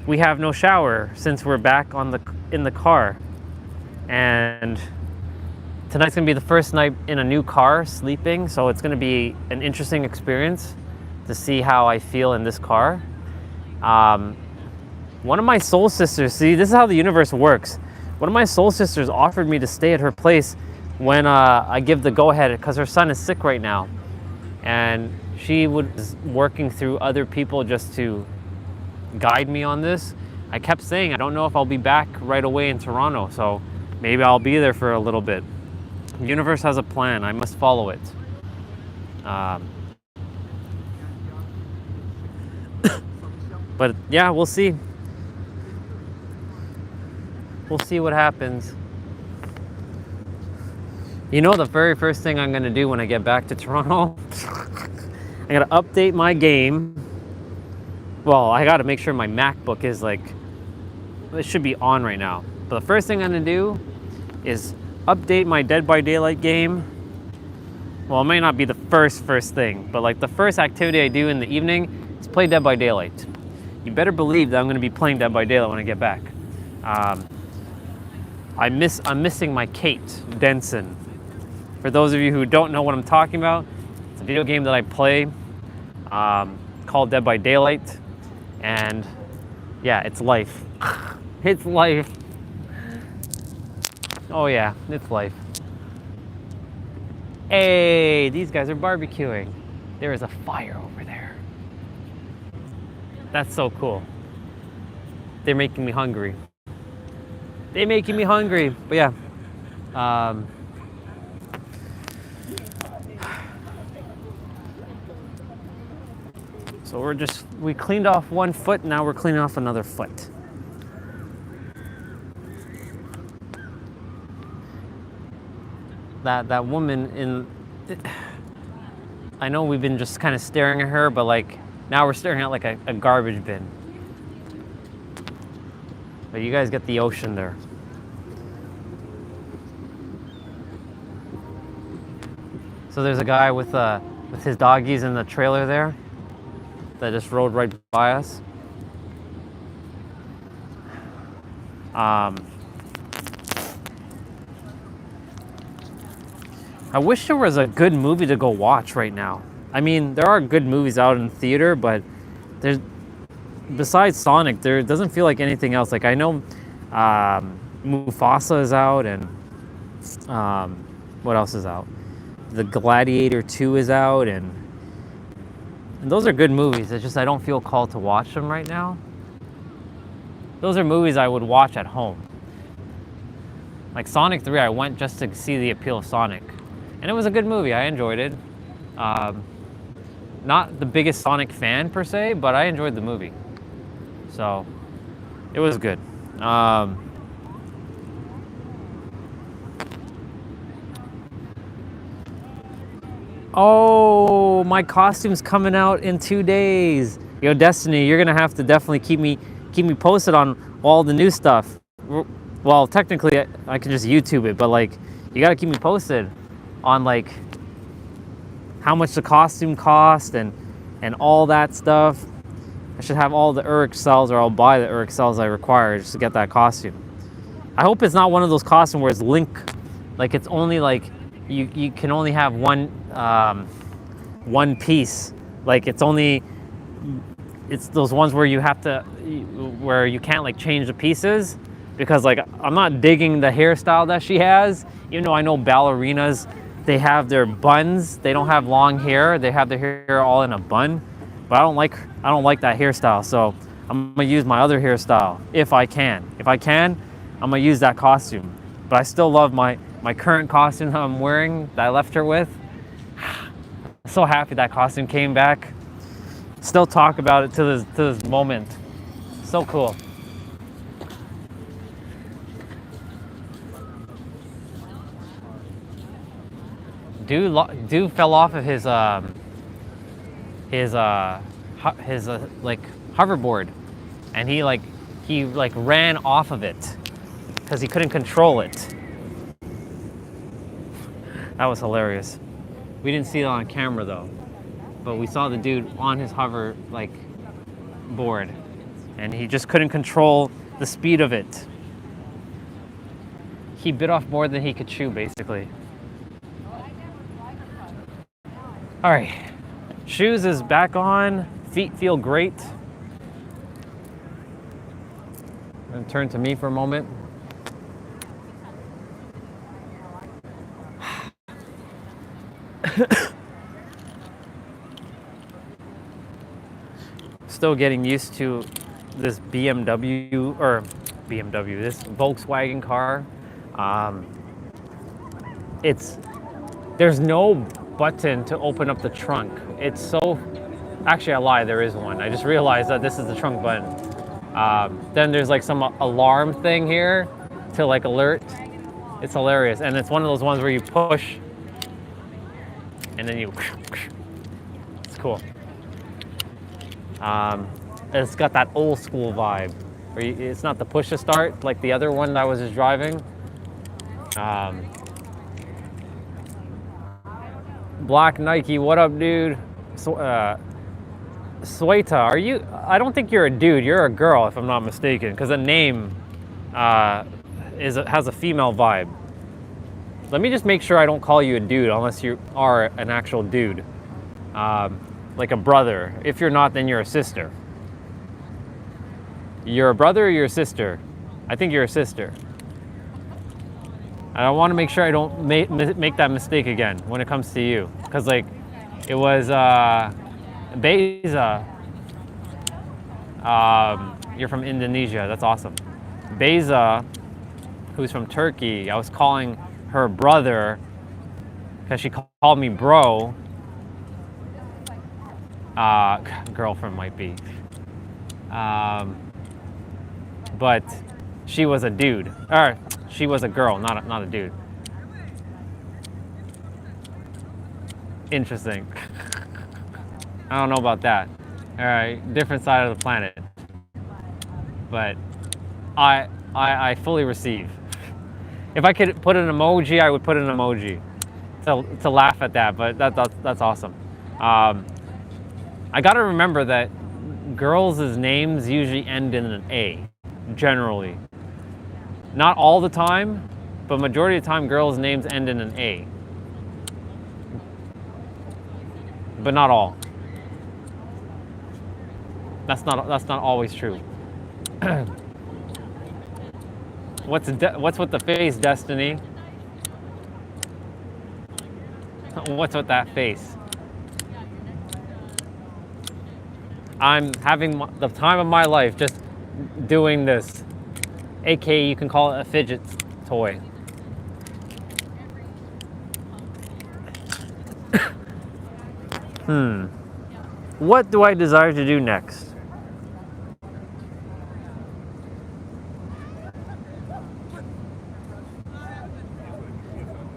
we have no shower since we're back in the car. And tonight's gonna be the first night in a new car sleeping, so it's gonna be an interesting experience to see how I feel in this car. One of my soul sisters, see, this is how the universe works. One of my soul sisters offered me to stay at her place when I give the go-ahead because her son is sick right now. And she was working through other people just to guide me on this. I kept saying, I don't know if I'll be back right away in Toronto, so maybe I'll be there for a little bit. The universe has a plan. I must follow it. But yeah, we'll see. We'll see what happens. You know, the very first thing I'm gonna do when I get back to Toronto, I'm gonna update my game. Well, I gotta make sure my MacBook is like, it should be on right now. But the first thing I'm gonna do is update my Dead by Daylight game. Well, it may not be the first thing, but like the first activity I do in the evening is play Dead by Daylight. You better believe that I'm gonna be playing Dead by Daylight when I get back. I'm missing my Kate Denson. For those of you who don't know what I'm talking about, it's a video game that I play called Dead by Daylight. And yeah, it's life. It's life. Oh yeah, it's life. Hey, these guys are barbecuing. There is a fire over there. That's so cool. They're making me hungry. They're making me hungry, but yeah. So we cleaned off one foot, now we're cleaning off another foot. That woman I know we've been just kind of staring at her, but like now we're staring at like a garbage bin. But you guys get the ocean there. So there's a guy with his doggies in the trailer there that just rode right by us. I wish there was a good movie to go watch right now. I mean, there are good movies out in the theater, but besides Sonic, there doesn't feel like anything else. Like I know Mufasa is out, and what else is out? The Gladiator 2 is out, and those are good movies. It's just I don't feel called to watch them right now. Those are movies I would watch at home. Like Sonic 3, I went just to see the appeal of Sonic. And it was a good movie, I enjoyed it. Not the biggest Sonic fan per se, but I enjoyed the movie. So, it was good. Oh, my costume's coming out in 2 days. Yo, Destiny, you're gonna have to definitely keep me posted on all the new stuff. Well, technically, I can just YouTube it, but like, you gotta keep me posted on like how much the costume cost and all that stuff. I should have all the Uric cells, or I'll buy the Uric cells I require just to get that costume. I hope it's not one of those costumes where it's like it's only like you can only have one piece. Like it's those ones where you have to, where you can't like change the pieces, because like I'm not digging the hairstyle that she has. Even though I know ballerinas, they have their buns. They don't have long hair. They have their hair all in a bun. But I don't like that hairstyle. So I'm gonna use my other hairstyle if I can. If I can, I'm gonna use that costume. But I still love my current costume that I'm wearing, that I left her with. I'm so happy that costume came back. Still talk about it to this moment. So cool. Dude fell off of his like hoverboard, and he ran off of it because he couldn't control it. That was hilarious. We didn't see it on camera though, but we saw the dude on his hover board, and he just couldn't control the speed of it. He bit off more than he could chew, basically. All right, shoes is back on. Feet feel great. turn to me for a moment. Still getting used to this this Volkswagen car. There's no button to open up the trunk. It's so, actually I lied, there is one. I just realized that this is the trunk button. Then there's like some alarm thing here to like alert. It's hilarious. And it's one of those ones where you push and then you, it's cool. It's got that old school vibe. Where it's not the push to start like the other one that I was just driving. Black Nike, what up, dude? Sweta, are you? I don't think you're a dude. You're a girl, if I'm not mistaken, because the name has a female vibe. Let me just make sure I don't call you a dude unless you are an actual dude, like a brother. If you're not, then you're a sister. You're a brother or you're a sister? I think you're a sister. I want to make sure I don't make that mistake again when it comes to you, because like it was Beza. You're from Indonesia. That's awesome. Beza, who's from Turkey. I was calling her brother because she called me bro. Girlfriend might be. But she was a dude. Or she was a girl, not a dude. Interesting. I don't know about that. All right, different side of the planet. But I fully receive. If I could put an emoji, I would put an emoji to laugh at that. But that's awesome. I gotta remember that girls' names usually end in an A, generally. Not all the time, but majority of the time, girls' names end in an A. But not all. That's not always true. What's with the face, Destiny? What's with that face? I'm having the time of my life just doing this. AKA, you can call it a fidget toy. What do I desire to do next?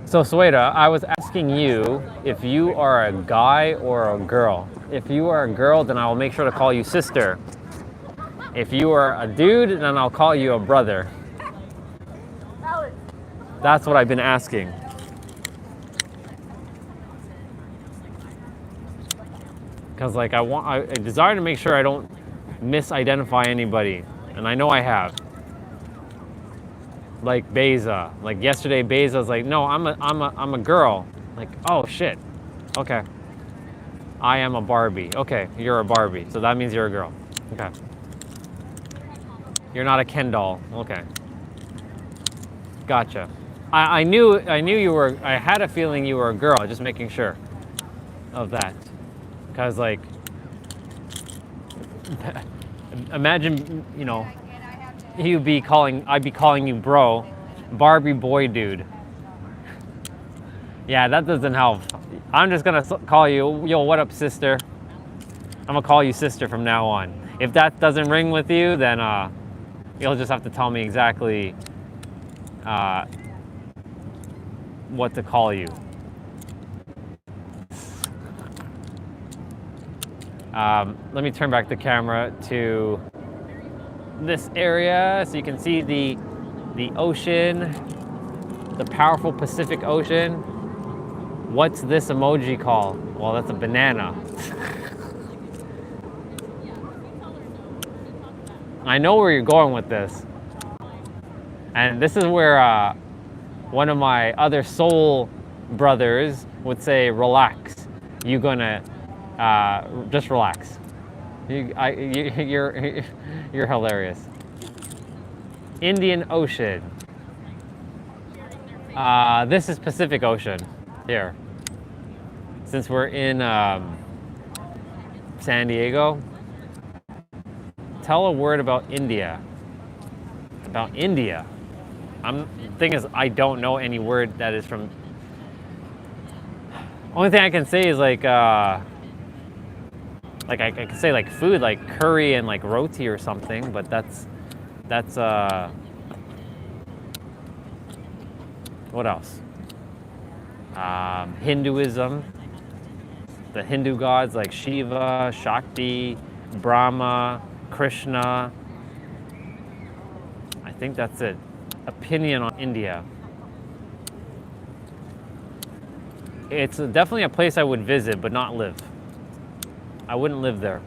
So Sweta, I was asking you if you are a guy or a girl. If you are a girl, then I will make sure to call you sister. If you are a dude, then I'll call you a brother. That's what I've been asking. Because like I desire to make sure I don't misidentify anybody, and I know I have. Like Beza. Like yesterday, Beza's like, no, I'm a girl. Like, oh shit. Okay. I am a Barbie. Okay, you're a Barbie, so that means you're a girl. Okay. You're not a Ken doll. Okay. Gotcha. I knew you were. I had a feeling you were a girl. Just making sure of that, because like, imagine, you know. I'd be calling you bro, Barbie boy dude. Yeah, that doesn't help. I'm just gonna call you, yo, what up, sister? I'm gonna call you sister from now on. If that doesn't ring with you, then you'll just have to tell me exactly what to call you. Let me turn back the camera to this area so you can see the ocean, the powerful Pacific Ocean. What's this emoji called? Well, that's a banana. I know where you're going with this. And this is where one of my other soul brothers would say, relax. You're gonna just relax. You're hilarious. Indian Ocean. This is Pacific Ocean here. Since we're in San Diego, tell a word about India. About India. The thing is, I don't know any word that is from. Only thing I can say is like I can say like food, like curry and like roti or something, but that's what else? Hinduism, the Hindu gods like Shiva, Shakti, Brahma, Krishna. I think that's it. Opinion on India. It's definitely a place I would visit, but not live. I wouldn't live there.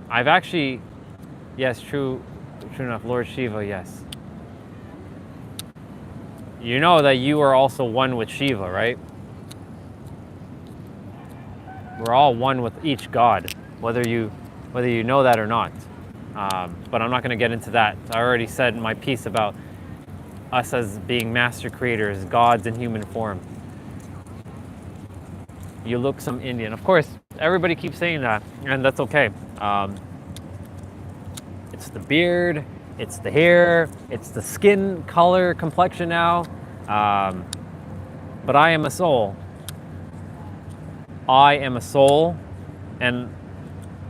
I've actually, yes, true enough, Lord Shiva, yes. You know that you are also one with Shiva, right? We're all one with each god, whether you know that or not. But I'm not going to get into that. I already said my piece about us as being master creators, gods in human form. You look some Indian. Of course, everybody keeps saying that, and that's okay. It's the beard, it's the hair, it's the skin color, complexion now. But I am a soul. I am a soul, and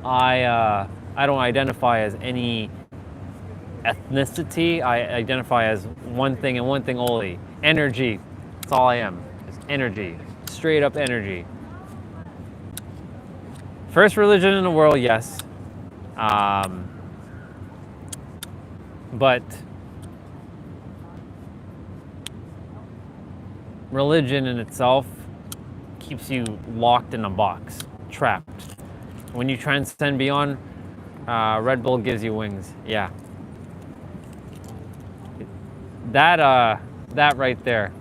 I don't identify as any ethnicity. I identify as one thing and one thing only: energy. That's all I am. It's energy, straight up energy. First religion in the world, yes, but religion in itself keeps you locked in a box, trapped. When you transcend beyond, Red Bull gives you wings. Yeah. That right there.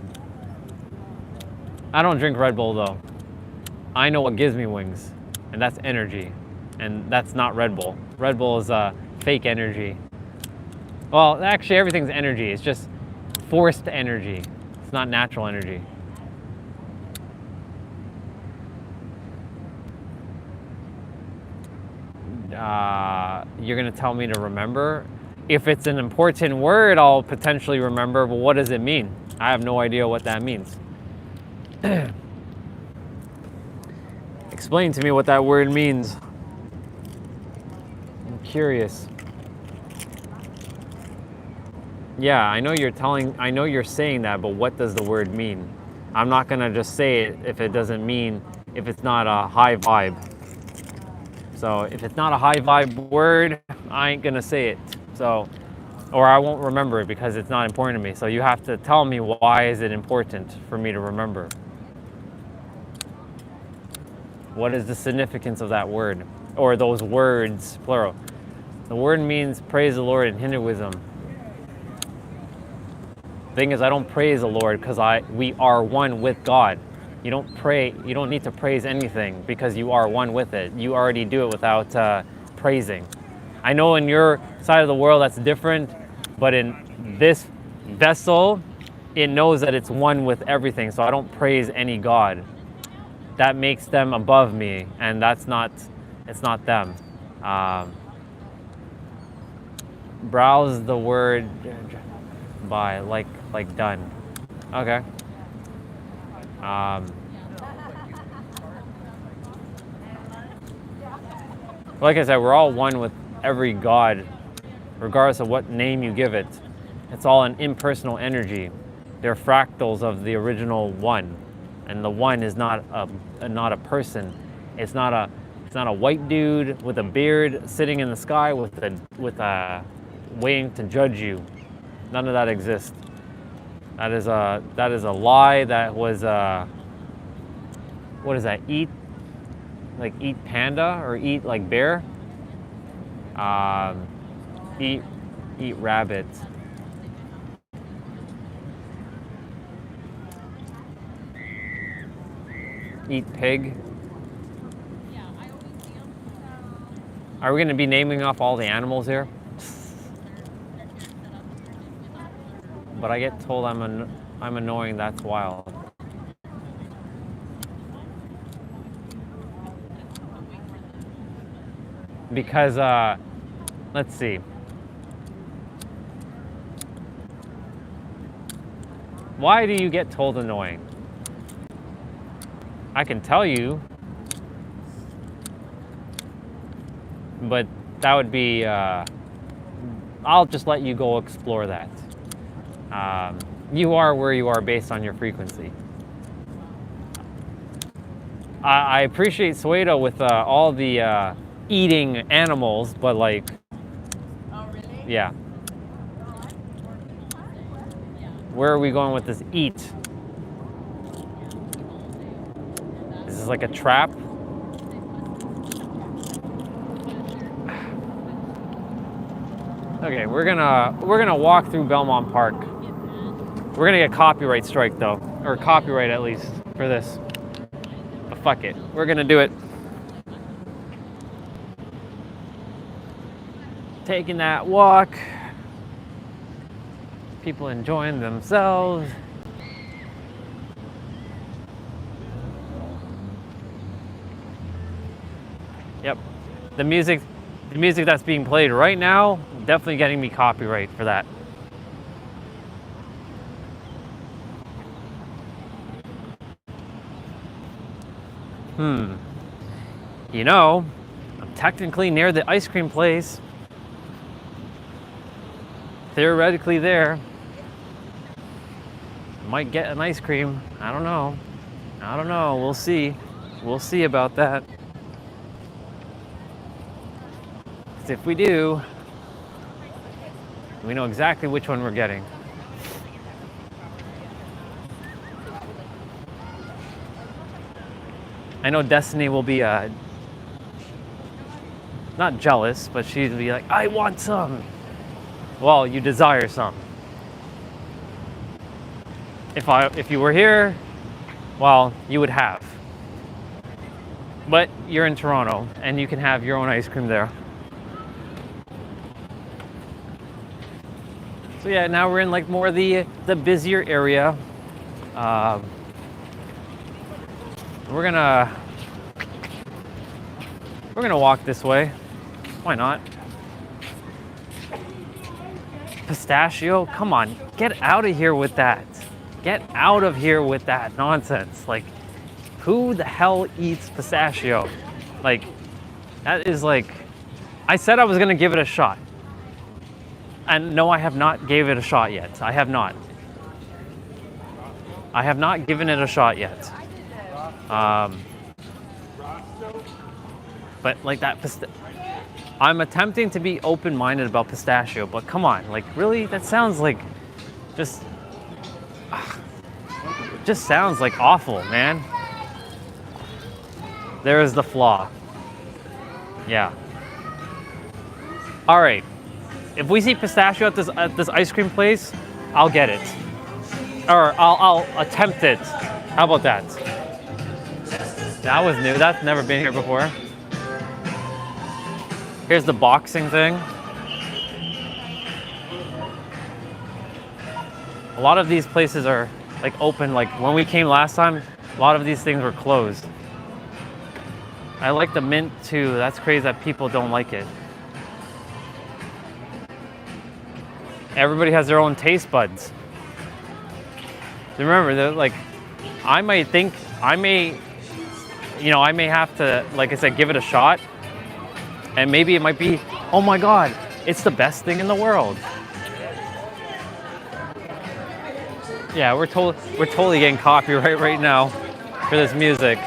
I don't drink Red Bull though. I know what gives me wings, and that's energy. And that's not Red Bull. Red Bull is fake energy. Well, actually everything's energy. It's just forced energy. It's not natural energy. You're gonna tell me to remember? If it's an important word, I'll potentially remember, but what does it mean? I have no idea what that means. Explain to me what that word means. I'm curious. Yeah, I know you're saying that, but what does the word mean? I'm not gonna just say it if it doesn't mean, if it's not a high vibe. So if it's not a high vibe word, I ain't gonna say it. So, or I won't remember it because it's not important to me. So you have to tell me, why is it important for me to remember? What is the significance of that word? Or those words, plural. The word means praise the Lord in Hinduism. Thing is, I don't praise the Lord because we are one with God. You don't need to praise anything because you are one with it. You already do it without praising. I know in your side of the world that's different, but in this vessel, it knows that it's one with everything, so I don't praise any God. That makes them above me, and it's not them. Browse the word by, like done. Okay. Like I said, we're all one with every God, regardless of what name you give it. It's all an impersonal energy. They're fractals of the original one, and the one is not a person. It's not a white dude with a beard sitting in the sky with a waiting to judge you. None of that exists. That is a lie. That was what is that? Eat panda or eat like bear? Eat rabbit. Eat pig. Are we going to be naming off all the animals here? But I get told I'm annoying, that's wild. Because, let's see. Why do you get told annoying? I can tell you, but that would be, I'll just let you go explore that. You are where you are based on your frequency. I appreciate Suedo with all the eating animals, but like, Oh, really? yeah. Where are we going with this eat? Is this like a trap? Okay, we're gonna walk through Belmont Park. We're gonna get copyright strike though, or copyright at least for this. But fuck it, we're gonna do it. Taking that walk. People enjoying themselves. Yep. The music that's being played right now, definitely getting me copyright for that. You know, I'm technically near the ice cream place. Theoretically there. Might get an ice cream. I don't know. We'll see. We'll see about that. 'Cause if we do, we know exactly which one we're getting. I know Destiny will be not jealous, but she'd be like, I want some. Well, you desire some. If you were here, well, you would have. But you're in Toronto, and you can have your own ice cream there. So yeah, now we're in like more the busier area. We're gonna walk this way. Why not? Pistachio? Come on, get out of here with that. Get out of here with that nonsense. Like, who the hell eats pistachio? Like, that is like, I said I was gonna give it a shot. And no, I have not gave it a shot yet. I have not. I have not given it a shot yet. But like that, I'm attempting to be open-minded about pistachio, but come on, like really, that sounds like just sounds like awful, man. There is the flaw. Yeah. All right. If we see pistachio at this ice cream place, I'll get it, or I'll attempt it. How about that? That was new. That's never been here before. Here's the boxing thing. A lot of these places are like open. Like when we came last time, a lot of these things were closed. I like the mint too. That's crazy that people don't like it. Everybody has their own taste buds. Remember, like, I may have to, like I said, give it a shot. And maybe it might be, oh my God, it's the best thing in the world. Yeah, we're totally getting copyright right now for this music.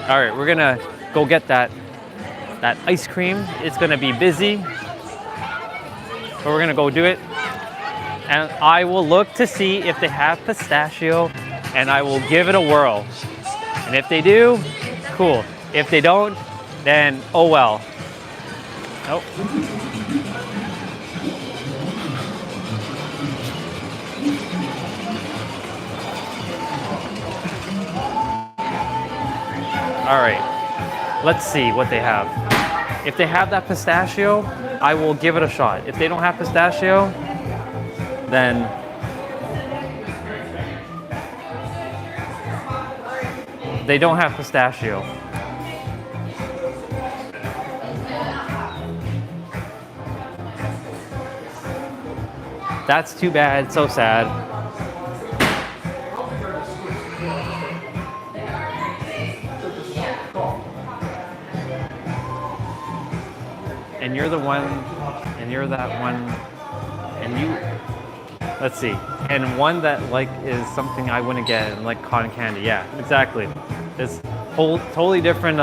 All right, we're gonna go get that ice cream. It's gonna be busy, but we're gonna go do it. And I will look to see if they have pistachio, and I will give it a whirl. And if they do, cool. If they don't, then oh well. Nope. All right, let's see what they have. If they have that pistachio, I will give it a shot. If they don't have pistachio, then they don't have pistachio. That's too bad, so sad. And you're the one, and you're that one, and you, let's see, and one that like is something I wouldn't get, and like cotton candy. Yeah, exactly. It's totally different.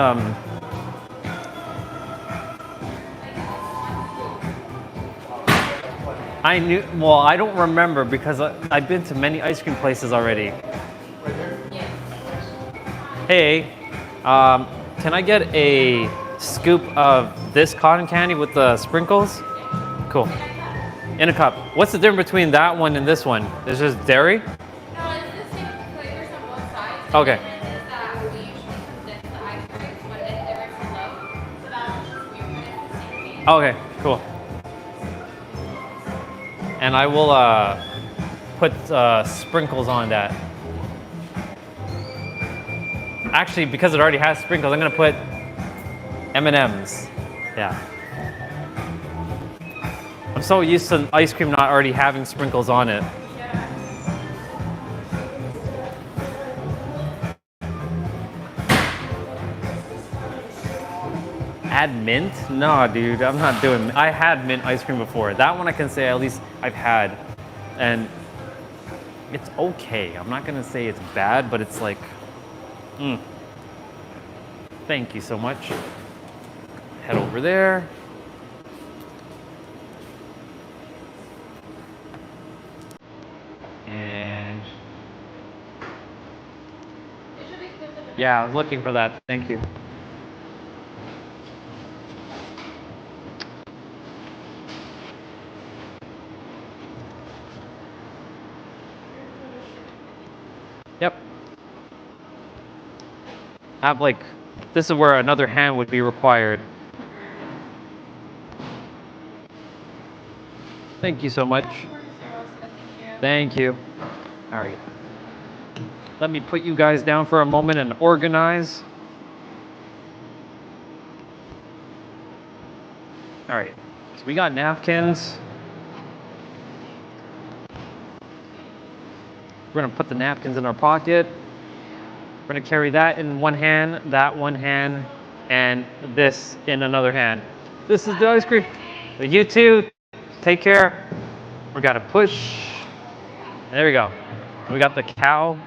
I knew. Well, I don't remember because I've been to many ice cream places already. Hey, can I get a scoop of this cotton candy with the sprinkles? Cool. In a cup. What's the difference between that one and this one? Is just dairy? No, it's the same flavors on both sides. Okay. The difference is that we usually condense the ice cream when they're low. So that's just we put it in the same thing. Okay, cool. And I will put sprinkles on that. Actually, because it already has sprinkles, I'm gonna put M&Ms. Yeah. I'm so used to ice cream not already having sprinkles on it. Add mint? No, dude, I'm not doing. I had mint ice cream before. That one I can say at least I've had, and it's okay. I'm not gonna say it's bad, but it's like, Thank you so much. Head over there. And yeah, I was looking for that. Thank you. Yep. Have like, this is where another hand would be required. Thank you so much. Thank you. All right. Let me put you guys down for a moment and organize. All right. So we got napkins. We're gonna put the napkins in our pocket. We're gonna carry that in one hand, that one hand, and this in another hand. This is the ice cream. You too. Take care. We gotta push. There we go. We got the cow.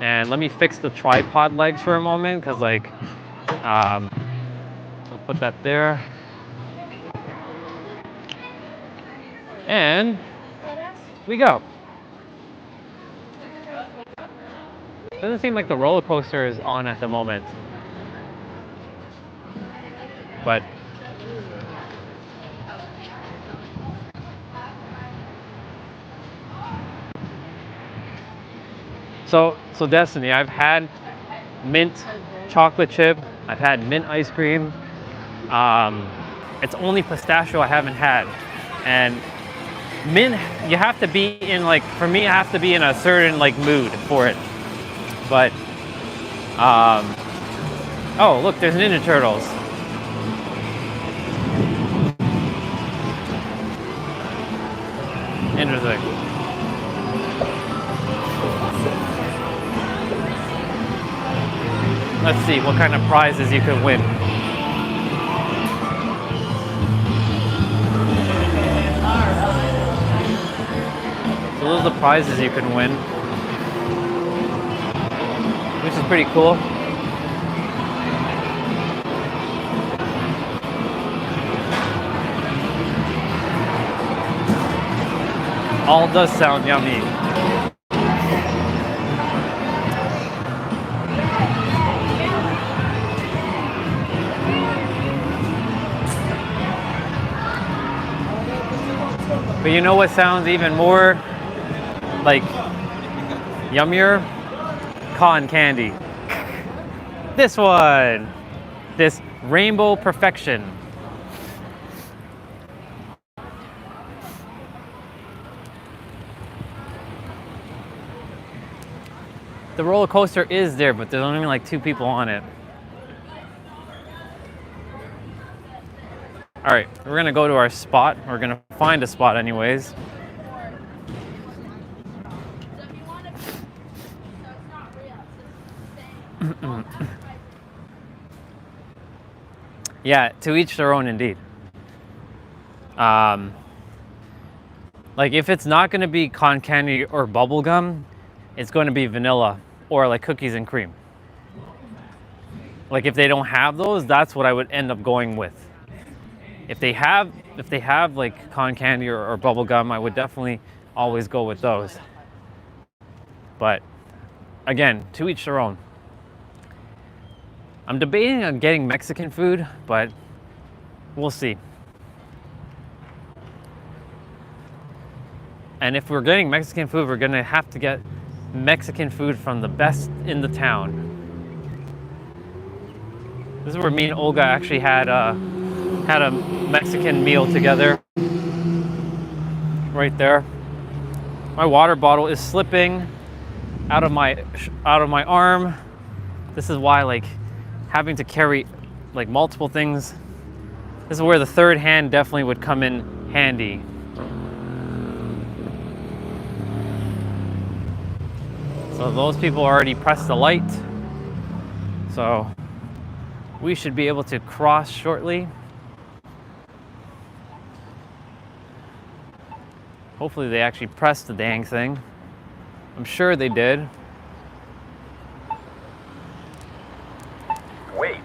And let me fix the tripod legs for a moment, because like, we'll put that there. And we go. Doesn't seem like the roller coaster is on at the moment. But so Destiny, I've had mint chocolate chip. I've had mint ice cream. It's only pistachio I haven't had. And mint, you have to be in like, for me, I have to be in a certain like mood for it. But, oh, look, there's Ninja Turtles. Interesting. Let's see what kind of prizes you can win. So those are the prizes you can win, which is pretty cool. All does sound yummy. But you know what sounds even more like yummier? Cotton candy. This one. This rainbow perfection. The roller coaster is there, but there's only like 2 people on it. All right, we're gonna go to our spot. We're gonna find a spot anyways. Yeah, to each their own indeed. Like if it's not gonna be cotton candy or bubble gum, it's going to be vanilla or like cookies and cream. Like if they don't have those, that's what I would end up going with. If they have like cotton candy or bubble gum, I would definitely always go with those. But again, to each their own. I'm debating on getting Mexican food, but we'll see. And if we're getting Mexican food, we're gonna have to get Mexican food from the best in the town. This is where me and Olga actually had a Mexican meal together. Right there. My water bottle is slipping out of my arm. This is why like having to carry like multiple things. This is where the third hand definitely would come in handy. So those people already pressed the light. So we should be able to cross shortly. Hopefully they actually pressed the dang thing. I'm sure they did. Wait.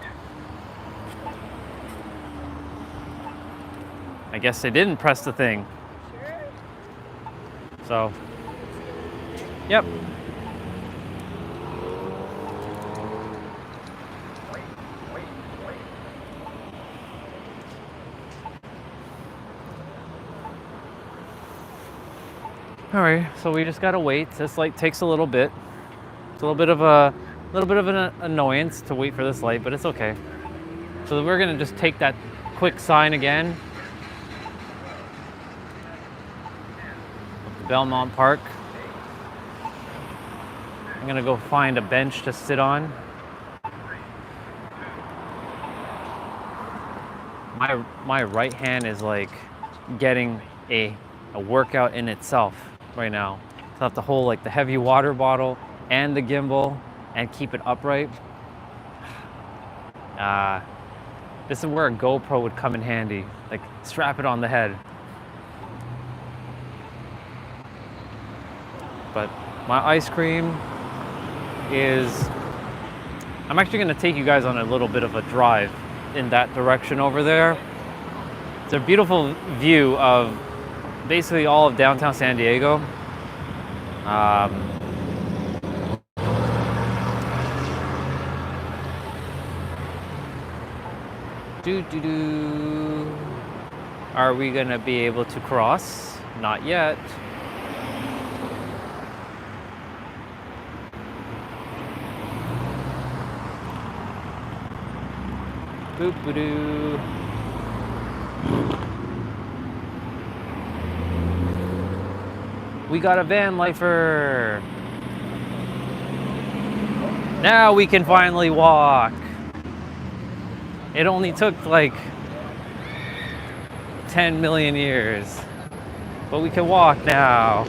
I guess they didn't press the thing. So, yep. All right, so we just gotta wait. This light takes a little bit. It's a little bit of an annoyance to wait for this light, but it's okay. So we're gonna just take that quick sign again. Belmont Park. I'm gonna go find a bench to sit on. My right hand is like getting a workout in itself right now. So I have to hold like the heavy water bottle and the gimbal and keep it upright. This is where a GoPro would come in handy. Like strap it on the head. But my ice cream is, I'm actually gonna take you guys on a little bit of a drive in that direction over there. It's a beautiful view of basically all of downtown San Diego. Are we gonna be able to cross? Not yet. Boop-a-doo. We got a van lifer. Now we can finally walk. It only took like 10 million years, but we can walk now.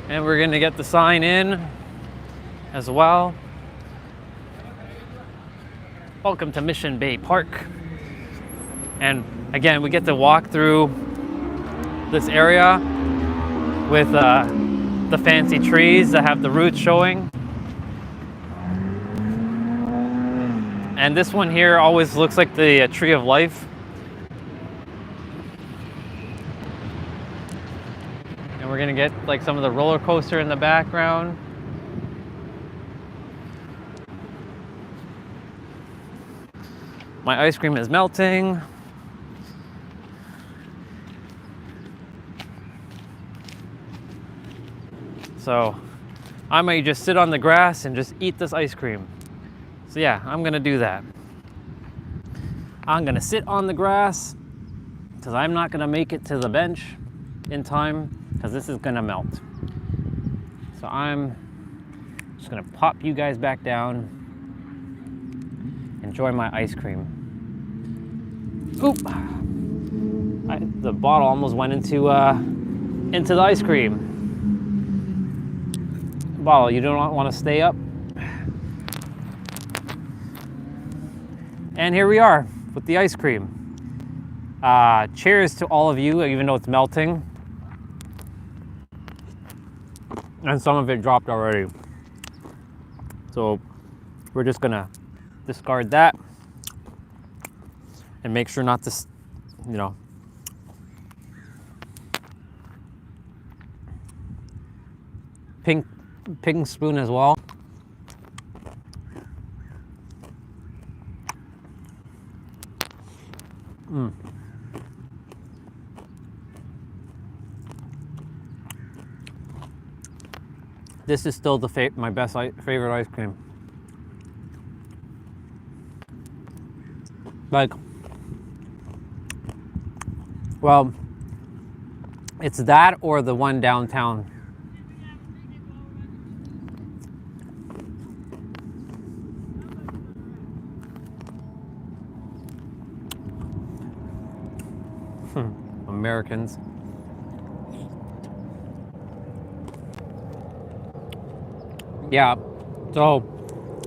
And we're gonna get the sign in as well. Welcome to Mission Bay Park. And again, we get to walk through this area with the fancy trees that have the roots showing. And this one here always looks like the tree of life. And we're gonna get like some of the roller coaster in the background. My ice cream is melting. So I might just sit on the grass and just eat this ice cream. So yeah, I'm gonna do that. I'm gonna sit on the grass because I'm not gonna make it to the bench in time because this is gonna melt. So I'm just gonna pop you guys back down. Enjoy my ice cream. Oop! The bottle almost went into the ice cream. Bottle, you don't want to stay up. And here we are with the ice cream. Cheers to all of you, even though it's melting. And some of it dropped already. So we're just gonna discard that and make sure not to, pink spoon as well. This is still my best favorite ice cream. Like, well, it's that or the one downtown. Americans. Yeah, so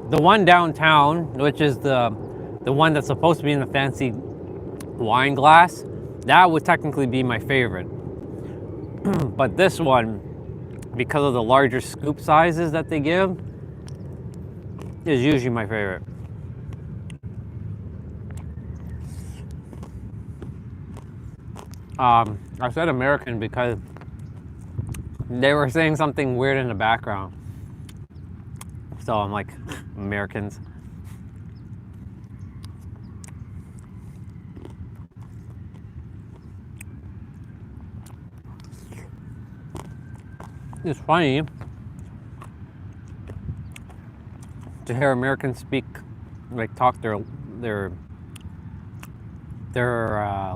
the one downtown, which is the one that's supposed to be in the fancy wine glass, that would technically be my favorite. But this one, because of the larger scoop sizes that they give, is usually my favorite. I said American because they were saying something weird in the background. So I'm like, Americans. It's funny to hear Americans speak, like talk their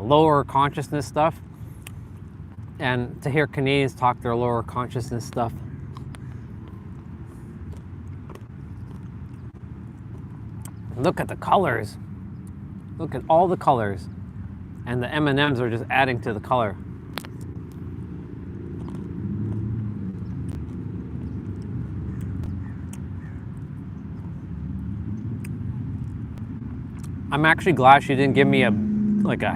lower consciousness stuff, and to hear Canadians talk their lower consciousness stuff. Look at the colors. Look at all the colors. And the M&Ms are just adding to the color. I'm actually glad she didn't give me a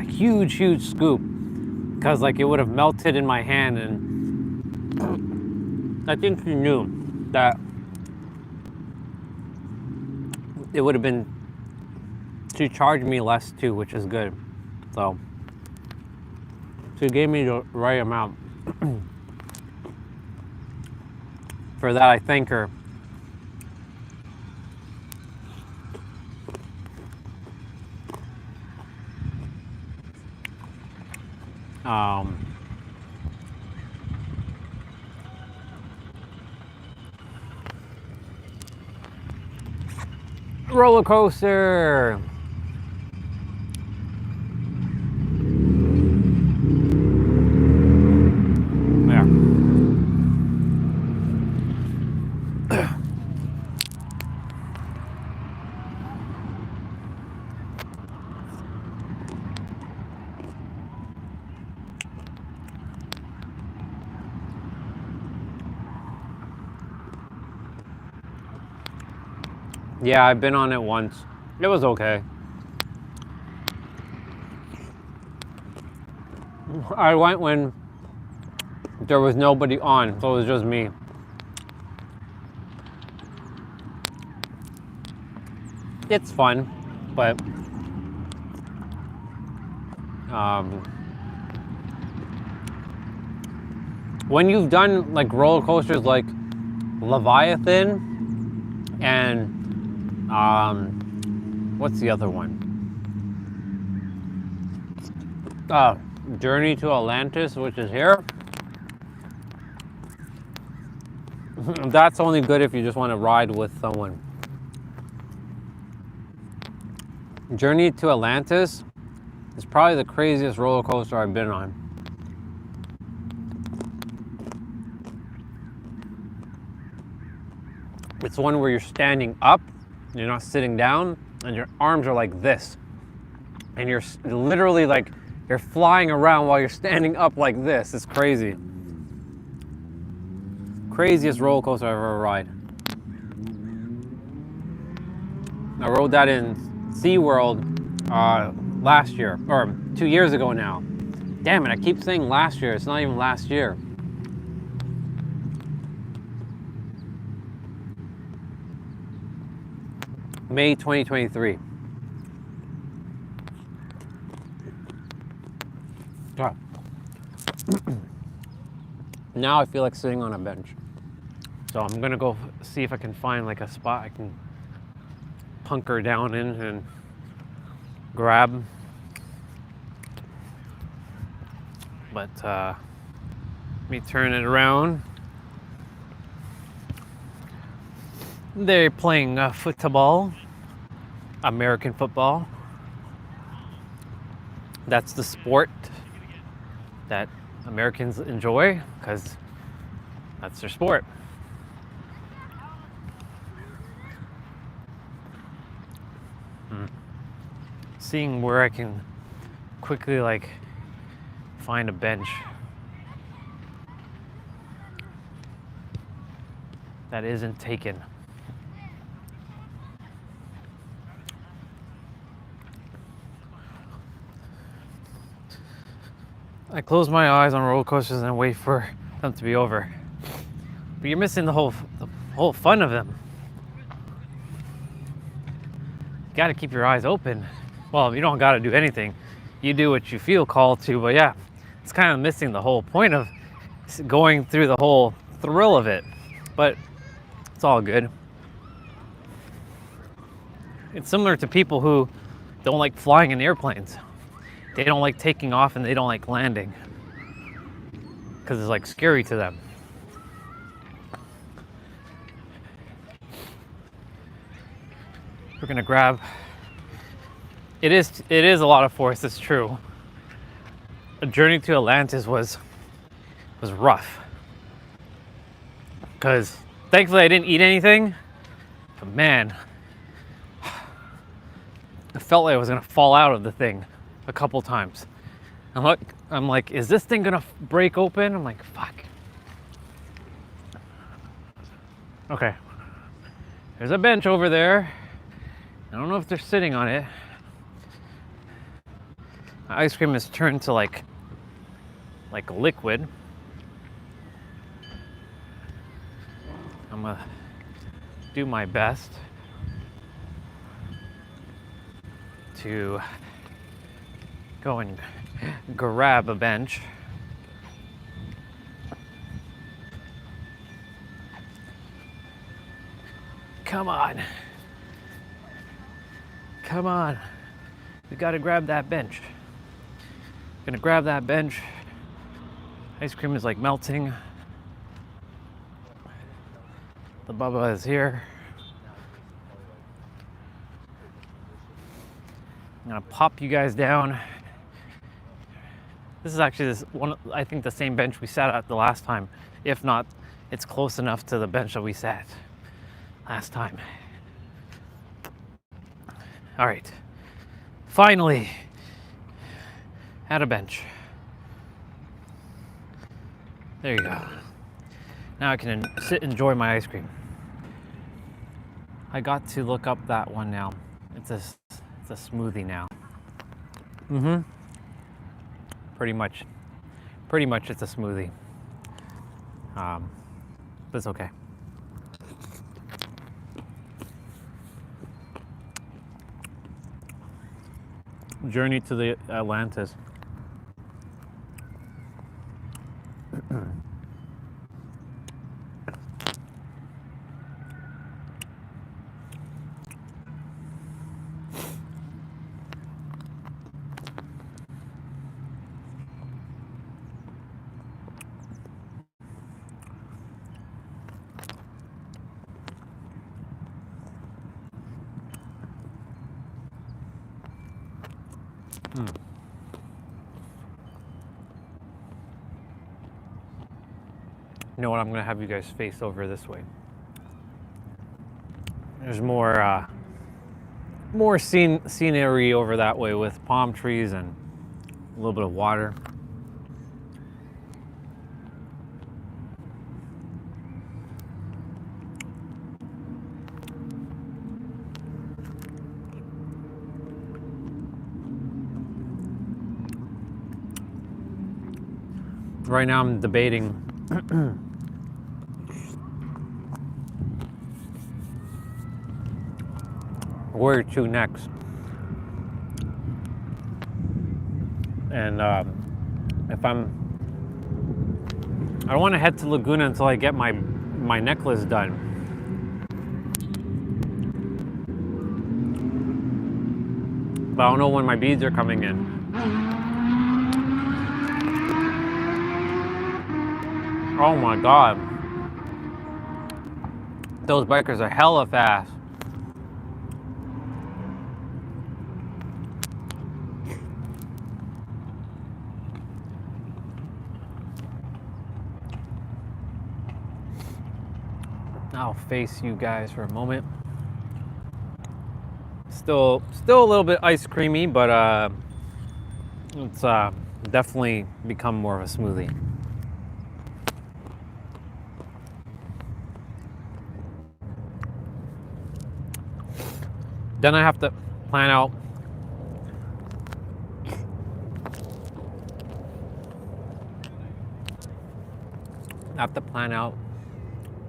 huge scoop, because like it would have melted in my hand, and I think she knew that it would have been, she charged me less too, which is good. So she gave me the right amount. For that, I thank her. Roller coaster. Yeah. Yeah, I've been on it once. It was okay. I went when there was nobody on, so it was just me. It's fun, but when you've done like roller coasters like Leviathan and what's the other one? Journey to Atlantis, which is here. That's only good if you just want to ride with someone. Journey to Atlantis is probably the craziest roller coaster I've been on. It's one where you're standing up, you're not sitting down, and your arms are like this. And you're literally like, you're flying around while you're standing up like this. It's crazy. Craziest roller coaster I've ever ride. I rode that in SeaWorld last year, or 2 years ago now. Damn it, I keep saying last year. It's not even last year. May 2023. God. Now I feel like sitting on a bench. So I'm gonna go see if I can find like a spot I can hunker down in and grab. But let me turn it around. They're playing football, American football. That's the sport that Americans enjoy because that's their sport. Seeing where I can quickly like find a bench that isn't taken. I close my eyes on roller coasters and wait for them to be over. But you're missing the whole fun of them. You gotta keep your eyes open. Well, you don't gotta do anything. You do what you feel called to, but yeah, it's kind of missing the whole point of going through the whole thrill of it. But it's all good. It's similar to people who don't like flying in airplanes. They don't like taking off and they don't like landing because it's like scary to them. We're gonna grab. It is a lot of force. It's true. A journey to Atlantis was rough because thankfully I didn't eat anything. But man, I felt like I was gonna fall out of the thing a couple times. I'm like, is this thing gonna break open? I'm like, fuck. Okay. There's a bench over there. I don't know if they're sitting on it. My ice cream has turned to like a liquid. I'm gonna do my best to go and grab a bench. Come on. Come on. We gotta grab that bench. Gonna grab that bench. Ice cream is like melting. The bubba is here. I'm gonna pop you guys down. This is actually this one, I think the same bench we sat at the last time. If not, it's close enough to the bench that we sat last time. All right, finally, at a bench. There you go. Now I can sit and enjoy my ice cream. I got to look up that one now. It's a smoothie now. Pretty much it's a smoothie. But it's okay. Journey to the Atlantis. You know what? I'm gonna have you guys face over this way. There's more scenery over that way with palm trees and a little bit of water. Right now I'm debating where to next. And if I don't want to head to Laguna until I get my necklace done. But I don't know when my beads are coming in. Oh my God. Those bikers are hella fast. I'll face you guys for a moment. Still a little bit ice creamy, but it's definitely become more of a smoothie. Then I have to plan out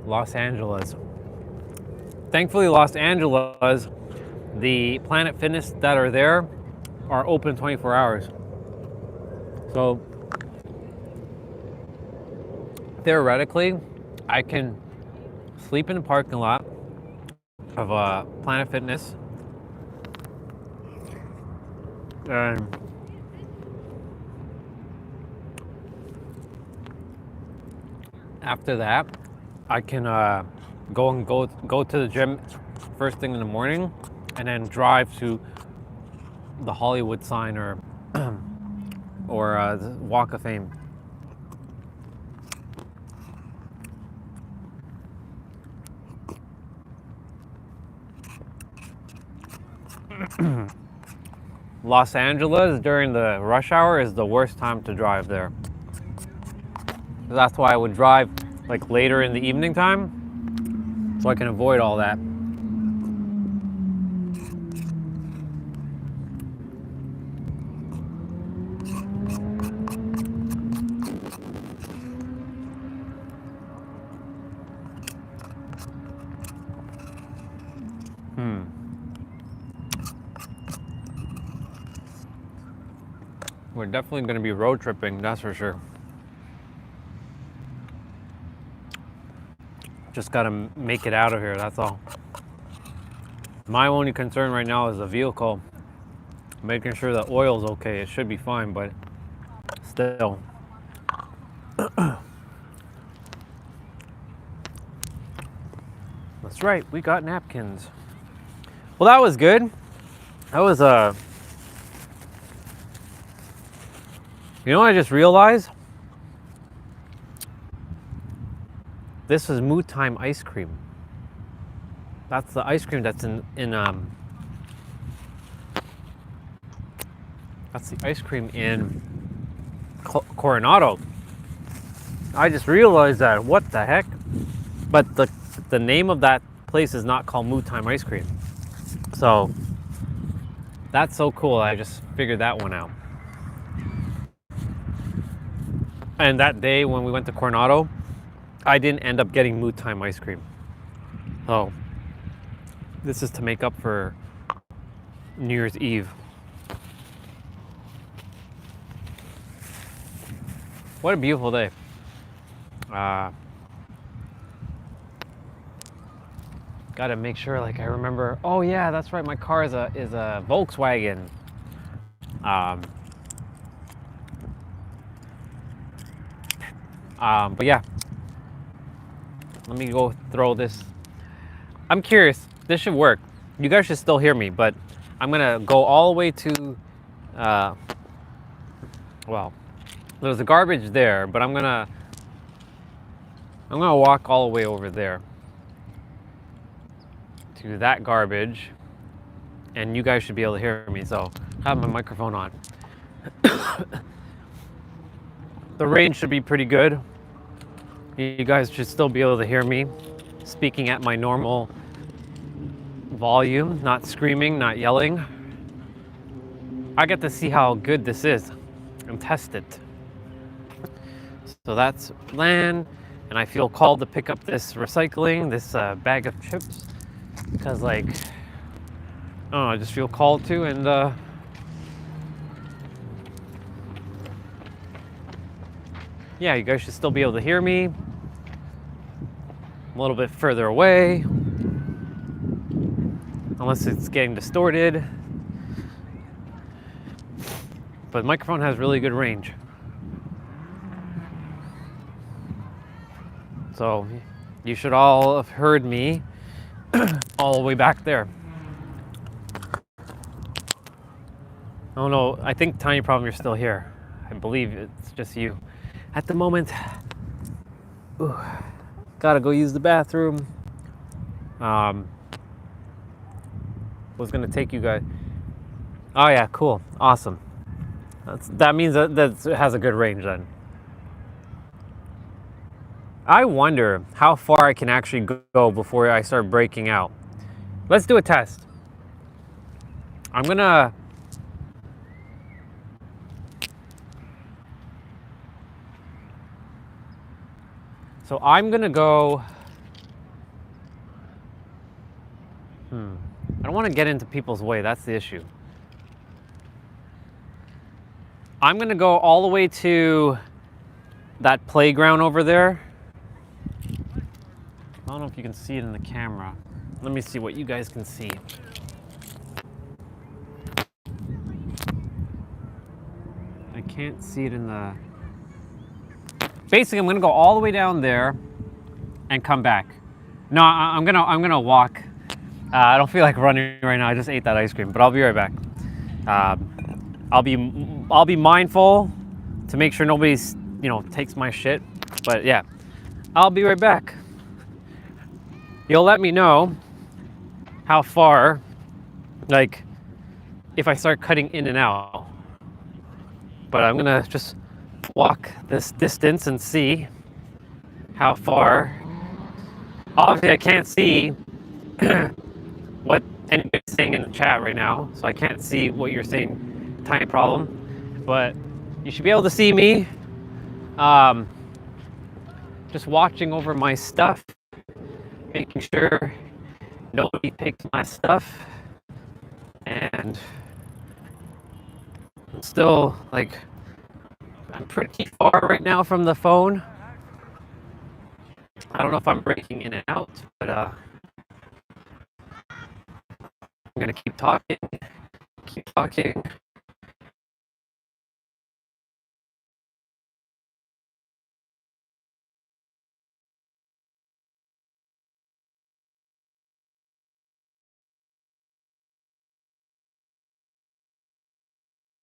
Los Angeles. Thankfully, Los Angeles, the Planet Fitness that are there are open 24 hours. So theoretically, I can sleep in the parking lot of Planet Fitness. And after that, I can go to the gym first thing in the morning, and then drive to the Hollywood sign or the Walk of Fame. Los Angeles during the rush hour is the worst time to drive there. That's why I would drive like later in the evening time, so I can avoid all that. We're definitely going to be road tripping, that's for sure. Just got to make it out of here, that's all. My only concern right now is the vehicle. Making sure the oil's okay. It should be fine, but still. That's right, we got napkins. Well, that was good. That was you know what I just realized? This is Mood Time ice cream. That's the ice cream that's in that's the ice cream in Coronado. I just realized that. What the heck? But the name of that place is not called Mood Time ice cream. So that's so cool. I just figured that one out. And that day when we went to Coronado, I didn't end up getting Mood Time ice cream. So this is to make up for New Year's Eve. What a beautiful day. Gotta make sure like I remember, oh yeah, that's right, my car is a Volkswagen. But yeah, let me go throw this. I'm curious, this should work. You guys should still hear me, but I'm gonna go all the way to Well, there's a garbage there, but I'm gonna walk all the way over there to that garbage, and you guys should be able to hear me. So I have my microphone on. The range should be pretty good. You guys should still be able to hear me speaking at my normal volume, not screaming, not yelling. I get to see how good this is and test it. So that's land, and I feel called to pick up this recycling, this bag of chips, because like, I don't know, I just feel called to, and yeah, you guys should still be able to hear me. A little bit further away, unless it's getting distorted. But the microphone has really good range. So you should all have heard me all the way back there. Oh no, I think Tiny Problem, you're still here. I believe it's just you. At the moment, ooh, gotta go use the bathroom. Was gonna take you guys. Oh yeah, cool, awesome. That means that it has a good range then. I wonder how far I can actually go before I start breaking out. Let's do a test. I'm gonna go. I don't want to get into people's way. That's the issue. I'm gonna go all the way to that playground over there. I don't know if you can see it in the camera. Let me see what you guys can see. I can't see it in the... Basically, I'm gonna go all the way down there and come back. No, I'm gonna walk. I don't feel like running right now. I just ate that ice cream, but I'll be right back. I'll be mindful to make sure nobody's, takes my shit. But yeah, I'll be right back. You'll let me know how far, like, if I start cutting in and out. But I'm gonna just walk this distance and see how far. Obviously, I can't see what anybody's saying in the chat right now, so I can't see what you're saying, Tiny Problem. But you should be able to see me. Just watching over my stuff, making sure nobody picks my stuff, and still, like, I'm pretty far right now from the phone. I don't know if I'm breaking in and out, but I'm gonna keep talking.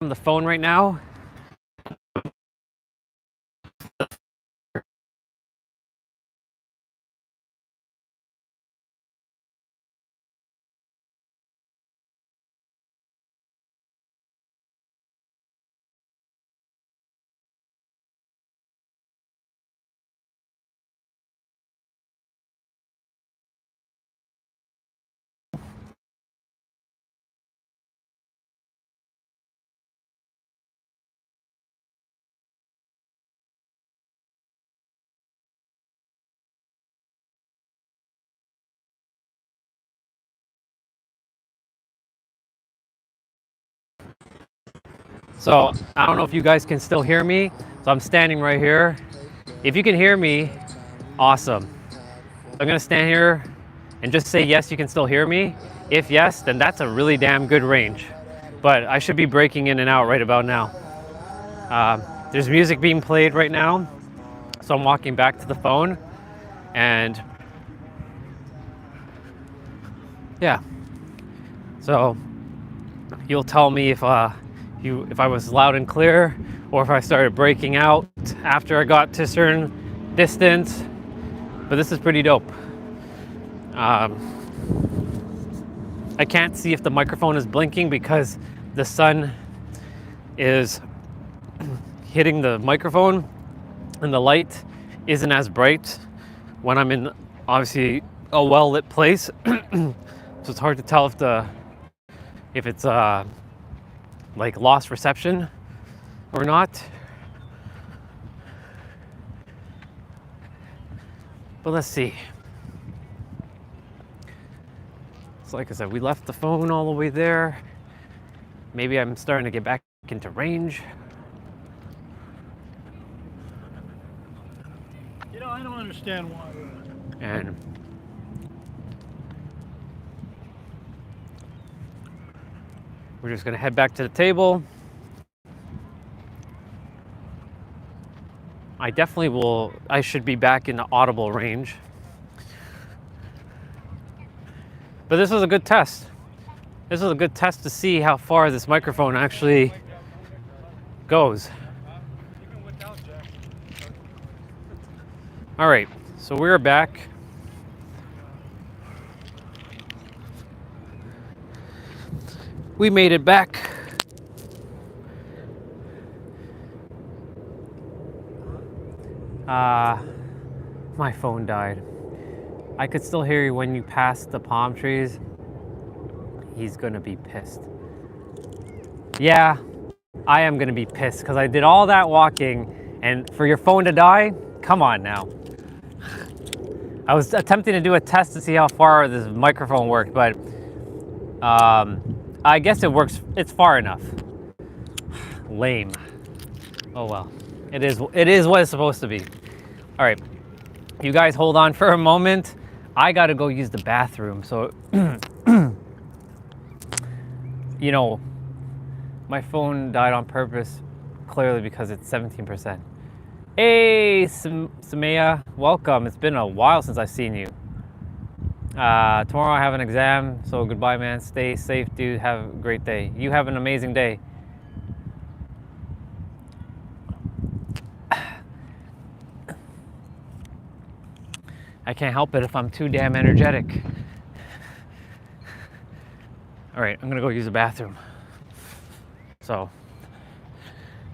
On the phone right now. So I don't know if you guys can still hear me. So I'm standing right here. If you can hear me, awesome. I'm gonna stand here and just say yes, you can still hear me. If yes, then that's a really damn good range. But I should be breaking in and out right about now. There's music being played right now, so I'm walking back to the phone, and yeah. So you'll tell me if if I was loud and clear, or if I started breaking out after I got to a certain distance. But this is pretty dope. I can't see if the microphone is blinking because the sun is hitting the microphone and the light isn't as bright when I'm in obviously a well-lit place. So it's hard to tell if it's like lost reception or not. But let's see. So like I said, we left the phone all the way there. Maybe I'm starting to get back into range. You know, I don't understand why. And we're just gonna head back to the table. I should be back in the audible range. But this was a good test. This was a good test to see how far this microphone actually goes. All right, so we're back. We made it back. My phone died. I could still hear you when you passed the palm trees. He's gonna be pissed. Yeah, I am gonna be pissed because I did all that walking and for your phone to die? Come on now. I was attempting to do a test to see how far this microphone worked, but I guess it works, it's far enough. Lame. Oh well, it is what it's supposed to be. All right, you guys hold on for a moment. I gotta go use the bathroom, so you know, my phone died on purpose, clearly because it's 17%. Hey, Samaya, welcome. It's been a while since I've seen you. Tomorrow I have an exam, so goodbye, man. Stay safe, dude. Have a great day. You have an amazing day. I can't help it if I'm too damn energetic. All right, I'm gonna go use the bathroom. So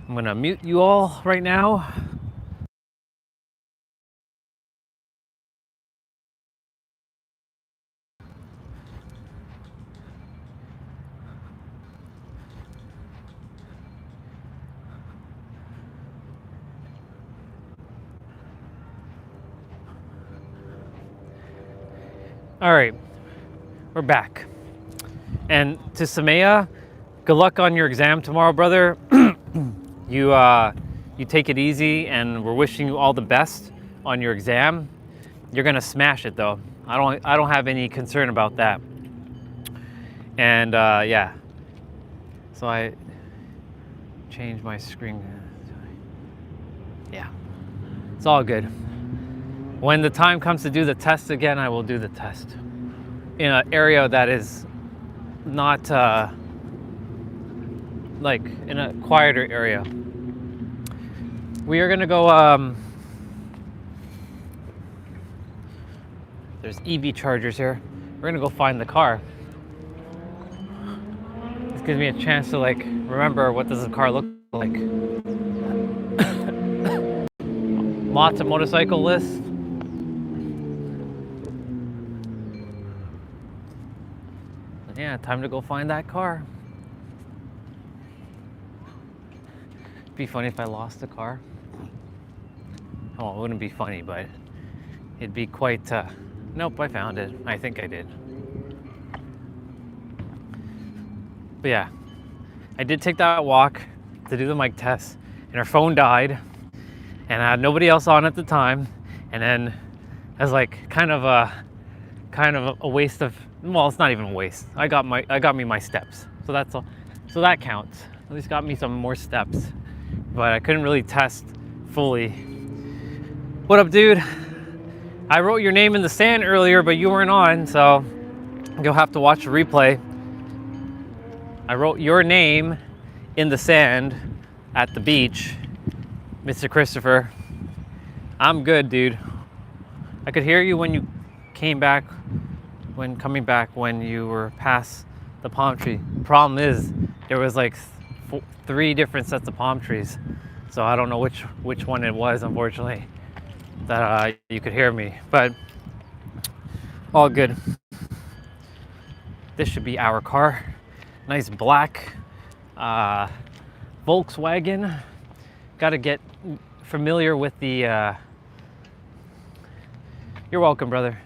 I'm gonna mute you all right now. All right, we're back. And to Samaya, good luck on your exam tomorrow, brother. You take it easy, and we're wishing you all the best on your exam. You're gonna smash it, though. I don't have any concern about that. And yeah, so I changed my screen. Yeah, it's all good. When the time comes to do the test again, I will do the test in an area that is not like in a quieter area. We are gonna go, there's EV chargers here. We're gonna go find the car. This gives me a chance to like remember what does the car look like. Lots of motorcycle lists. Yeah, time to go find that car. It'd be funny if I lost the car. Oh, it wouldn't be funny, but it'd be quite, nope, I found it. I think I did. But yeah, I did take that walk to do the mic test, and her phone died, and I had nobody else on at the time, and then it was like kind of a waste of, well, it's not even a waste. I got me my steps, so that's all. So that counts. At least got me some more steps, but I couldn't really test fully. What up, dude? I wrote your name in the sand earlier, but you weren't on, so you'll have to watch the replay. I wrote your name in the sand at the beach. Mr. Christopher, I'm good, dude. I could hear you when you came back, when coming back, when you were past the palm tree. Problem is, there was like 3 different sets of palm trees. So I don't know which one it was, unfortunately, that you could hear me, but all good. This should be our car. Nice black Volkswagen. Got to get familiar with the, you're welcome, brother.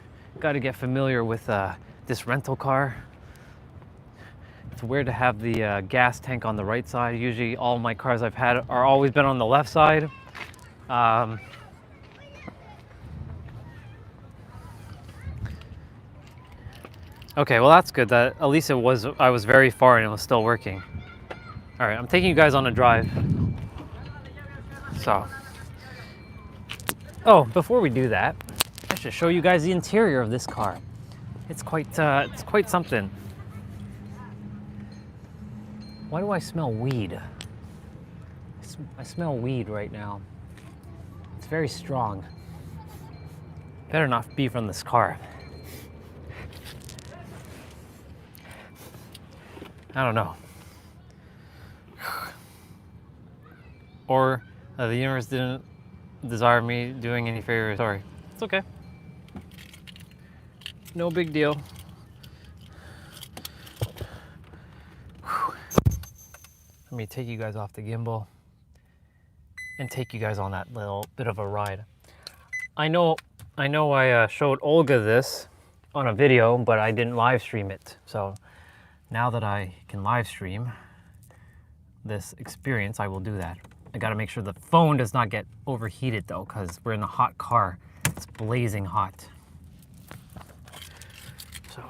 Got to get familiar with this rental car. It's weird to have the gas tank on the right side. Usually all my cars I've had are always been on the left side. Okay, well that's good. That at least I was very far and it was still working. All right, I'm taking you guys on a drive. So, oh, before we do that, I should show you guys the interior of this car. It's quite something. Why do I smell weed? I smell weed right now. It's very strong. Better not be from this car. I don't know. Or the universe didn't desire me doing any favors. Sorry. It's okay. No big deal. Let me take you guys off the gimbal and take you guys on that little bit of a ride. I know I showed Olga this on a video, but I didn't live stream it. So now that I can live stream this experience, I will do that. I gotta make sure the phone does not get overheated though, because we're in a hot car. It's blazing hot. So,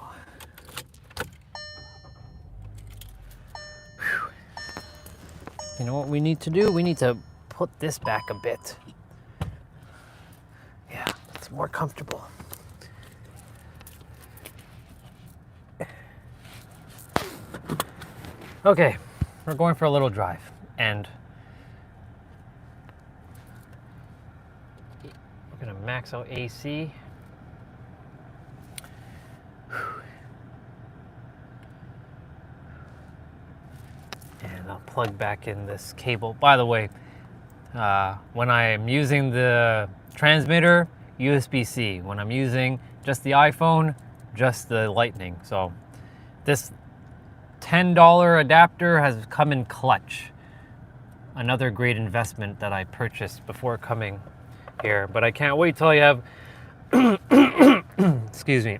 whew. You know what we need to do? We need to put this back a bit. Yeah, it's more comfortable. Okay, we're going for a little drive, and we're gonna max out AC. And I'll plug back in this cable. By the way, when I'm using the transmitter, USB-C. When I'm using just the iPhone, just the Lightning. So this $10 adapter has come in clutch. Another great investment that I purchased before coming here, but I can't wait till I have excuse me,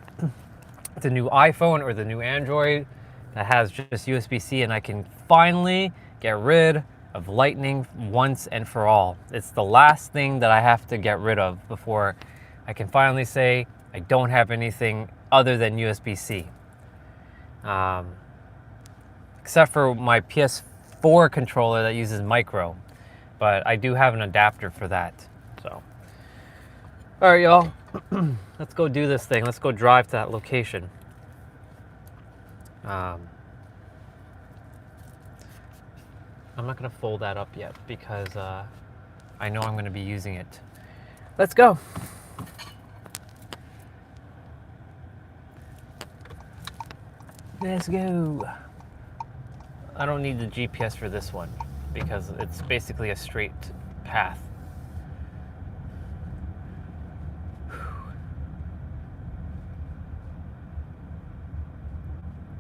the new iPhone or the new Android that has just USB-C, and I can finally get rid of Lightning once and for all. It's the last thing that I have to get rid of before I can finally say I don't have anything other than USB-C. Except for my PS4 controller that uses micro, but I do have an adapter for that. So, all right, y'all, let's go do this thing. Let's go drive to that location. I'm not gonna fold that up yet because I know I'm gonna be using it. Let's go. Let's go. I don't need the GPS for this one because it's basically a straight path.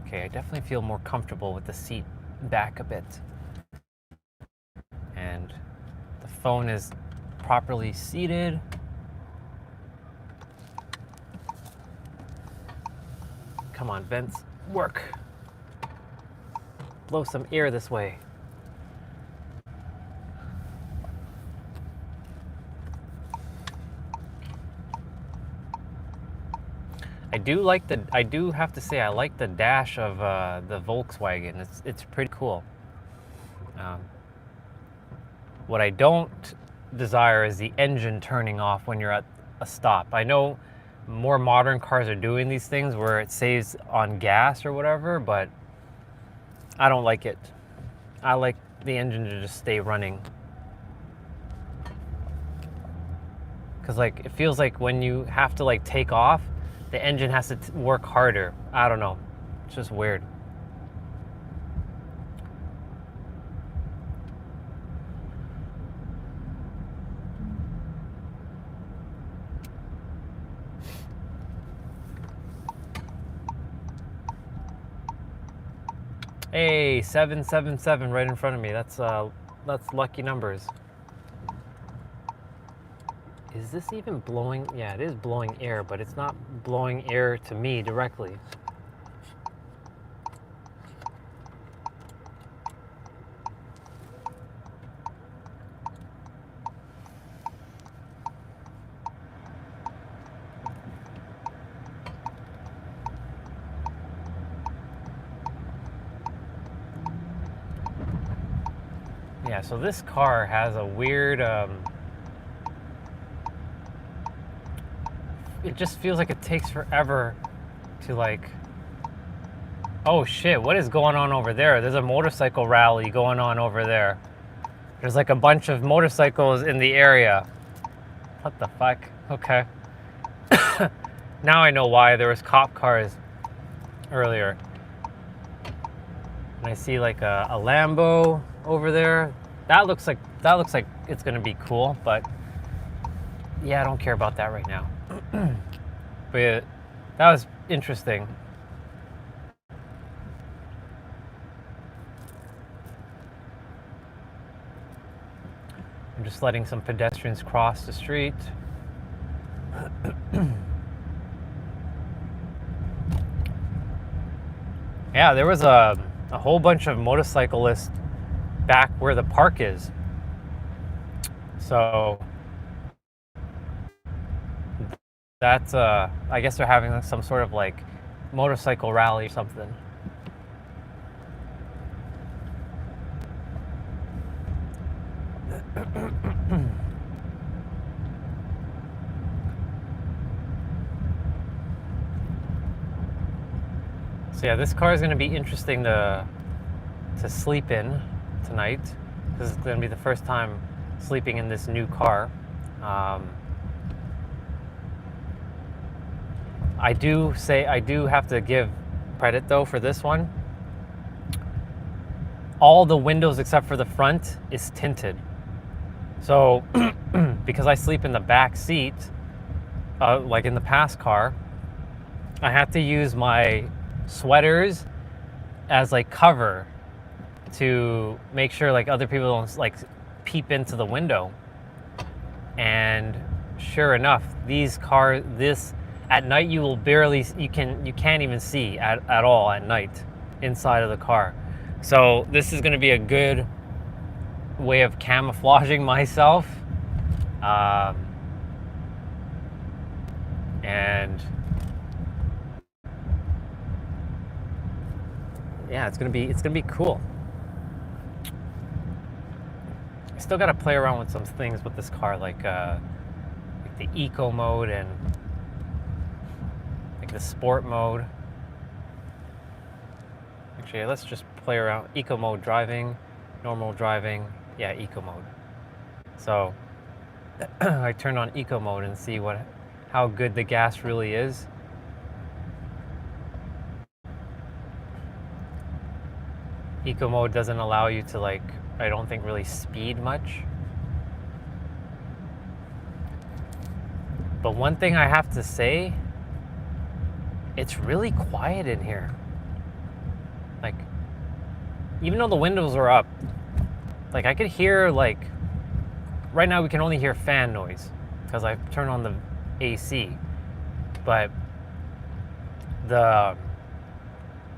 Okay, I definitely feel more comfortable with the seat back a bit. And the phone is properly seated. Come on, vents, work. Blow some air this way. I do have to say I like the dash of the Volkswagen. It's pretty cool. What I don't desire is the engine turning off when you're at a stop. I know more modern cars are doing these things where it saves on gas or whatever, but I don't like it. I like the engine to just stay running. Because like it feels like when you have to like take off, the engine has to work harder. I don't know. It's just weird. Hey, 777 right in front of me. That's lucky numbers. Is this even blowing? Yeah, it is blowing air, but it's not blowing air to me directly. Yeah, so this car has a weird, it just feels like it takes forever to like, oh shit, what is going on over there? There's a motorcycle rally going on over there. There's like a bunch of motorcycles in the area. What the fuck? Okay. Now I know why there was cop cars earlier. And I see like a Lambo over there. That looks like it's gonna be cool, but yeah, I don't care about that right now. But that was interesting. I'm just letting some pedestrians cross the street. Yeah, there was a whole bunch of motorcyclists back where the park is. So that's I guess they're having some sort of like motorcycle rally or something. So yeah, this car is going to be interesting to sleep in tonight. This is going to be the first time sleeping in this new car. I do have to give credit though for this one. All the windows except for the front is tinted. So because I sleep in the back seat, like in the past car, I had to use my sweaters as like cover to make sure like other people don't like peep into the window. And sure enough, this at night you can't even see at all at night inside of the car. So this is going to be a good way of camouflaging myself, and yeah, it's gonna be cool. I still gotta play around with some things with this car, like the eco mode and like the sport mode. Actually, let's just play around. Eco mode driving, normal driving, yeah, eco mode. So I turn on eco mode and see how good the gas really is. Eco mode doesn't allow you to like, I don't think really speed much. But one thing I have to say, it's really quiet in here. Like, even though the windows are up, like I could hear like, right now we can only hear fan noise because I've turned on the AC, but the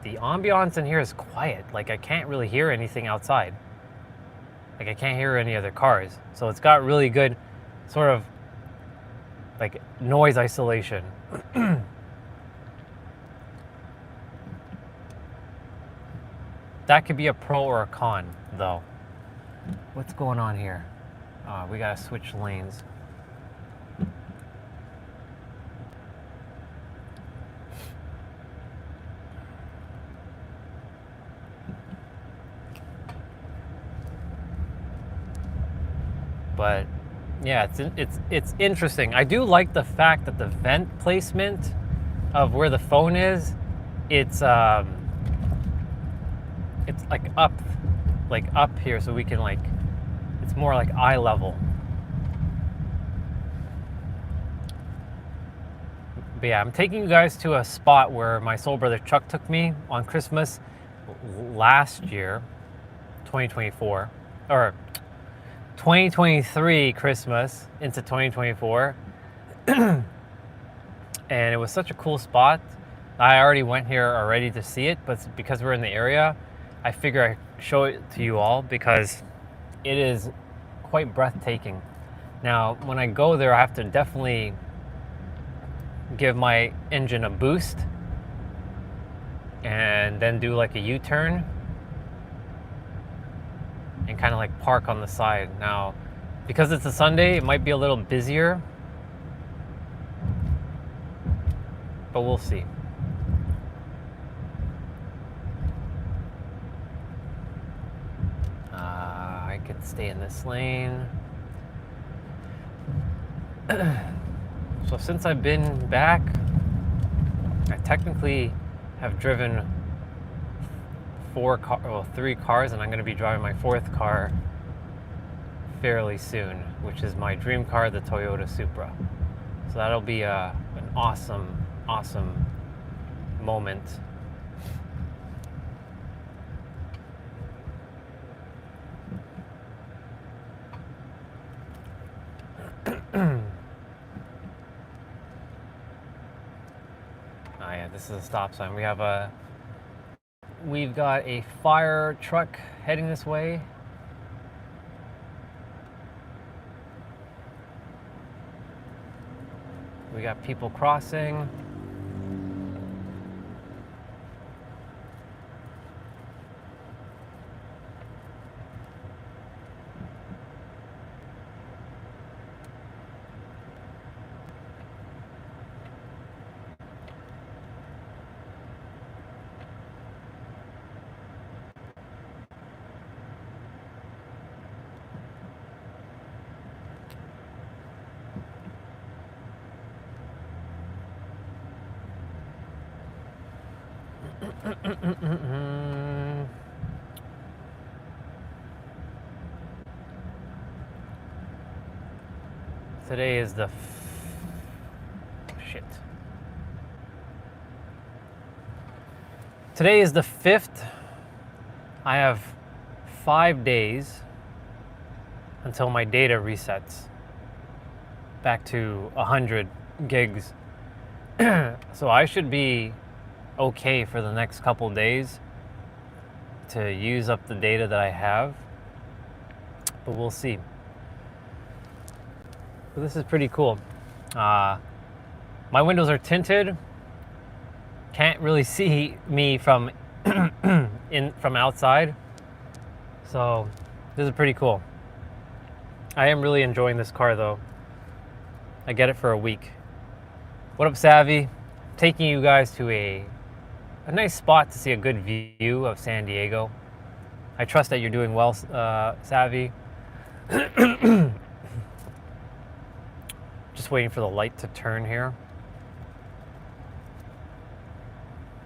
ambiance in here is quiet. Like I can't really hear anything outside. Like I can't hear any other cars. So it's got really good sort of like noise isolation. That could be a pro or a con though. What's going on here? We gotta switch lanes. But yeah, it's interesting. I do like the fact that the vent placement of where the phone is, it's like up here, so we can like, it's more like eye level. But yeah, I'm taking you guys to a spot where my soul brother Chuck took me on Christmas last year, 2024, or 2023 Christmas into 2024. And it was such a cool spot. I already went here already to see it, but because we're in the area, I figure I show it to you all because it is quite breathtaking. Now, when I go there, I have to definitely give my engine a boost and then do like a U-turn and kind of like park on the side. Now, because it's a Sunday, it might be a little busier, but we'll see. I could stay in this lane. So since I've been back, I technically have driven 3 cars, and I'm going to be driving my 4th car fairly soon, which is my dream car, the Toyota Supra. So that'll be an awesome moment. Oh yeah, this is a stop sign. We've got a fire truck heading this way. We got people crossing. Today is the shit. Today is the 5th. I have 5 days until my data resets back to 100 gigs. So I should be okay for the next couple days to use up the data that I have, but we'll see. But this is pretty cool. My windows are tinted. Can't really see me from from outside. So this is pretty cool. I am really enjoying this car though. I get it for a week. What up, Savvy? Taking you guys to a nice spot to see a good view of San Diego. I trust that you're doing well, Savvy. Just waiting for the light to turn here.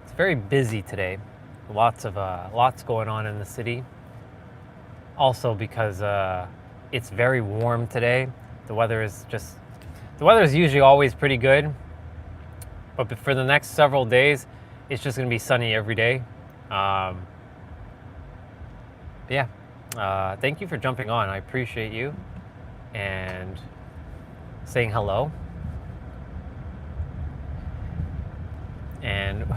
It's very busy today. Lots going on in the city. Also because it's very warm today. The weather is usually always pretty good, but for the next several days, it's just going to be sunny every day. Yeah. Thank you for jumping on. I appreciate you and saying hello. And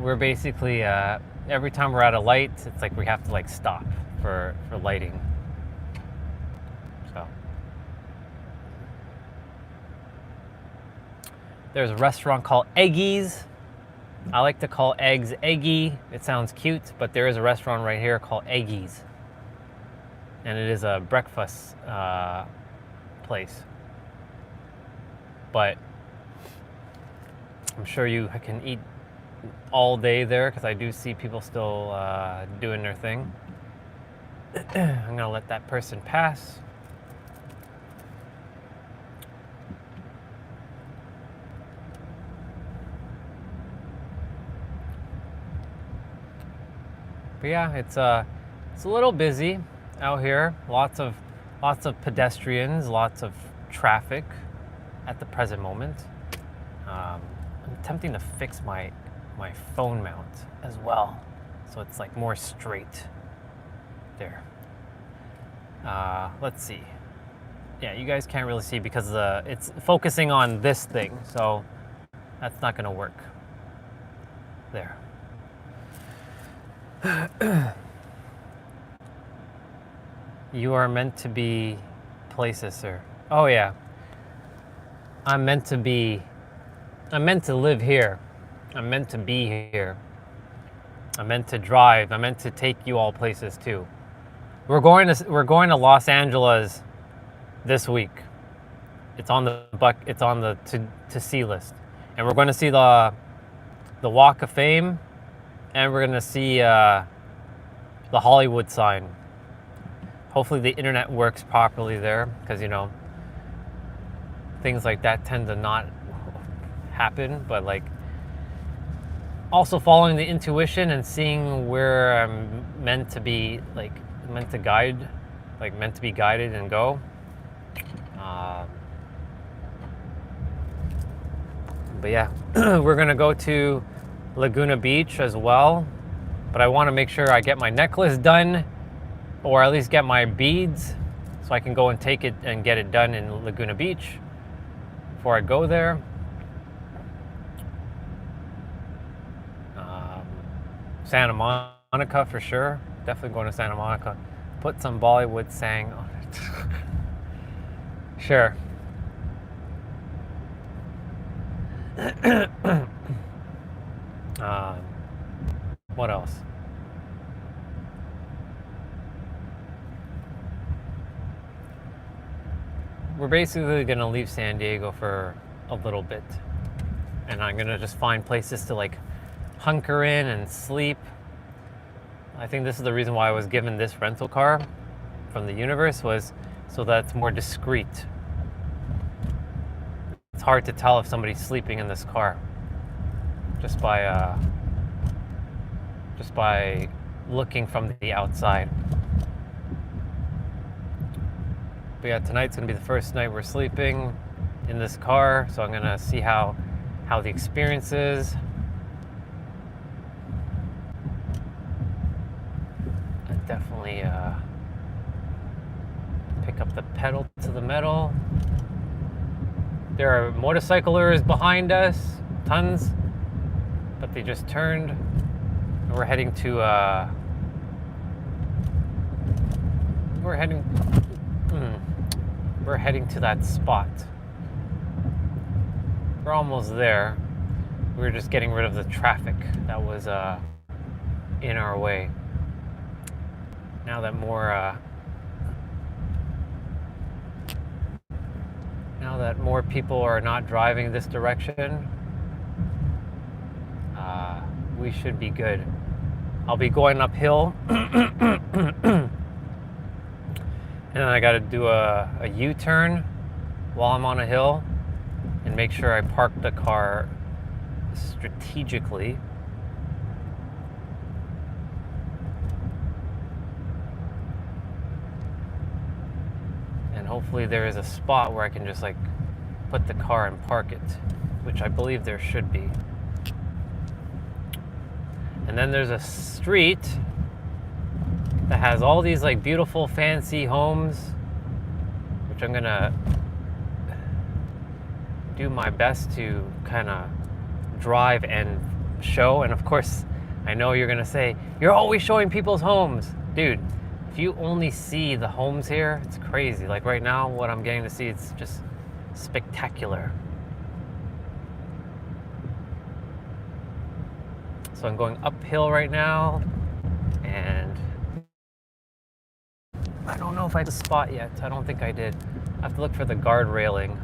we're basically every time we're at a light, it's like we have to like stop for lighting. So there's a restaurant called Eggy's. I like to call eggs eggy. It sounds cute, but there is a restaurant right here called Eggy's, and it is a breakfast place. But I'm sure you can eat all day there because I do see people still doing their thing. I'm gonna let that person pass. But yeah, it's a little busy out here. Lots of pedestrians, lots of traffic at the present moment. I'm attempting to fix my phone mount as well, so it's like more straight there. Let's see. Yeah, you guys can't really see because it's focusing on this thing, so that's not gonna work. There. You are meant to be places, sir. Oh yeah. I'm meant to live here. I'm meant to be here. I'm meant to drive. I'm meant to take you all places too. We're going to Los Angeles this week. It's on the to see list. And we're going to see the Walk of Fame, and we're going to see the Hollywood sign. Hopefully the internet works properly there, because things like that tend to not happen, but like also following the intuition and seeing where I'm meant to be guided and go. But yeah, we're gonna go to Laguna Beach as well, but I want to make sure I get my necklace done, or at least get my beads, so I can go and take it and get it done in Laguna Beach before I go there. Santa Monica for sure. Definitely going to Santa Monica. Put some Bollywood sang on it. Sure. What else? We're basically going to leave San Diego for a little bit. And I'm going to just find places to like hunker in and sleep. I think this is the reason why I was given this rental car from the universe, was so that it's more discreet. It's hard to tell if somebody's sleeping in this car just by looking from the outside. But yeah, tonight's gonna be the first night we're sleeping in this car, so I'm gonna see how the experience is. I definitely pick up the pedal to the metal. There are motorcyclers behind us, tons, but they just turned. And we're heading to we're heading to that spot. We're almost there. We were just getting rid of the traffic that was in our way. Now that more people are not driving this direction, we should be good. I'll be going uphill, and then I got to do a U-turn while I'm on a hill and make sure I park the car strategically. And hopefully there is a spot where I can just like put the car and park it, which I believe there should be. And then there's a street that has all these like beautiful fancy homes, which I'm gonna do my best to kind of drive and show. And of course, I know you're gonna say, you're always showing people's homes. Dude, if you only see the homes here, it's crazy. Like right now, what I'm getting to see, it's just spectacular. So I'm going uphill right now, and I don't know if I have a spot yet. I don't think I did. I have to look for the guard railing.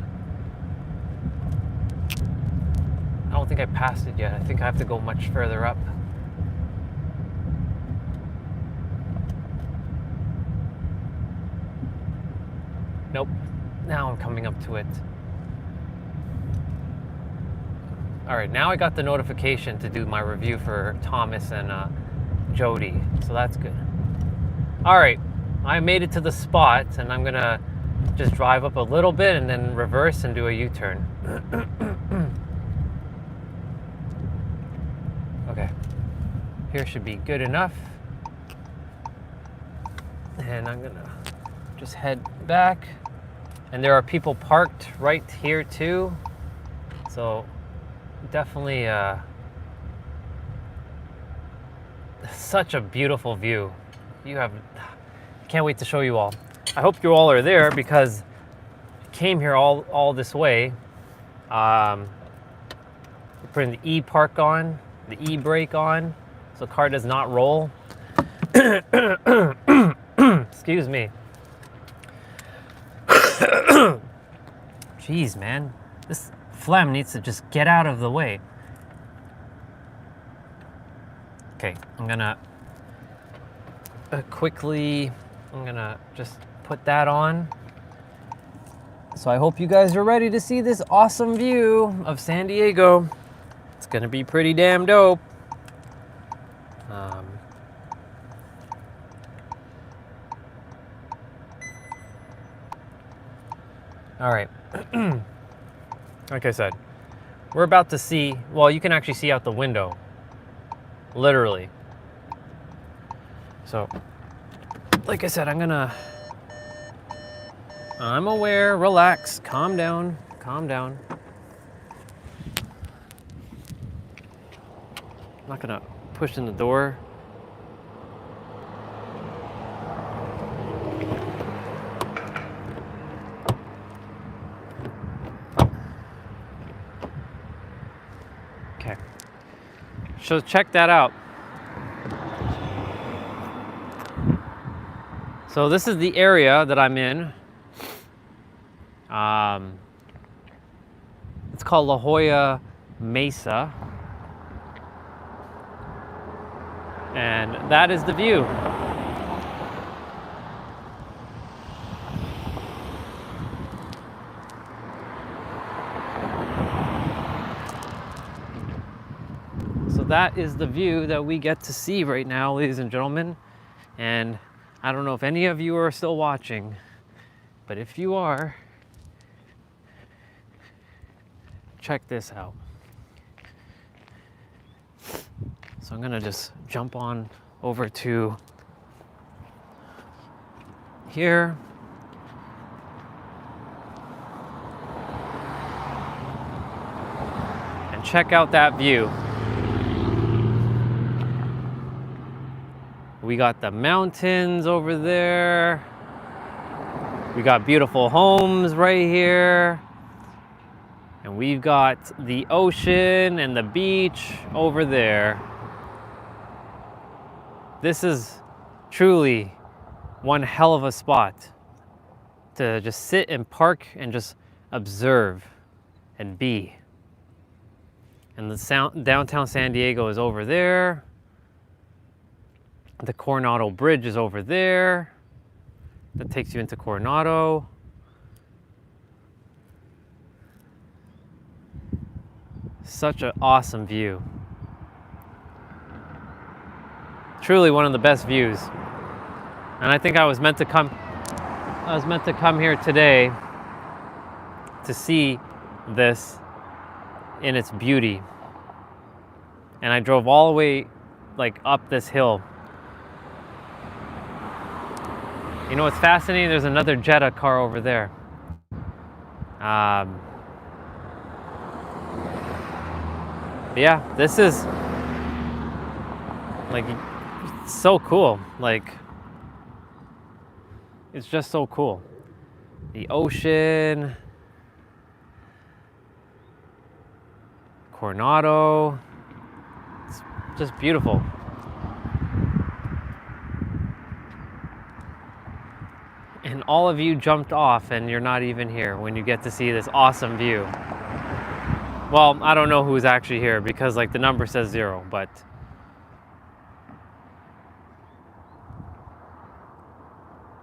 I don't think I passed it yet. I think I have to go much further up. Nope. Now I'm coming up to it. All right, now I got the notification to do my review for Thomas and Jody, so that's good. All right, I made it to the spot, and I'm gonna just drive up a little bit and then reverse and do a U-turn. Okay, here should be good enough. And I'm gonna just head back. And there are people parked right here too. So definitely such a beautiful view. Can't wait to show you all. I hope you all are there because I came here all this way. We're putting the e-park on, the e-brake on, so the car does not roll. Excuse me. Jeez, man. This phlegm needs to just get out of the way. Okay, I'm gonna just put that on. So I hope you guys are ready to see this awesome view of San Diego. It's gonna be pretty damn dope. All right. Like I said, we're about to see, well, you can actually see out the window, literally. So, like I said, I'm aware, relax, calm down, calm down. I'm not gonna push in the door. Okay, so check that out. So this is the area that I'm in. It's called La Jolla Mesa. And that is the view. So that is the view that we get to see right now, ladies and gentlemen. And I don't know if any of you are still watching, but if you are, check this out. So I'm gonna just jump on over to here. And check out that view. We got the mountains over there. We got beautiful homes right here. And we've got the ocean and the beach over there. This is truly one hell of a spot to just sit and park and just observe and be. And the downtown San Diego is over there. The Coronado Bridge is over there. That takes you into Coronado. Such an awesome view. Truly one of the best views. And I think I was meant to come here today to see this in its beauty. And I drove all the way like up this hill. You know what's fascinating? There's another Jetta car over there. Yeah, this is like so cool. Like, it's just so cool. The ocean, Coronado, it's just beautiful. And all of you jumped off and you're not even here when you get to see this awesome view. Well, I don't know who's actually here because like the number says 0, but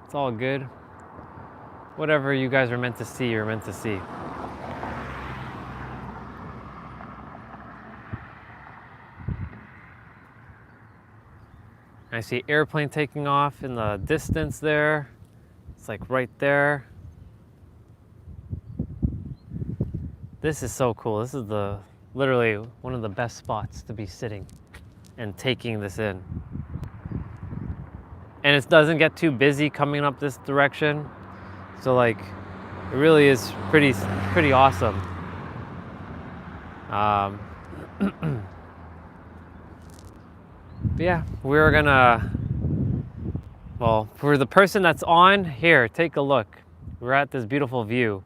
it's all good. Whatever you guys are meant to see, you're meant to see. I see airplane taking off in the distance there. It's like right there. This is so cool. This is literally one of the best spots to be sitting and taking this in. And it doesn't get too busy coming up this direction. So like, it really is pretty awesome. But yeah, we're gonna, well, for the person that's on, here, take a look. We're at this beautiful view.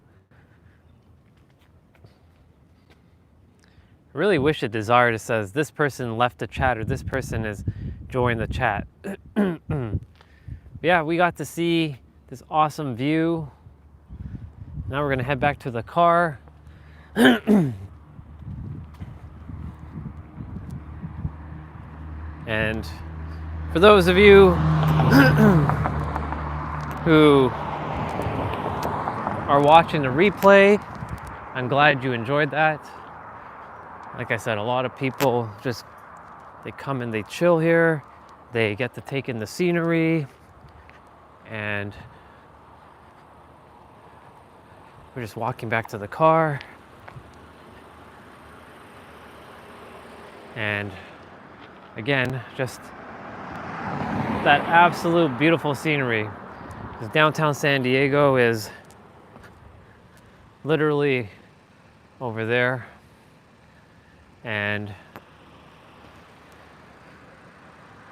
I really wish it desired it says this person left the chat or this person is joined the chat. Yeah, we got to see this awesome view. Now we're gonna head back to the car. And for those of you who are watching the replay, I'm glad you enjoyed that. Like I said, a lot of people just, they come and they chill here. They get to take in the scenery. And we're just walking back to the car. And again, just that absolute beautiful scenery. Because downtown San Diego is literally over there. And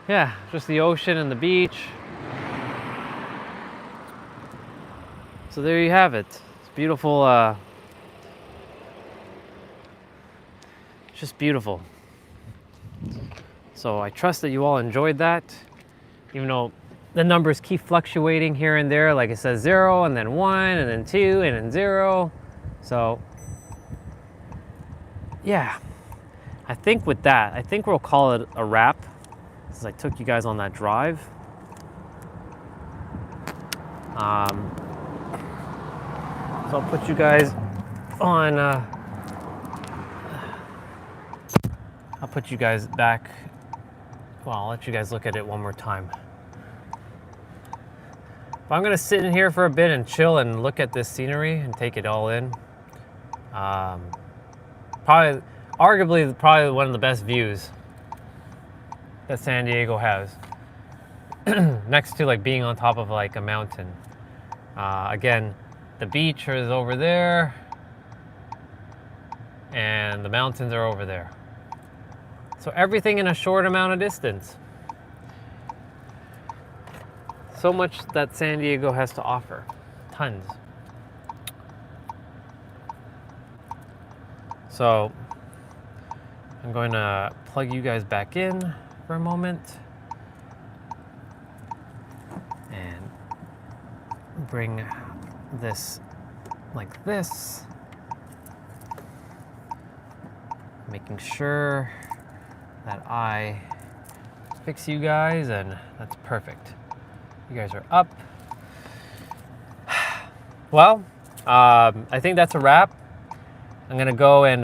yeah, just the ocean and the beach. So there you have it. It's beautiful. It's just beautiful. So I trust that you all enjoyed that, even though the numbers keep fluctuating here and there. Like it says 0 and then 1 and then 2 and then 0. So yeah, I think with that, I think we'll call it a wrap since I took you guys on that drive. So I'll put you guys on, I'll put you guys back. Well, I'll let you guys look at it one more time. But I'm gonna sit in here for a bit and chill and look at this scenery and take it all in. Arguably one of the best views that San Diego has. Next to like being on top of like a mountain. Again, the beach is over there and the mountains are over there. So everything in a short amount of distance. So much that San Diego has to offer. Tons. So I'm going to plug you guys back in for a moment and bring this like this, making sure that I fix you guys, and that's perfect. You guys are up. Well, I think that's a wrap. I'm gonna go and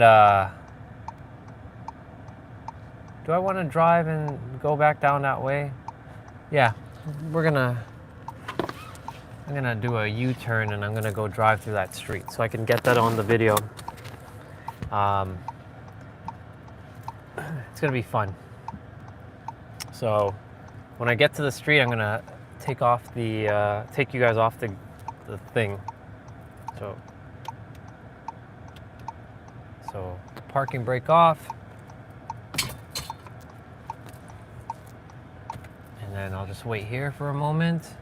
do I want to drive and go back down that way? Yeah, I'm gonna do a U-turn and I'm gonna go drive through that street so I can get that on the video. It's gonna be fun. So when I get to the street, I'm gonna take you guys off the thing. So parking brake off. And then I'll just wait here for a moment.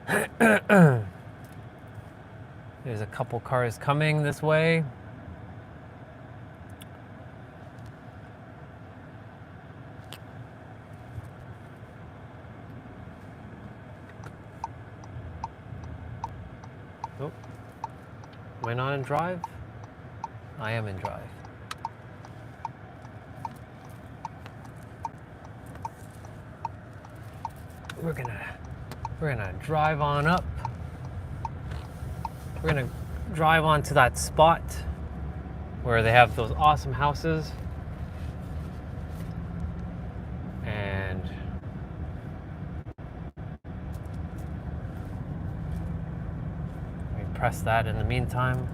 There's a couple cars coming this way. Oh, am I not in drive? I am in drive. We're gonna drive on up. We're gonna drive on to that spot where they have those awesome houses. And press that in the meantime.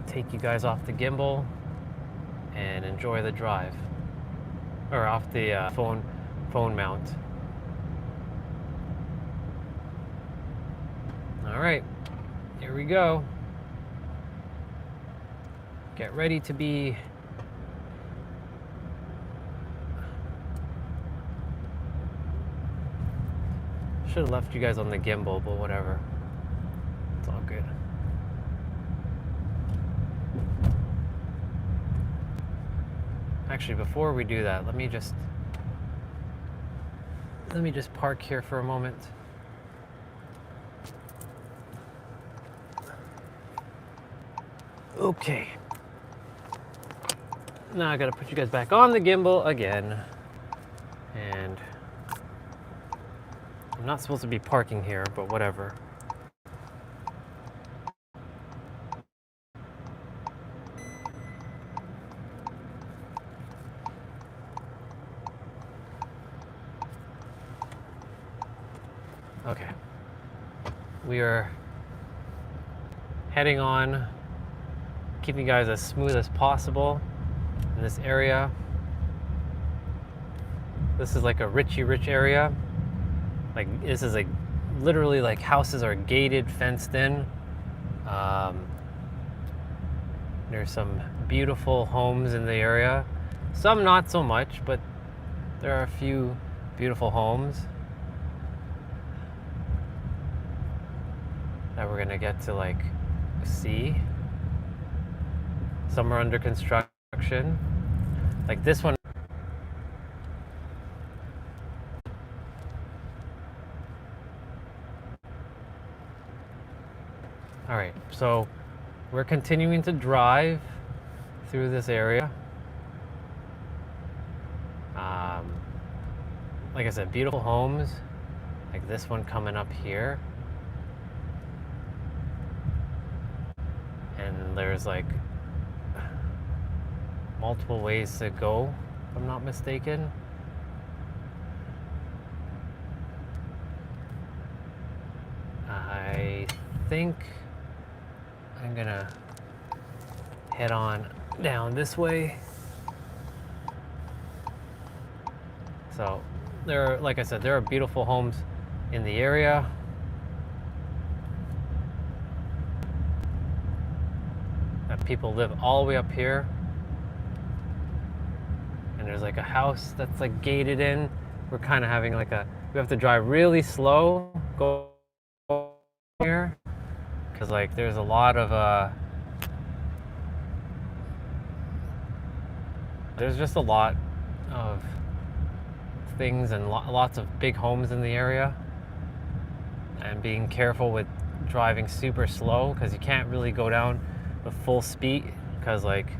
Take you guys off the gimbal and enjoy the drive, or off the phone mount. All right, here we go. Get ready to be should have left you guys on the gimbal, but whatever. It's all good. Actually, before we do that, let me just park here for a moment. Okay. Now I gotta put you guys back on the gimbal again. And I'm not supposed to be parking here, but whatever. Okay. We are heading on, keeping you guys as smooth as possible in this area. This is like a rich area. Like, this is like literally like houses are gated, fenced in. There's some beautiful homes in the area. Some not so much, but there are a few beautiful homes that we're gonna get to like see. Some are under construction. Like this one. All right, so we're continuing to drive through this area. Like I said, beautiful homes, like this one coming up here. And there's like multiple ways to go, if I'm not mistaken. I think I'm gonna head on down this way. So there are, like I said, there are beautiful homes in the area. That people live all the way up here. And there's like a house that's like gated in. We're kind of having like we have to drive really slow, go here. Cause like there's a lot of, there's just a lot of things and lots of big homes in the area, and being careful with driving super slow, because you can't really go down the full speed, because like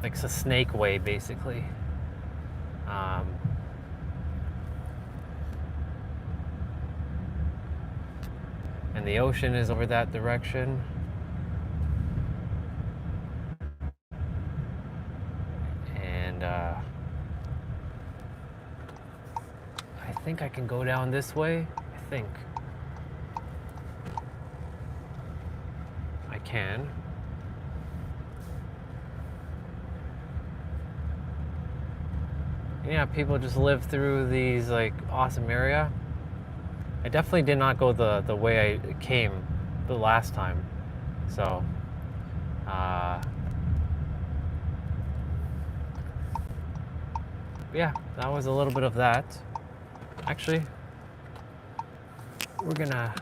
it's a snake way basically. And the ocean is over that direction. And I think I can go down this way. I think I can. Yeah, people just live through these like awesome area. I definitely did not go the way I came the last time. So, yeah, that was a little bit of that. Actually, we're gonna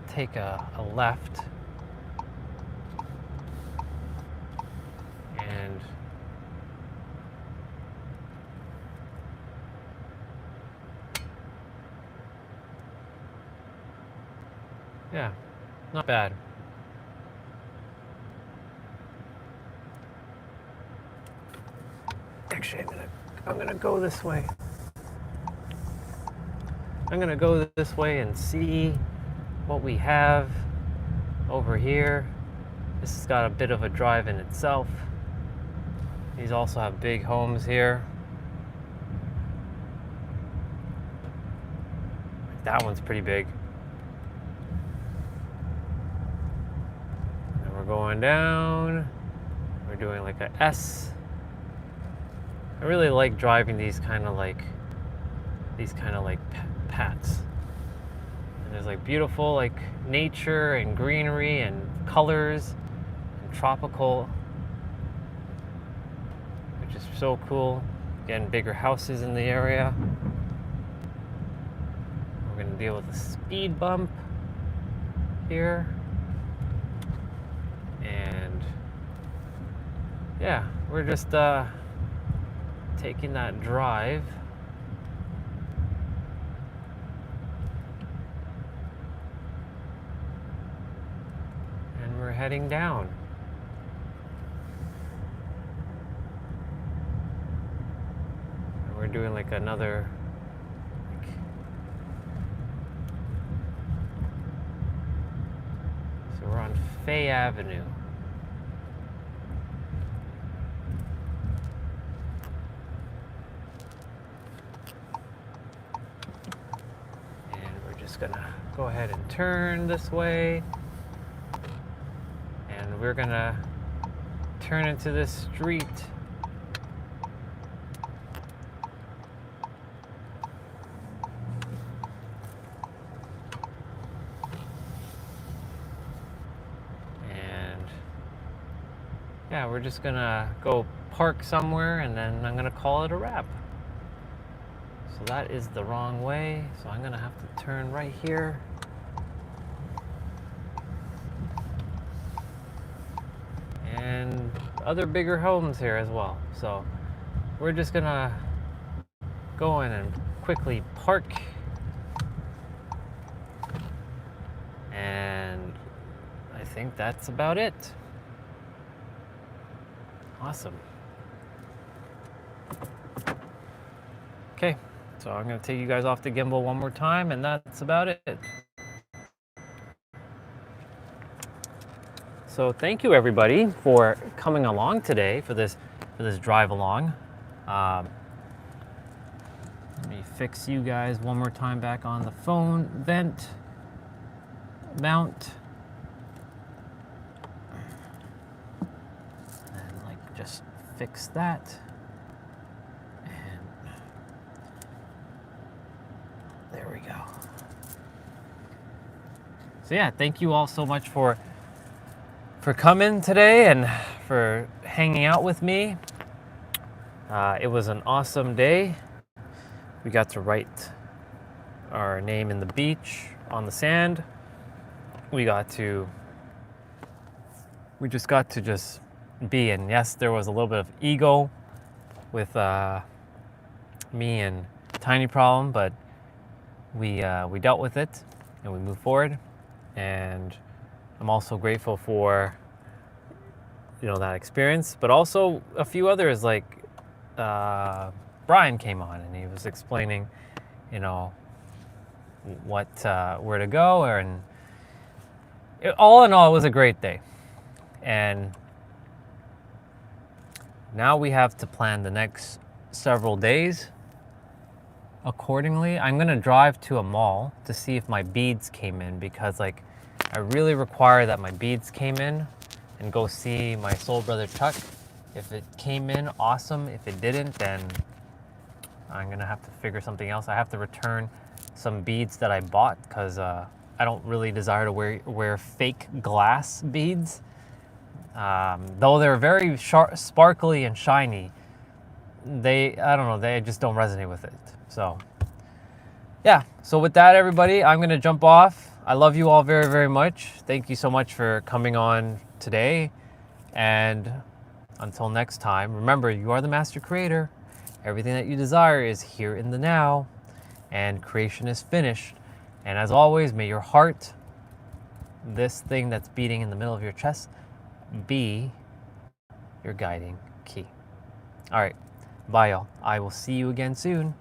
take a left. And yeah, not bad. Actually, I'm gonna go this way. I'm gonna go this way and see what we have over here. This has got a bit of a drive in itself. These also have big homes here. that one's pretty big. And we're going down. We're doing like a S. I really like driving these kind of like paths. And there's like beautiful like nature and greenery and colors and tropical, which is so cool. Getting bigger houses in the area. We're gonna deal with a speed bump here. And yeah, we're just taking that drive. And we're heading down. And we're doing like another so we're on Fay Avenue. Gonna go ahead and turn this way, and we're gonna turn into this street. And yeah, we're just gonna go park somewhere, and then I'm gonna call it a wrap. So that is the wrong way, so I'm gonna have to turn right here. And other bigger homes here as well. So we're just gonna go in and quickly park. And I think that's about it. Awesome. Okay. So I'm going to take you guys off the gimbal one more time, and that's about it. So thank you everybody for coming along today for this drive along. Let me fix you guys one more time back on the phone vent mount. And like just fix that. There we go. So yeah, thank you all so much for coming today and for hanging out with me. It was an awesome day. We got to write our name in the beach on the sand. We just got to just be, and yes, there was a little bit of ego with me and Tiny Problem, but we dealt with it and we moved forward. And I'm also grateful for that experience, but also a few others, like Brian came on and he was explaining what where to go, and all in all it was a great day. And now we have to plan the next several days accordingly. I'm gonna drive to a mall to see if my beads came in, because I really require that my beads came in, and go see my soul brother Chuck. If it came in, awesome. If it didn't, then I'm gonna have to figure something else. I have to return some beads that I bought, because I don't really desire to wear fake glass beads. Though they're very sparkly and shiny, I don't know, they just don't resonate with it. So yeah, so with that everybody, I'm gonna jump off. I love you all very, very much. Thank you so much for coming on today. And until next time, remember, you are the master creator. Everything that you desire is here in the now, and creation is finished. And as always, may your heart, this thing that's beating in the middle of your chest, be your guiding key. All right, bye y'all. I will see you again soon.